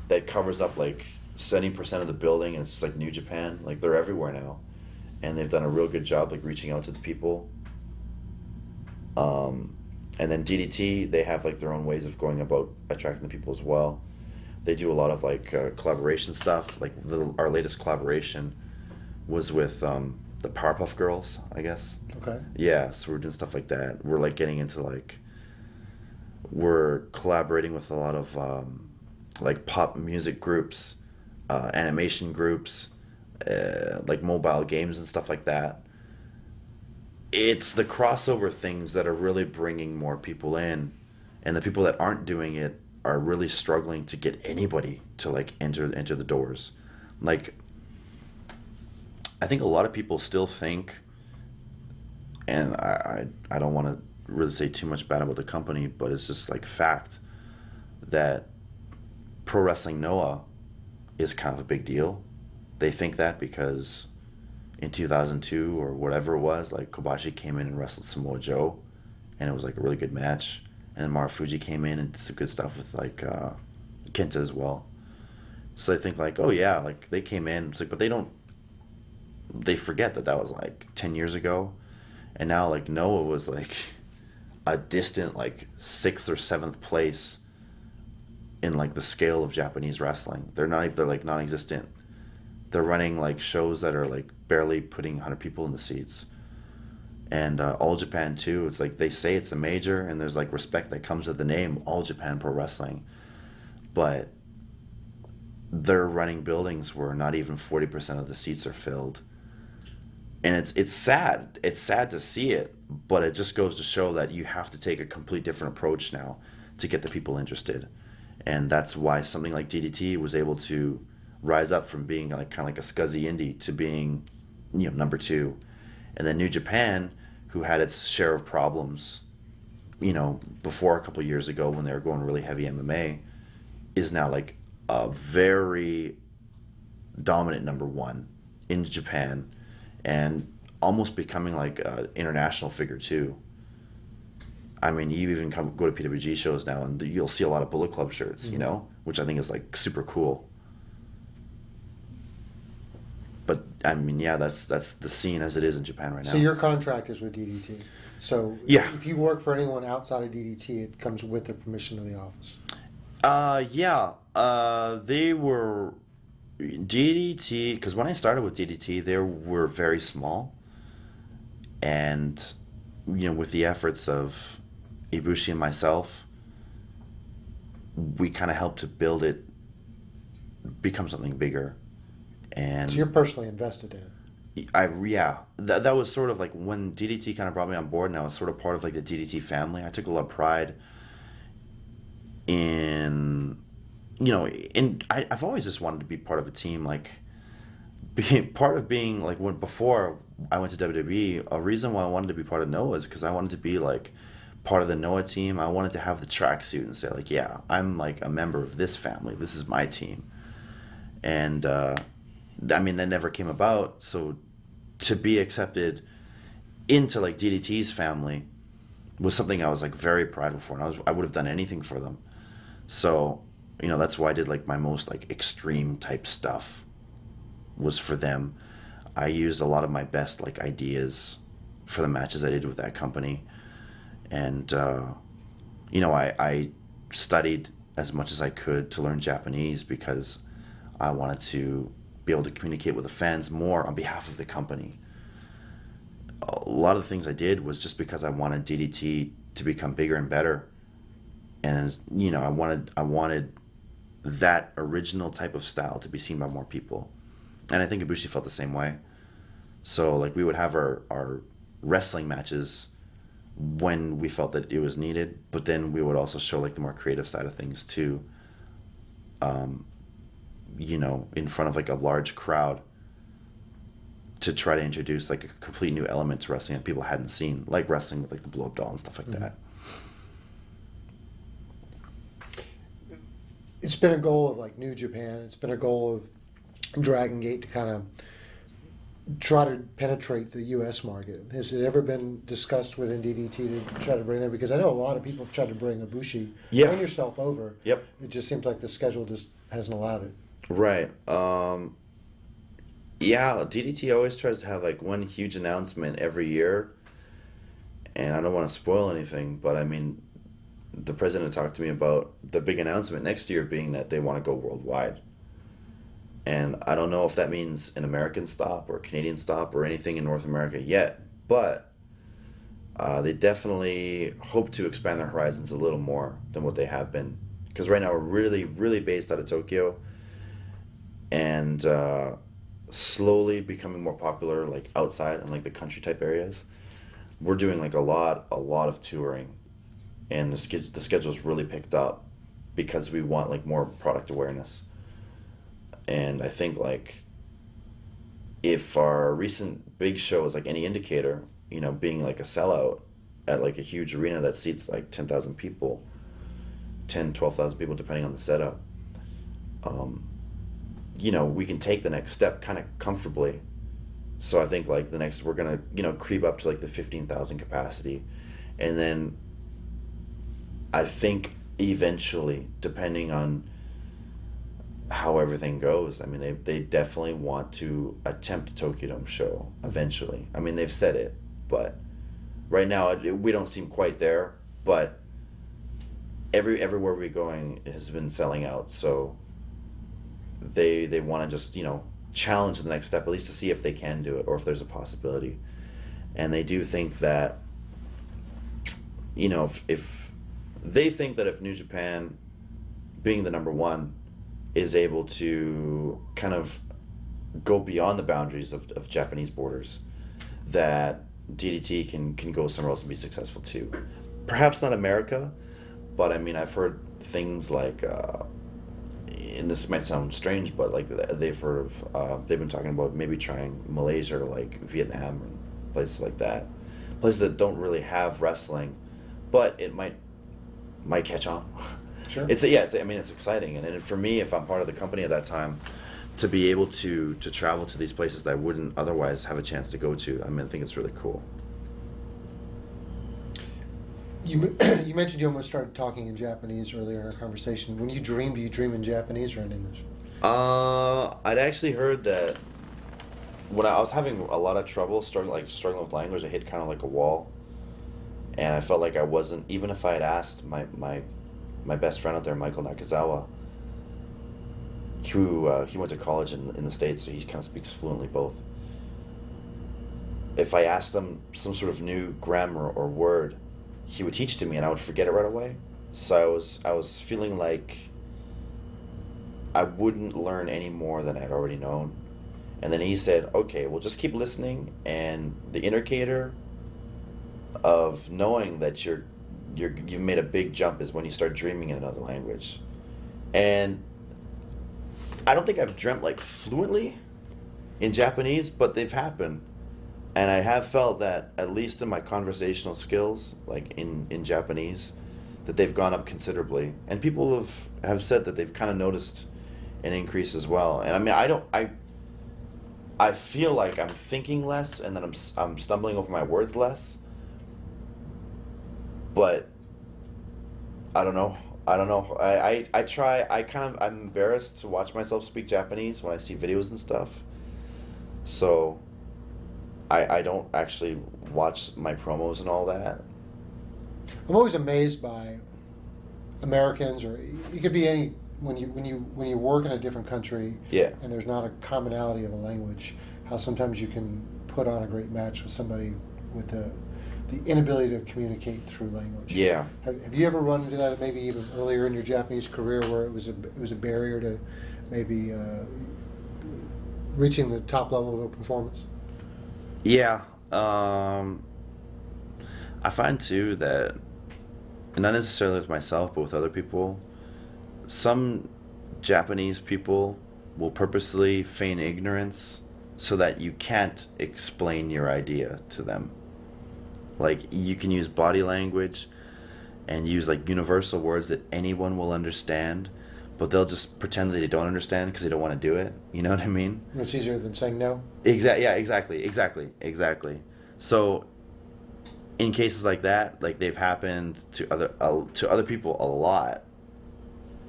that covers up like 70% of the building, and it's just like New Japan. Like they're everywhere now, and they've done a real good job like reaching out to the people. And then DDT, they have like their own ways of going about attracting the people as well. They do a lot of like collaboration stuff. Like our latest collaboration was with the Powerpuff Girls, I guess. Okay. Yeah, so we're doing stuff like that. We're like getting into like, we're collaborating with a lot of like pop music groups, animation groups, like mobile games and stuff like that. It's the crossover things that are really bringing more people in, and the people that aren't doing it are really struggling to get anybody to like enter the doors. Like, I think a lot of people still think, and I don't want to really say too much bad about the company, but it's just like fact that Pro Wrestling Noah is kind of a big deal. They think that because in 2002 or whatever it was, like Kobashi came in and wrestled Samoa Joe, and it was like a really good match. And then Marufuji came in and did some good stuff with like Kenta as well. So they think like, oh yeah, like they came in. It's like, but they forget that was like 10 years ago, and now like Noah was like a distant like 6th or 7th place in like the scale of Japanese wrestling. They're like non-existent. They're running like shows that are like barely putting 100 people in the seats. And All Japan too, it's like they say it's a major and there's like respect that comes with the name All Japan Pro Wrestling, but they're running buildings where not even 40% of the seats are filled. And it's sad. It's sad to see it, but it just goes to show that you have to take a complete different approach now to get the people interested. And that's why something like DDT was able to rise up from being like kind of like a scuzzy indie to being, you know, number 2. And then New Japan, who had its share of problems, you know, before a couple of years ago when they were going really heavy MMA, is now like a very dominant number 1 in Japan, and almost becoming like an international figure too. I mean, you even go to PWG shows now, and you'll see a lot of Bullet Club shirts, you know, which I think is like super cool. But I mean, yeah, that's the scene as it is in Japan right now. So your contract is with DDT. So yeah, if you work for anyone outside of DDT, it comes with the permission of the office. They were DDT, because when I started with DDT, they were very small, and you know, with the efforts of Ibushi and myself, we kind of helped to build it become something bigger. And so you're personally invested in it. That was sort of like when DDT kind of brought me on board, and I was sort of part of like the DDT family. I took a lot of pride in, you know, I've always just wanted to be part of a team, like being part of being like before I went to WWE. A reason why I wanted to be part of Noah is because I wanted to be like part of the Noah team. I wanted to have the tracksuit and say like, yeah, I'm like a member of this family. This is my team. And I mean, that never came about. So to be accepted into like DDT's family was something I was like very prideful for, and I would have done anything for them. So, you know, that's why I did like my most like extreme type stuff was for them. I used a lot of my best like ideas for the matches I did with that company. And, you know, I studied as much as I could to learn Japanese because I wanted to be able to communicate with the fans more on behalf of the company. A lot of the things I did was just because I wanted DDT to become bigger and better. And, you know, I wanted that original type of style to be seen by more people. And I think Ibushi felt the same way. So, like, we would have our wrestling matches when we felt that it was needed, but then we would also show, like, the more creative side of things, too. You know, in front of, like, a large crowd to try to introduce like a complete new element to wrestling that people hadn't seen, like wrestling with like the blow up doll and stuff like that. It's been a goal of like New Japan. It's been a goal of Dragon Gate to kind of try to penetrate the U.S. market. Has it ever been discussed within DDT to try to bring there? Because I know a lot of people have tried to bring Ibushi and yourself over. Yep. It just seems like the schedule just hasn't allowed it. Right. Yeah, DDT always tries to have like one huge announcement every year. And I don't want to spoil anything, but I mean, the president talked to me about the big announcement next year being that they want to go worldwide. And I don't know if that means an American stop or a Canadian stop or anything in North America yet, but they definitely hope to expand their horizons a little more than what they have been. Because right now we're really, really based out of Tokyo and slowly becoming more popular like outside in like the country type areas. We're doing like a lot of touring, and the schedule's really picked up because we want like more product awareness. And I think like if our recent big show is like any indicator, you know, being like a sellout at like a huge arena that seats like 10,000 people, 12,000 people depending on the setup, you know, we can take the next step kind of comfortably. So I think like the next, we're going to, you know, creep up to like the 15,000 capacity. And then I think eventually, depending on how everything goes, I mean, they definitely want to attempt a Tokyo Dome show eventually. I mean, they've said it, but right now we don't seem quite there. But everywhere we're going has been selling out, so they want to just, you know, challenge the next step, at least to see if they can do it or if there's a possibility. And they do think that, you know, if they think that if New Japan, being the number one, is able to kind of go beyond the boundaries of Japanese borders, that DDT can go somewhere else and be successful too. Perhaps not America, but I mean, I've heard things like, and this might sound strange, but like they've heard of, they've been talking about maybe trying Malaysia or like Vietnam and places like that, places that don't really have wrestling, but it might catch on. Sure. It's exciting, and for me, if I'm part of the company at that time, to be able to travel to these places that I wouldn't otherwise have a chance to go to, I mean, I think it's really cool. You mentioned you almost started talking in Japanese earlier in our conversation. When you dream, do you dream in Japanese or in English? I'd actually heard that when I was having a lot of trouble struggling with language, I hit kind of like a wall, and I felt like I wasn't, even if I had asked my best friend out there, Michael Nakazawa, who he went to college in the States, so he kind of speaks fluently both. If I asked him some sort of new grammar or word, he would teach it to me, and I would forget it right away. So I was feeling like I wouldn't learn any more than I'd already known. And then he said, "Okay, well, just keep listening, and the indicator of knowing that you've made a big jump is when you start dreaming in another language." And I don't think I've dreamt like fluently in Japanese, but they've happened. And I have felt that, at least in my conversational skills, like in Japanese, that they've gone up considerably. And people have said that they've kind of noticed an increase as well. And I mean, I feel like I'm thinking less and that I'm stumbling over my words less. But I don't know. I try. I'm embarrassed to watch myself speak Japanese when I see videos and stuff. So I don't actually watch my promos and all that. I'm always amazed by Americans, or it could be any, when you work in a different country, Yeah. and there's not a commonality of a language, how sometimes you can put on a great match with somebody with the inability to communicate through language. Yeah. Have you ever run into that, maybe even earlier in your Japanese career, where it was a barrier to maybe reaching the top level of a performance? Yeah. I find too that, not necessarily with myself, but with other people, some Japanese people will purposely feign ignorance so that you can't explain your idea to them. Like, you can use body language and use like universal words that anyone will understand, but they'll just pretend that they don't understand because they don't want to do it. You know what I mean? It's easier than saying no. Yeah, exactly. So, in cases like that, like they've happened to other people a lot.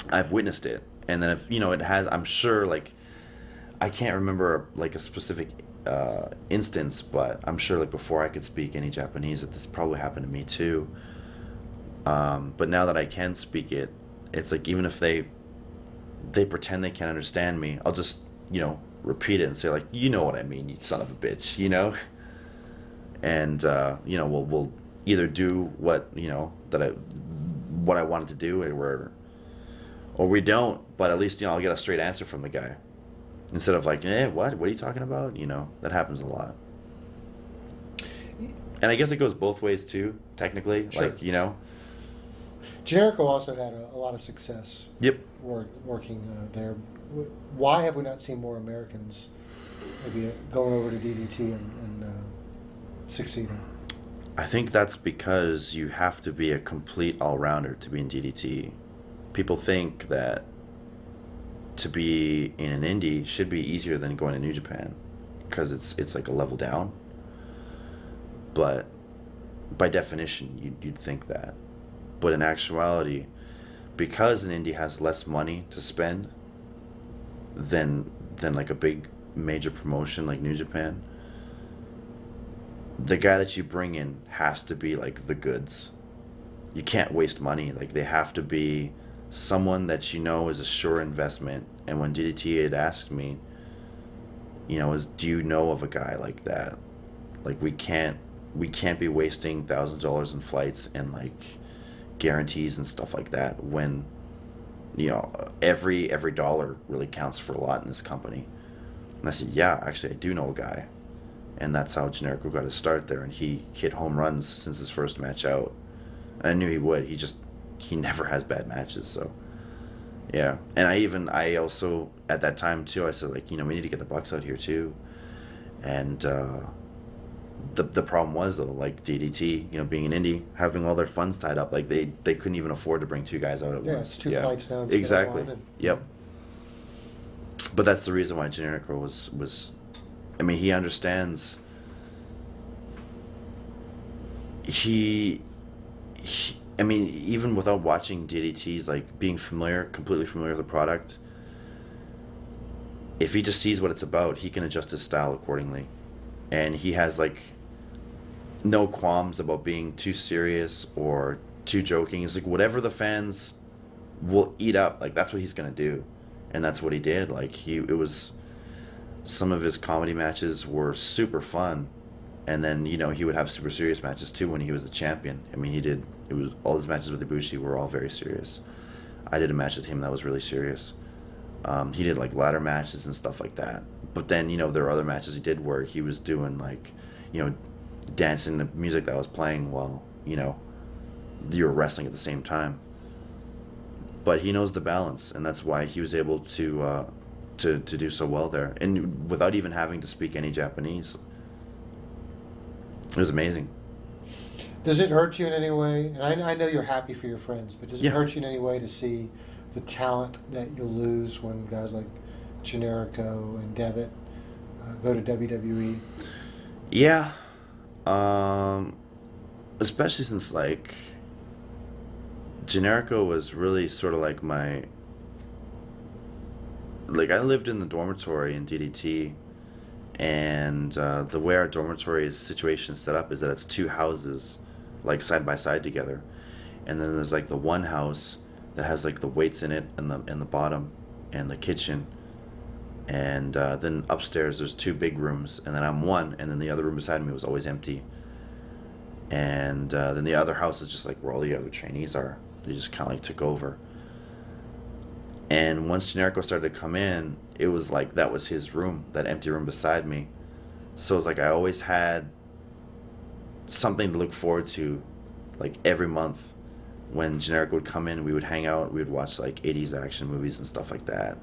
I've witnessed it, and then if it has, I'm sure, like, I can't remember like a specific instance, but I'm sure like before I could speak any Japanese, that this probably happened to me too. But now that I can speak it, it's like even if they pretend they can't understand me, I'll just repeat it and say like, you know what I mean, you son of a bitch, and we'll either do what what I wanted to do, or we don't, but at least I'll get a straight answer from the guy instead of like, what are you talking about? That happens a lot. And I guess it goes both ways too, technically. Sure. Like, Generico also had a lot of success. Yep. Working there. Why have we not seen more Americans maybe going over to DDT and succeeding? I think that's because you have to be a complete all-rounder to be in DDT. People think that to be in an indie should be easier than going to New Japan because it's like a level down. But by definition, you'd think that. But in actuality, because an indie has less money to spend than like a big major promotion like New Japan, the guy that you bring in has to be like the goods. You can't waste money. Like, they have to be someone that is a sure investment. And when DDT had asked me, do you know of a guy like that? Like, we can't be wasting thousands of dollars in flights and like guarantees and stuff like that when every dollar really counts for a lot in this company. And I said, yeah, actually I do know a guy. And that's how Generico got his start there, and he hit home runs since his first match out. And I knew he would. He never has bad matches, so yeah. And I also at that time too, I said like, we need to get the Bucks out here too. And the problem was though, like DDT, being an indie, having all their funds tied up, like they couldn't even afford to bring two guys out at once. Yeah, it's two flights down. Exactly. Yep. But that's the reason why Generico was. I mean, he understands. I mean, even without watching DDT's, like being completely familiar with the product, if he just sees what it's about, he can adjust his style accordingly. And he has like no qualms about being too serious or too joking. It's like whatever the fans will eat up, like that's what he's gonna do. And that's what he did. Like it was, some of his comedy matches were super fun, and then he would have super serious matches too when he was the champion. I mean, all his matches with Ibushi were all very serious. I did a match with him that was really serious. He did like ladder matches and stuff like that. But then there were other matches he did where he was doing like dancing to music that was playing while you were wrestling at the same time. But he knows the balance, and that's why he was able to do so well there, and without even having to speak any Japanese. It was amazing. Does it hurt you in any way? And I know you're happy for your friends, but does it hurt you in any way to see the talent that you lose when guys like Generico and Devitt go to WWE? Yeah. Especially since like Generico was really sort of like I lived in the dormitory in DDT, and the way our dormitory situation is set up is that it's two houses like side by side together, and then there's like the one house that has like the weights in it and the bottom and the kitchen, and then upstairs there's two big rooms, and then I'm one, and then the other room beside me was always empty, and then the other house is just like where all the other trainees are. They just kind of like took over. And once Generico started to come in, it was like that was his room, that empty room beside me. So it's like I always had something to look forward to, like every month when Generico would come in, we would hang out, we would watch like 80s action movies and stuff like that.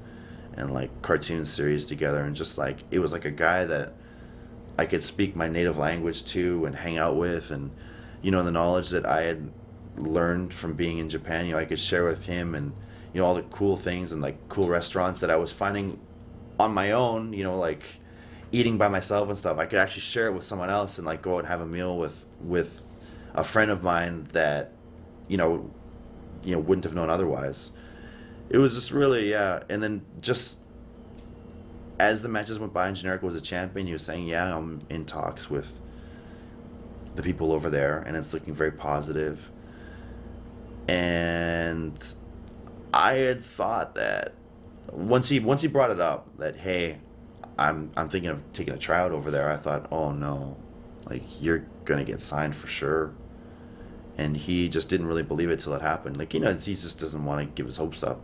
and like cartoon series together, and just like it was like a guy that I could speak my native language to and hang out with, and the knowledge that I had learned from being in Japan, I could share with him, and all the cool things and like cool restaurants that I was finding on my own, like eating by myself and stuff. I could actually share it with someone else and like go out and have a meal with a friend of mine that wouldn't have known otherwise. It was just really, yeah. And then just as the matches went by and Generico was a champion, he was saying, yeah, I'm in talks with the people over there, and it's looking very positive. And I had thought that once he brought it up that, hey, I'm thinking of taking a tryout over there, I thought, oh no, like you're gonna get signed for sure. And he just didn't really believe it till it happened. Like, he just doesn't want to give his hopes up.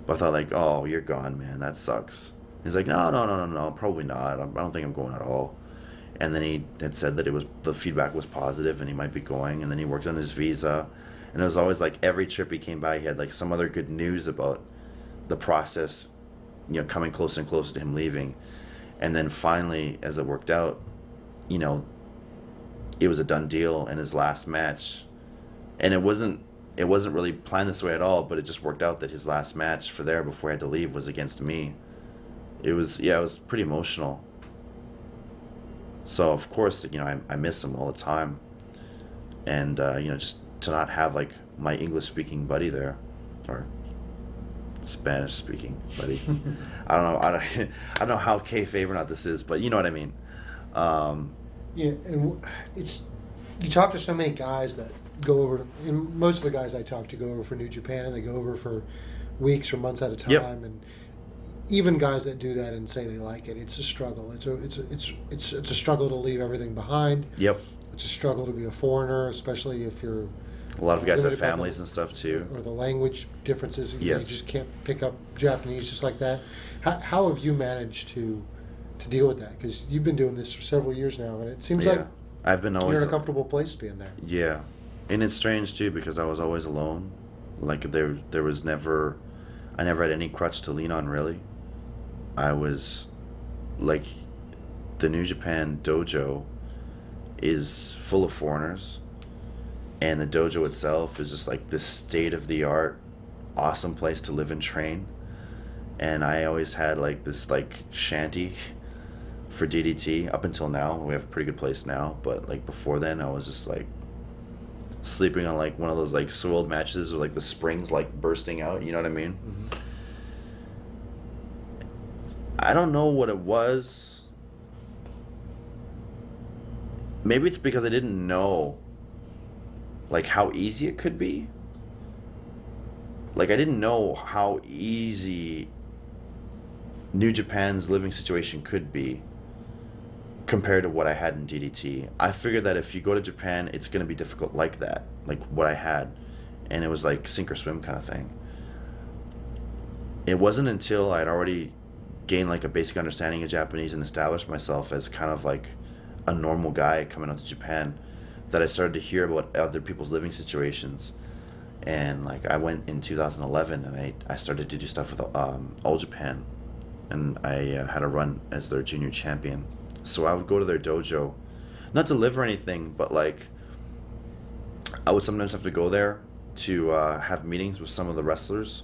But I thought, like, oh, you're gone, man. That sucks. He's like, no, probably not. I don't think I'm going at all. And then he had said that the feedback was positive and he might be going. And then he worked on his visa. And it was always like every trip he came by, he had like some other good news about the process, coming closer and closer to him leaving. And then finally, as it worked out, it was a done deal in his last match. And it wasn't really planned this way at all, but it just worked out that his last match for there before he had to leave was against me. It was pretty emotional. So of course, I miss him all the time. And just to not have like my English speaking buddy there, or Spanish speaking buddy. I don't know how kayfabe or not this is, but you know what I mean. Yeah, and you talk to so many guys that go over, and most of the guys I talk to go over for New Japan, and they go over for weeks or months at a time. Yep. And even guys that do that and say they like it, it's a struggle. It's a struggle to leave everything behind. Yep. It's a struggle to be a foreigner, especially if you're. A lot of guys have families and stuff too. Or the language differences. Yes. You just can't pick up Japanese just like that. How have you managed to deal with that? Because you've been doing this for several years now, and it seems like I've been always you're in a comfortable place being there. Yeah, and it's strange too because I was always alone. Like there was never, I never had any crutch to lean on really. I was, like, the New Japan dojo is full of foreigners, and the dojo itself is just like this state-of-the-art, awesome place to live and train. And I always had like this like shanty for DDT up until now. We have a pretty good place now, but like before then I was just like sleeping on like one of those like soiled mattresses with like the springs like bursting out, you know what I mean? Mm-hmm. I don't know what it was. Maybe it's because I didn't know like how easy it could be. Like I didn't know how easy New Japan's living situation could be compared to what I had in DDT. I figured that if you go to Japan, it's going to be difficult like that, like what I had. And it was like sink or swim kind of thing. It wasn't until I'd already gained like a basic understanding of Japanese and established myself as kind of like a normal guy coming out to Japan that I started to hear about other people's living situations. And like I went in 2011 and I started to do stuff with All Japan, and I had a run as their junior champion. So I would go to their dojo, not to live or anything, but like I would sometimes have to go there to have meetings with some of the wrestlers.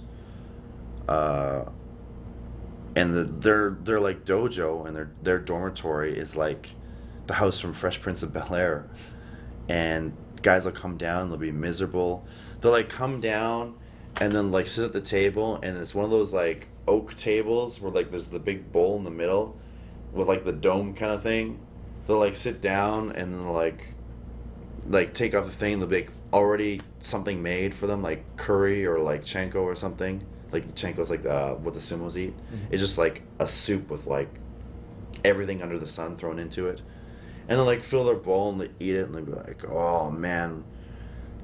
And their like dojo and their dormitory is like the house from Fresh Prince of Bel-Air, and guys will come down, they'll be miserable. They'll like come down and then like sit at the table, and it's one of those like oak tables where like there's the big bowl in the middle with like the dome kind of thing. They'll like sit down and then like take off the thing. They'll be like already something made for them, like curry or like chanko or something. Like the chanko's like what the sumos eat. Mm-hmm. It's just like a soup with like everything under the sun thrown into it. And they'll like fill their bowl and they eat it and they'll be like, oh man,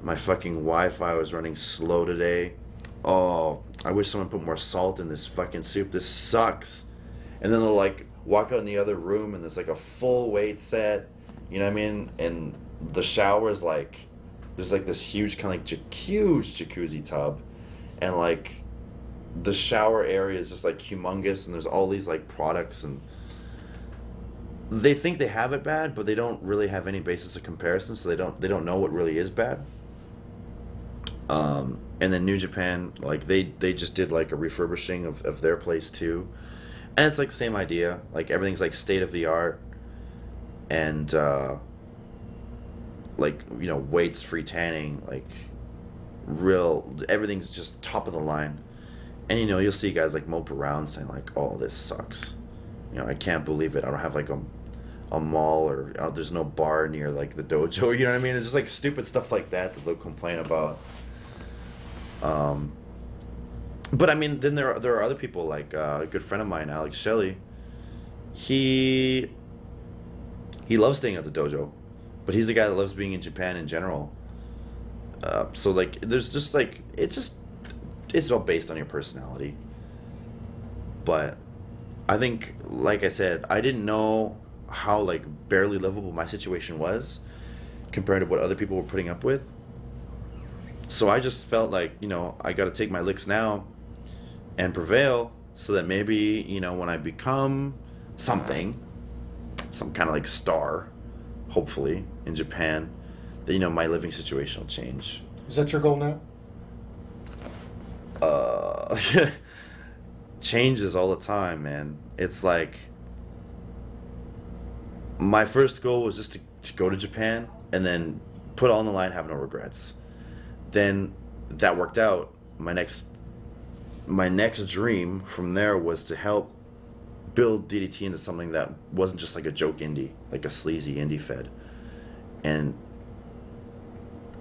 my fucking Wi-Fi was running slow today. Oh, I wish someone put more salt in this fucking soup. This sucks. And then they'll like walk out in the other room and there's like a full weight set, you know what I mean? And the shower is like, there's like this huge kind of like huge jacuzzi tub, and like the shower area is just like humongous, and there's all these like products, and they think they have it bad, but they don't really have any basis of comparison, so they don't know what really is bad. And then New Japan, like they just did like a refurbishing of their place too, and it's like the same idea. Like everything's like state of the art, and like, you know, weights, free tanning, like everything's just top of the line. And you know, you'll see guys like mope around saying like, "Oh, this sucks. You know, I can't believe it. I don't have like a mall, or there's no bar near like the dojo." You know what I mean? It's just like stupid stuff like that they'll complain about. But I mean, then there are other people, like a good friend of mine, Alex Shelley. He loves staying at the dojo, but he's a guy that loves being in Japan in general. So like, there's just like, it's all based on your personality. But I think, like I said, I didn't know how like barely livable my situation was compared to what other people were putting up with. So I just felt like, you know, I got to take my licks now and prevail, so that maybe, you know, when I become something, some kind of like star, hopefully in Japan, that, you know, my living situation will change. Is that your goal now? Changes all the time, man. It's like, my first goal was just to go to Japan and then put all on the line, have no regrets. Then that worked out. My next dream from there was to help build DDT into something that wasn't just like a joke indie, like a sleazy indie fed. And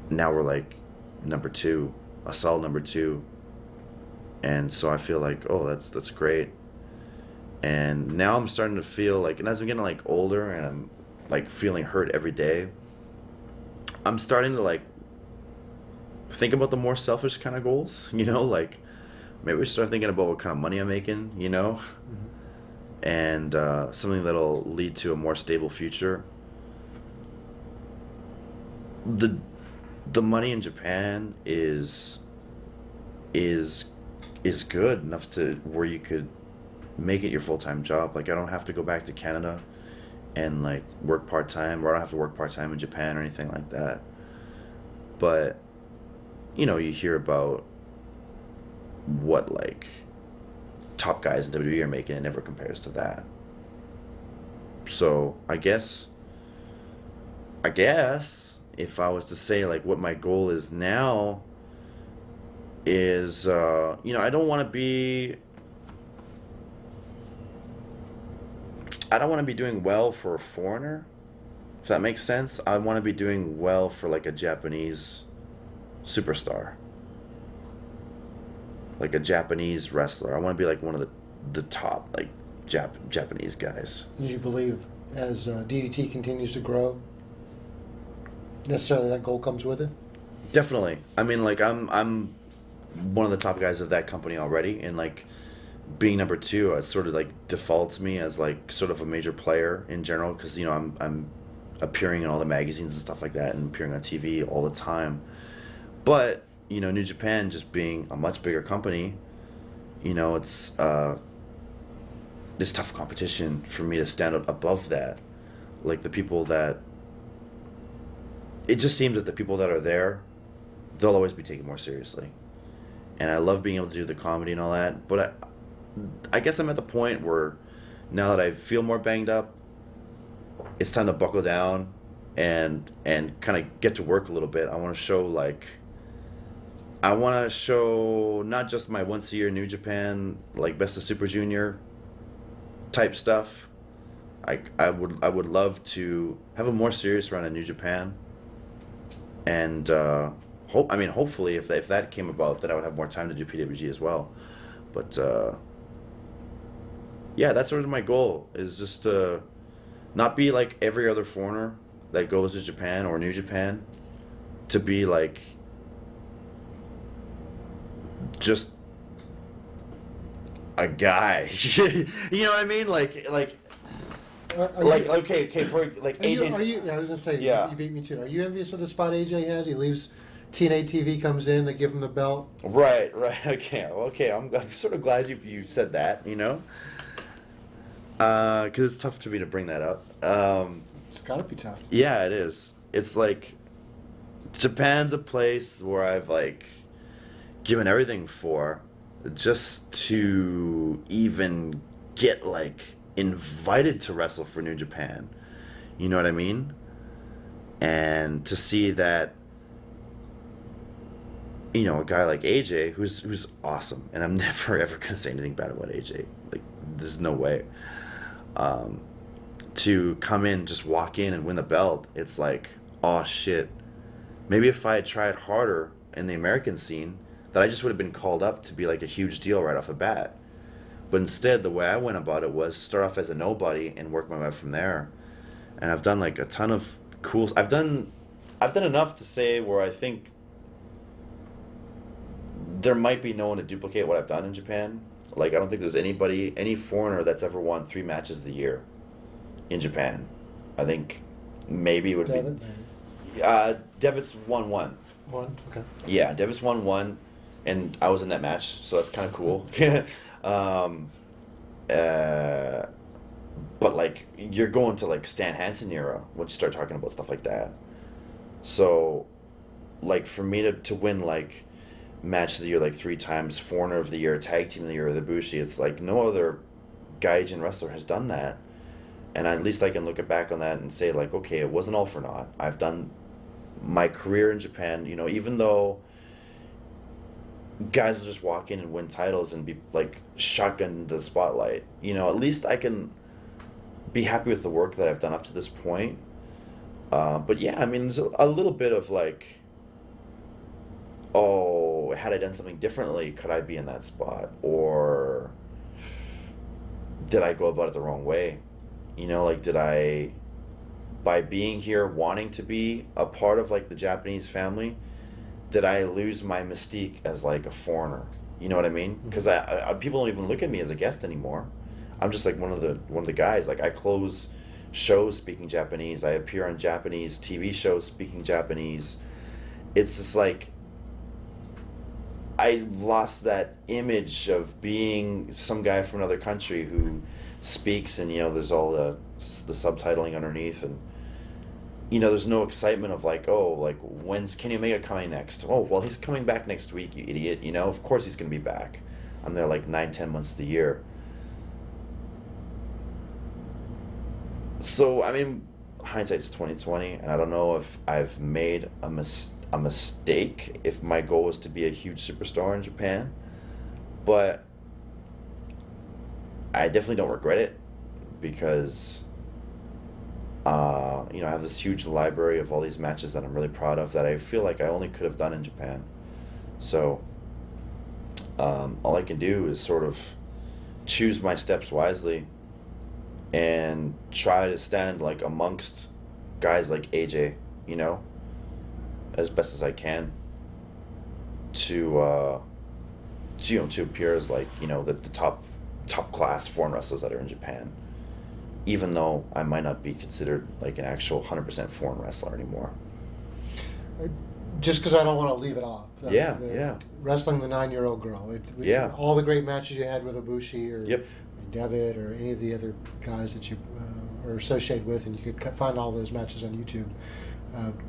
now we're like number 2, a solid number 2. And so I feel like, oh, that's great. And now I'm starting to feel like, and as I'm getting like older and I'm like feeling hurt every day, I'm starting to like think about the more selfish kind of goals, you know, like maybe we start thinking about what kind of money I'm making, you know, and something that'll lead to a more stable future. The money in Japan is good enough to where you could make it your full-time job. Like, I don't have to go back to Canada and like work part-time, or I don't have to work part-time in Japan or anything like that. But you know, you hear about what like top guys in WWE are making, it never compares to that. So I guess if I was to say like what my goal is now is, you know, I don't want to be doing well for a foreigner, if that makes sense. I want to be doing well for like a Japanese superstar, like a Japanese wrestler. I want to be like one of the top like Japanese guys. Do you believe as DDT continues to grow, necessarily that goal comes with it? Definitely. I mean, like I'm one of the top guys of that company already, and like being number 2, it sort of like defaults me as like sort of a major player in general, because, you know, I'm appearing in all the magazines and stuff like that, and appearing on TV all the time. But, you know, New Japan just being a much bigger company, you know, it's tough competition for me to stand out above that. Like the people that, it just seems that the people that are there, they'll always be taken more seriously. And I love being able to do the comedy and all that, but I guess I'm at the point where now that I feel more banged up, it's time to buckle down and kind of get to work a little bit. I want to show not just my once a year New Japan like Best of Super Junior type stuff. I would love to have a more serious run in New Japan, and hopefully if that came about, that I would have more time to do PWG as well. But yeah, that's sort of my goal, is just to not be like every other foreigner that goes to Japan or New Japan, to be like just a guy. You know what I mean? Like okay, for like AJ's. Are you? I was gonna say, yeah. You beat me to it. Are you envious of the spot AJ has? He leaves TNA TV comes in, they give him the belt. Right. Okay. I'm sort of glad you said that. You know, because it's tough to me to bring that up. It's gotta be tough. Yeah, it is. It's like Japan's a place where I've like given everything for, just to even get like invited to wrestle for New Japan. You know what I mean? And to see that, you know, a guy like AJ, who's awesome, and I'm never ever gonna say anything bad about AJ. Like, there's no way. To come in, just walk in and win the belt, it's like, oh shit. Maybe if I had tried harder in the American scene, that I just would have been called up to be like a huge deal right off the bat. But instead, the way I went about it was start off as a nobody and work my way up from there. And I've done like a ton of cool. I've done enough to say where I think there might be no one to duplicate what I've done in Japan. Like, I don't think there's any foreigner that's ever won 3 matches of the year in Japan. I think maybe it would Devitt, be. Devitt's won one. One, okay. Yeah, Devitt's won one, and I was in that match, so that's kind of cool. But like, you're going to like Stan Hansen era once you start talking about stuff like that. So, like, for me to win like match of the year like 3 times, foreigner of the year, tag team of the year with Ibushi, it's like no other Gaijin wrestler has done that. And at least I can look back on that and say like, okay, it wasn't all for naught. I've done my career in Japan, you know, even though guys will just walk in and win titles and be like shotgunned the spotlight, you know, at least I can be happy with the work that I've done up to this point. But yeah, I mean, there's a little bit of like, oh, had I done something differently, could I be in that spot? Or did I go about it the wrong way? You know, like, did I, by being here, wanting to be a part of like the Japanese family, did I lose my mystique as like a foreigner? You know what I mean? Because I people don't even look at me as a guest anymore. I'm just like one of the guys. Like, I close shows speaking Japanese. I appear on Japanese TV shows speaking Japanese. It's just like I lost that image of being some guy from another country who speaks, and you know, there's all the subtitling underneath, and you know, there's no excitement of like, oh, like, when's Kenny Omega coming next? Oh, well, he's coming back next week, you idiot. You know, of course he's gonna be back. I'm there like 9-10 months of the year. So I mean, hindsight's 2020, and I don't know if I've made a mistake if my goal was to be a huge superstar in Japan, but I definitely don't regret it, because you know, I have this huge library of all these matches that I'm really proud of that I feel like I only could have done in Japan. So all I can do is sort of choose my steps wisely and try to stand like amongst guys like AJ, you know, as best as I can to you know, to appear as like, you know, the top class foreign wrestlers that are in Japan, even though I might not be considered like an actual 100% foreign wrestler anymore. Just because I don't want to leave it off. Yeah. Wrestling the 9-year-old girl. All the great matches you had with Ibushi or Yep. Devitt or any of the other guys that you are associated with, and you could find all those matches on YouTube.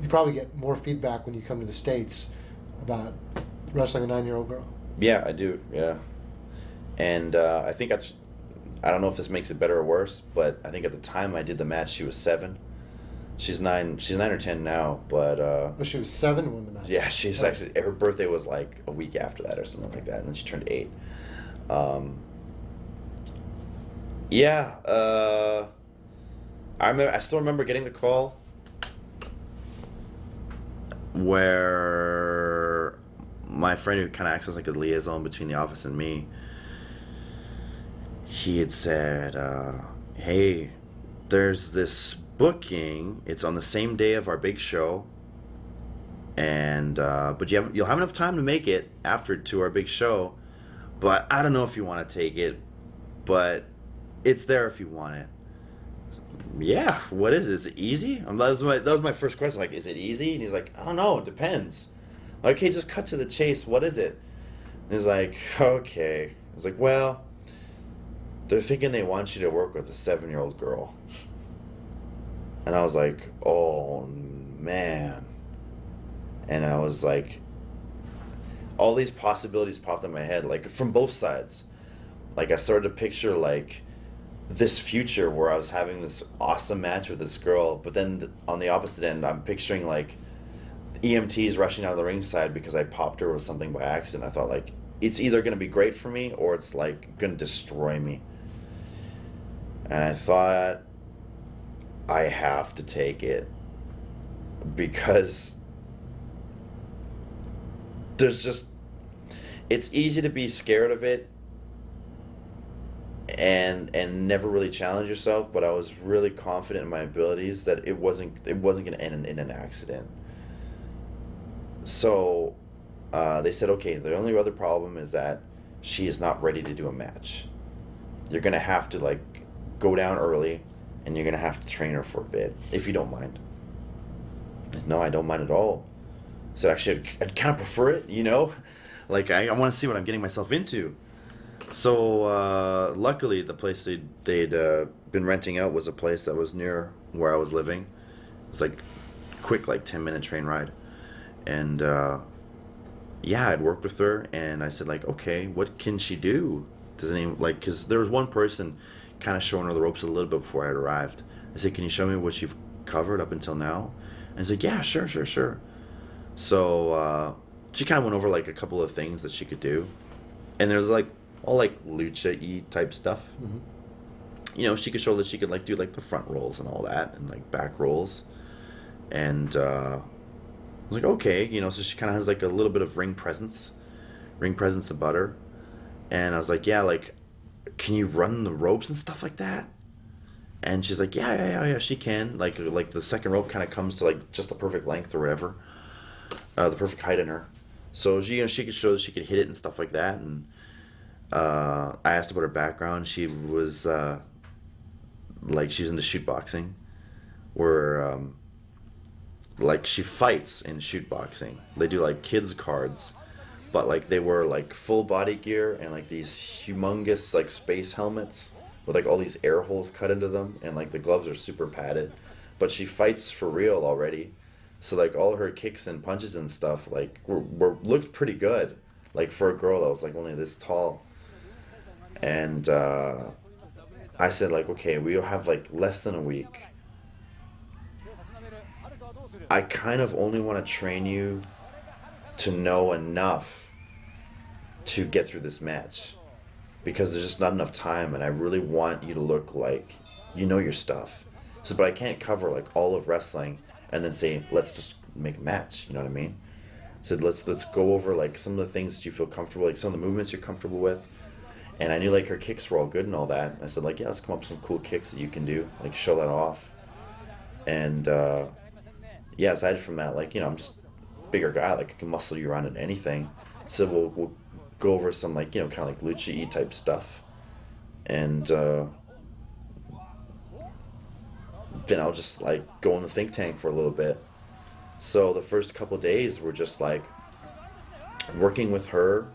You probably get more feedback when you come to the States about wrestling a 9-year-old girl. Yeah, I do. Yeah. And I think I don't know if this makes it better or worse, but I think at the time I did the match, she was 7. She's 9 or 10 now, but She was 7 when the match. yeah, she's actually, her birthday was like a week after that or something like that, and then she turned 8. I still remember getting the call where my friend, who kind of acts as like a liaison between the office and me, he had said, hey, there's this booking, it's on the same day of our big show, and but you'll have enough time to make it after to our big show, but I don't know if you want to take it, but it's there if you want it. Yeah, what is it? Is it easy? That was my first question. Like, is it easy? And he's like, I don't know. It depends. Okay, just cut to the chase. What is it? And he's like, okay. He's like, well, they're thinking they want you to work with a 7-year-old girl. And I was like, oh, man. And I was like, all these possibilities popped in my head, like, from both sides. Like, I started to picture, like, this future where I was having this awesome match with this girl, but then on the opposite end, I'm picturing, like, EMTs rushing out of the ringside because I popped her with something by accident. I thought, like, it's either going to be great for me or it's, like, going to destroy me. And I thought, I have to take it because there's just, it's easy to be scared of it and never really challenge yourself, but I was really confident in my abilities that it wasn't going to end in an accident. So they said, okay, the only other problem is that she is not ready to do a match. You're going to have to, like, go down early, and you're going to have to train her for a bit, if you don't mind. I said, no, I don't mind at all. I said, actually, I'd kind of prefer it, you know? Like, I want to see what I'm getting myself into. So, luckily, the place they'd been renting out was a place that was near where I was living. It was, like, quick, like, 10-minute train ride. And, yeah, I'd worked with her, and I said, like, okay, what can she do? Does any, like, because there was one person kind of showing her the ropes a little bit before I had arrived. I said, can you show me what you've covered up until now? And he's like, yeah, sure. So she kind of went over, like, a couple of things that she could do. And there was, like, all, like, lucha-y type stuff. Mm-hmm. You know, she could show that she could, like, do, like, the front rolls and all that, and, like, back rolls. And I was like, okay, you know, so she kind of has, like, a little bit of ring presence about her. And I was like, yeah, like, can you run the ropes and stuff like that? And she's like, yeah, she can. Like the second rope kind of comes to, like, just the perfect length or whatever, the perfect height in her. So she could show that she could hit it and stuff like that. And I asked about her background. She was like, she's into shoot boxing, where like, she fights in shoot boxing. They do, like, kids cards, but, like, they wear, like, full body gear and, like, these humongous, like, space helmets with, like, all these air holes cut into them, and, like, the gloves are super padded. But she fights for real already, so, like, all her kicks and punches and stuff, like, were looked pretty good, like, for a girl that was, like, only this tall. And I said, like, okay, we'll have, like, less than a week. I kind of only want to train you to know enough to get through this match, because there's just not enough time, and I really want you to look like you know your stuff. So, but I can't cover, like, all of wrestling and then say, let's just make a match, you know what I mean? So let's go over, like, some of the things that you feel comfortable, like, some of the movements you're comfortable with. And I knew, like, her kicks were all good and all that. I said, like, yeah, let's come up with some cool kicks that you can do, like, show that off. And yeah, aside from that, like, you know, I'm just a bigger guy, like, I can muscle you around in anything. So we'll go over some, like, you know, kind of like lucha-y type stuff. And then I'll just, like, go in the think tank for a little bit. So the first couple days were just, like, working with her,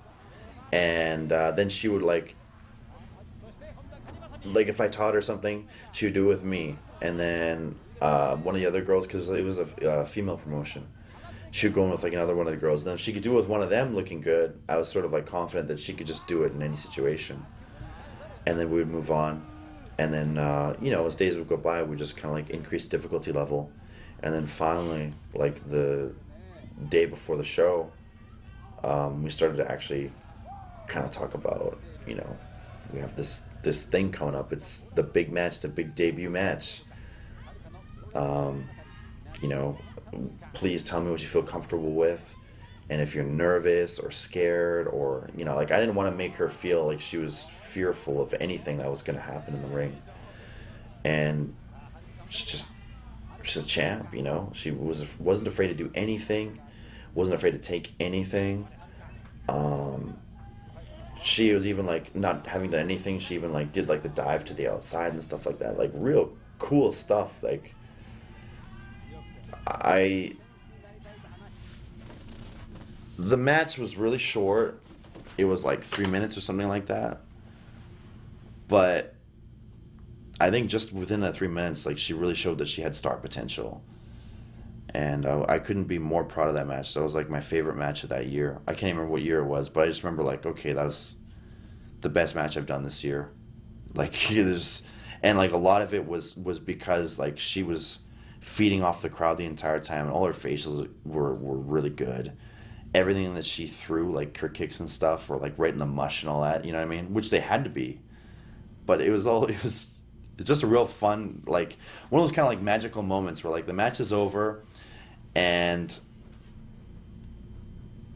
and then she would, like, if I taught her something, she would do it with me. And then one of the other girls, because it was a female promotion, she would go in with, like, another one of the girls. And then if she could do it with one of them looking good, I was sort of, like, confident that she could just do it in any situation. And then we would move on. And then, you know, as days would go by, we just kind of, like, increase difficulty level. And then finally, like, the day before the show, we started to actually kind of talk about, you know, we have this thing coming up. It's the big match, the big debut match. You know, please tell me what you feel comfortable with, and if you're nervous or scared, or, you know, like, I didn't want to make her feel like she was fearful of anything that was going to happen in the ring. And she's a champ, you know. She wasn't afraid to do anything, wasn't afraid to take anything. She was even, like, not having done anything, she even, like, did, like, the dive to the outside and stuff like that, like, real cool stuff. Like, The match was really short. It was like 3 minutes or something like that. But I think just within that 3 minutes, like, she really showed that she had star potential. And I couldn't be more proud of that match. That was like my favorite match of that year. I can't even remember what year it was, but I just remember like, okay, that was the best match I've done this year. Like, there's, and like a lot of it was because like she was feeding off the crowd the entire time, and all her facials were really good. Everything that she threw, like her kicks and stuff, were like right in the mush and all that. You know what I mean? Which they had to be. But it's just a real fun, like one of those kind of like magical moments where like the match is over. And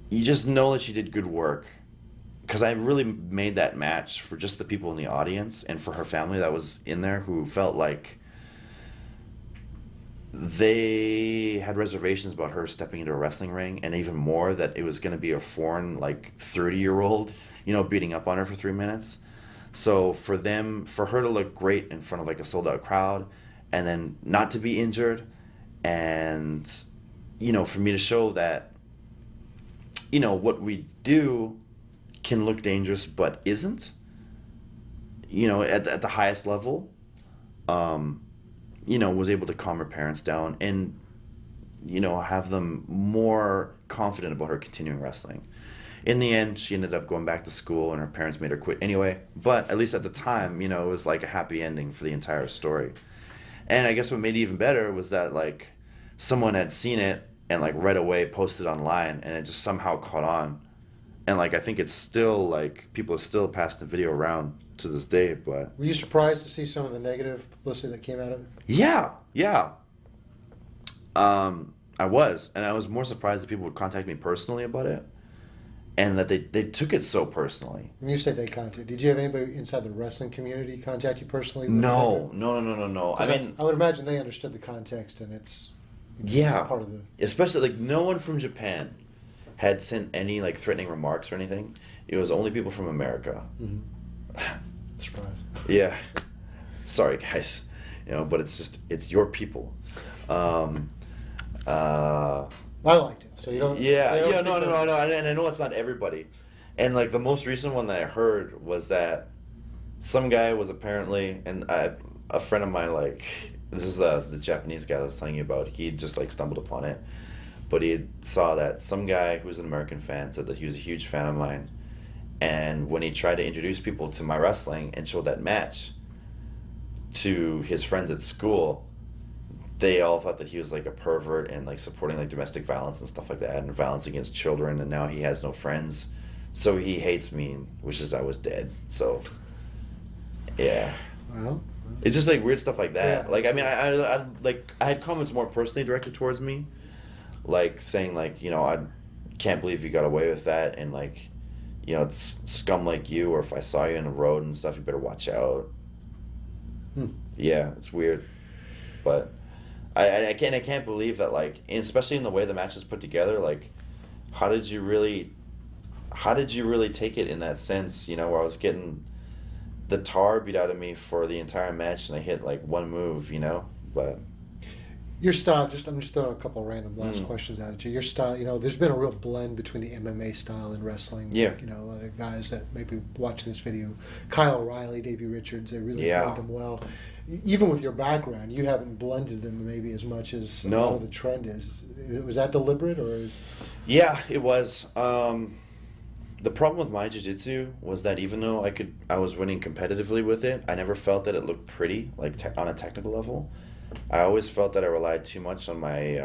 you just know that she did good work, because I really made that match for just the people in the audience and for her family that was in there, who felt like they had reservations about her stepping into a wrestling ring, and even more that it was going to be a foreign, like 30-year-old, beating up on her for 3 minutes. So for her to look great in front of like a sold out crowd, and then not to be injured, and for me to show that, what we do can look dangerous but isn't, at the highest level, was able to calm her parents down and, have them more confident about her continuing wrestling. In the end, she ended up going back to school, and her parents made her quit anyway. But at least at the time, it was like a happy ending for the entire story. And I guess what made it even better was that, like, someone had seen it and like right away posted online, and it just somehow caught on. And like I think it's still like people are still passing the video around to this day. But were you surprised to see some of the negative publicity that came out of it? Yeah. I was, and I was more surprised that people would contact me personally about it, and that they took it so personally. When you say they contacted, did you have anybody inside the wrestling community contact you personally? No. I mean, I would imagine they understood the context, and it's part of the. Especially like no one from Japan had sent any like threatening remarks or anything. It was only people from America. Mm-hmm. Surprise. Yeah. Sorry, guys. But it's your people. I liked it, so you don't. Yeah. No. And I know it's not everybody. And like the most recent one that I heard was that some guy was apparently, and a friend of mine, like, this is the Japanese guy I was telling you about. He just like stumbled upon it, but he saw that some guy who was an American fan said that he was a huge fan of mine, and when he tried to introduce people to my wrestling and showed that match to his friends at school, they all thought that he was like a pervert and like supporting like domestic violence and stuff like that, and violence against children, and now he has no friends, so he hates me and wishes I was dead. So yeah. Well, it's just like weird stuff like that. Yeah. Like, I mean, I had comments more personally directed towards me, like saying like, I can't believe you got away with that, and like, it's scum like you, or if I saw you in the road and stuff, you better watch out. Yeah, it's weird, but I can't believe that, like, especially in the way the match is put together. Like, how did you really take it in that sense? Where I was getting the tar beat out of me for the entire match, and I hit like one move, but your style, I'm just throwing a couple of random last questions at you. Your style, there's been a real blend between the MMA style and wrestling. Yeah. A lot of guys that maybe watching this video, Kyle O'Reilly, Davey Richards, they really blend them well. Even with your background, you haven't blended them maybe as much as a lot of the trend is. Was that deliberate, or is? Yeah, it was. The problem with my jiu-jitsu was that even though I was winning competitively with it, I never felt that it looked pretty, like on a technical level. I always felt that I relied too much on my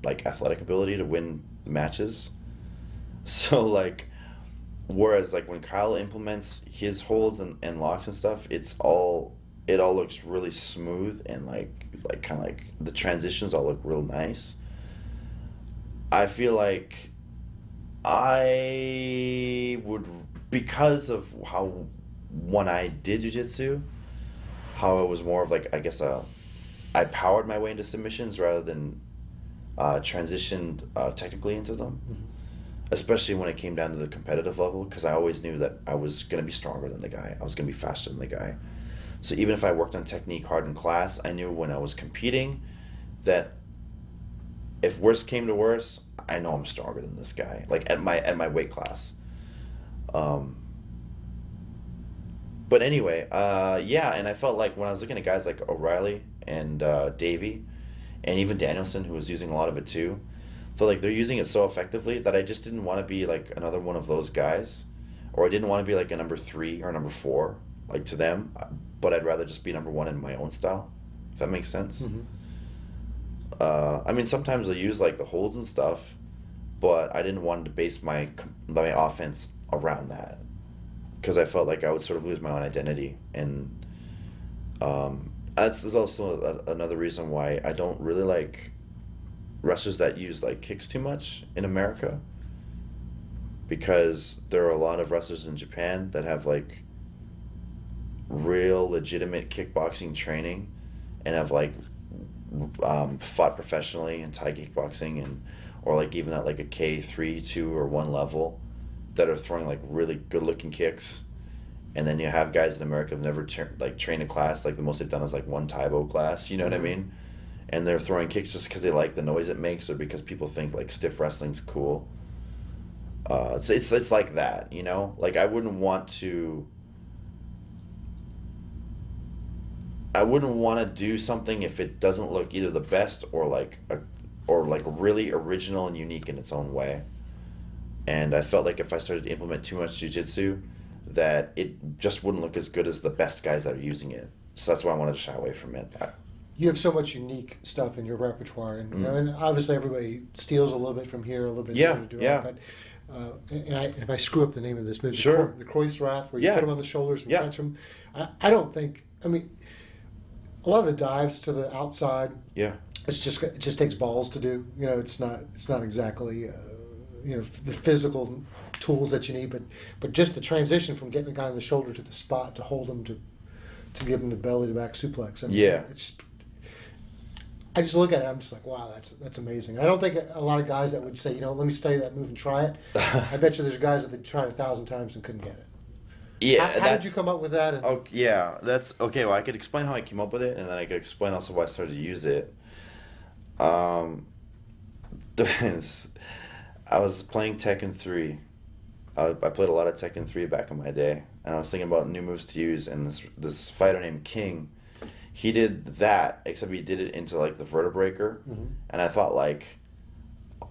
like athletic ability to win matches. So like, whereas like when Kyle implements his holds and locks and stuff, it all looks really smooth, and like kind of like the transitions all look real nice. I feel like I would, because of how when I did jiu-jitsu, how it was more of like, I guess I powered my way into submissions rather than transitioned technically into them. Mm-hmm. Especially when it came down to the competitive level, because I always knew that I was going to be stronger than the guy. I was going to be faster than the guy. So even if I worked on technique hard in class, I knew when I was competing that if worst came to worst, I know I'm stronger than this guy, like at my weight class. But anyway, yeah, and I felt like when I was looking at guys like O'Reilly and Davey, and even Danielson, who was using a lot of it too, felt like they're using it so effectively that I just didn't want to be like another one of those guys, or I didn't want to be like a number 3 or number 4, like to them, but I'd rather just be number 1 in my own style, if that makes sense. Mm-hmm. I mean, sometimes I use like the holds and stuff, but I didn't want to base my offense around that, because I felt like I would sort of lose my own identity, and that's also another reason why I don't really like wrestlers that use like kicks too much in America, because there are a lot of wrestlers in Japan that have like real legitimate kickboxing training and have like fought professionally in Thai kickboxing, and or like even at like a K3, 2, or 1 level, that are throwing like really good looking kicks. And then you have guys in America who've never trained a class, like the most they've done is like 1 Taibo class, you know what I mean? And they're throwing kicks just because they like the noise it makes, or because people think like stiff wrestling's cool. It's like that, you know? Like I wouldn't want to do something if it doesn't look either the best or like really original and unique in its own way. And I felt like if I started to implement too much jiu-jitsu, that it just wouldn't look as good as the best guys that are using it. So that's why I wanted to shy away from it. You have so much unique stuff in your repertoire, and you know, and obviously everybody steals a little bit from here, a little bit there to do it. But if I screw up the name of this move, sure. the Kreuzrath, where you put them on the shoulders and catch them, I don't think. I mean, a lot of the dives to the outside, it just takes balls to do. You know, it's not exactly you know, the physical tools that you need, but just the transition from getting a guy on the shoulder to the spot to hold him to give him the belly to back suplex. I mean, I just look at it, I'm just like, wow, that's amazing. I don't think a lot of guys that would say, you know, let me study that move and try it. I bet you there's guys that they tried 1,000 times and couldn't get it. Yeah. How did you come up with that? That's okay. Well, I could explain how I came up with it, and then I could explain also why I started to use it. I was playing Tekken 3. I played a lot of Tekken 3 back in my day, and I was thinking about new moves to use, and this fighter named King, he did that, except he did it into like the vertebraker, and I thought like,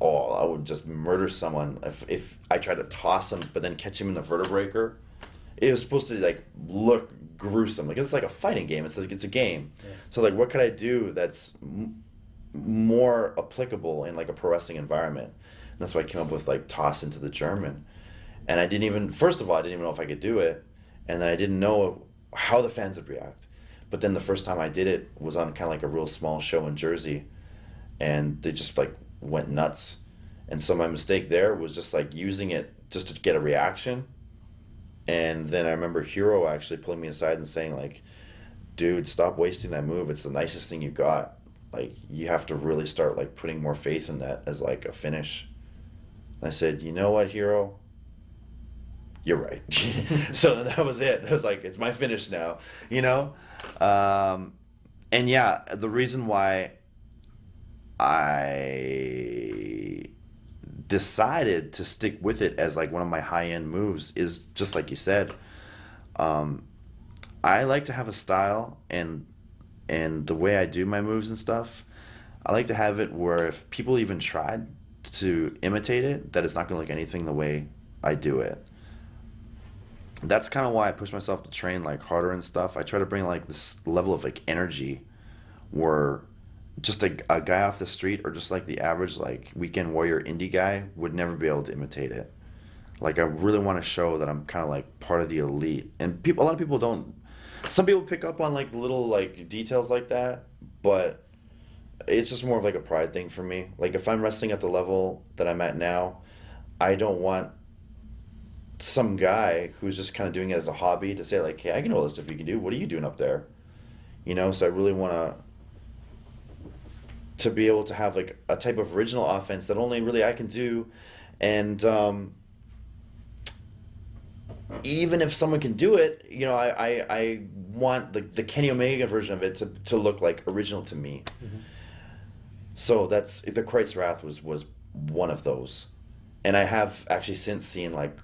oh, I would just murder someone if I tried to toss him but then catch him in the vertebraker. It was supposed to like look gruesome, like it's like a fighting game. It's a game. Yeah. So like, what could I do that's more applicable in like a pro wrestling environment? And that's why I came up with like toss into the German. And I didn't even know if I could do it, and then I didn't know how the fans would react. But then the first time I did it was on kind of like a real small show in Jersey, and they just like went nuts. And so my mistake there was just like using it just to get a reaction. And then I remember Hero actually pulling me aside and saying like, dude, stop wasting that move. It's the nicest thing you got. Like, you have to really start like putting more faith in that as like a finish. And I said, you know what, Hero? You're right. So that was it. I was like, it's my finish now, you know? And yeah, the reason why I decided to stick with it as like one of my high-end moves is just like you said. I like to have a style, and the way I do my moves and stuff, I like to have it where if people even tried to imitate it, that it's not going to look anything the way I do it. That's kind of why I push myself to train like harder and stuff. I try to bring like this level of like energy where just a guy off the street, or just like the average like weekend warrior indie guy, would never be able to imitate it. Like, I really want to show that I'm kind of like part of the elite. And a lot of people don't. Some people pick up on like little like details like that, but it's just more of like a pride thing for me. Like, if I'm wrestling at the level that I'm at now, I don't want some guy who's just kind of doing it as a hobby to say like, hey, I can do all this stuff you can do. What are you doing up there? You know, so I really want to be able to have like a type of original offense that only really I can do. And even if someone can do it, you know, I want the Kenny Omega version of it to look like original to me. Mm-hmm. So that's the Kreuzrath was one of those. And I have actually since seen like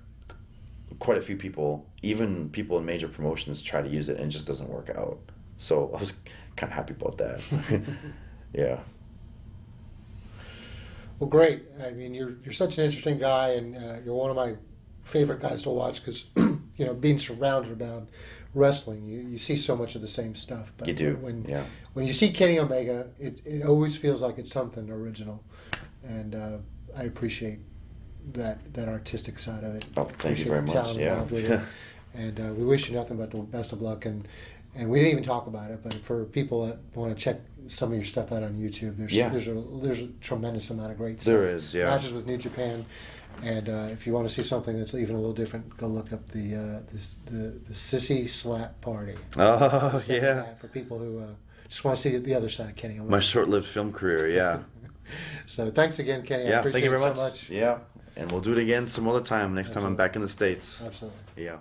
quite a few people, even people in major promotions, try to use it and it just doesn't work out. So I was kind of happy about that. Yeah. Well, great. I mean, you're such an interesting guy, and you're one of my favorite guys to watch because, you know, being surrounded about wrestling, you see so much of the same stuff. But You do, when yeah. when you see Kenny Omega, it always feels like it's something original, and I appreciate that artistic side of it. Oh, thank you Appreciate very the much, talent yeah. involved with it. And we wish you nothing but the best of luck. And we didn't even talk about it, but for people that want to check some of your stuff out on YouTube, there's a tremendous amount of great stuff. There is, yeah. Matches with New Japan. And if you want to see something that's even a little different, go look up the Sissy Slap Party. Oh, Something yeah. like that for people who just want to see the other side of Kenny Omega. My short-lived film career, yeah. So thanks again, Kenny. I Yeah, appreciate thank you very it much. so much. Yeah, and we'll do it again some other time, next time I'm back in the States. Absolutely. Yeah.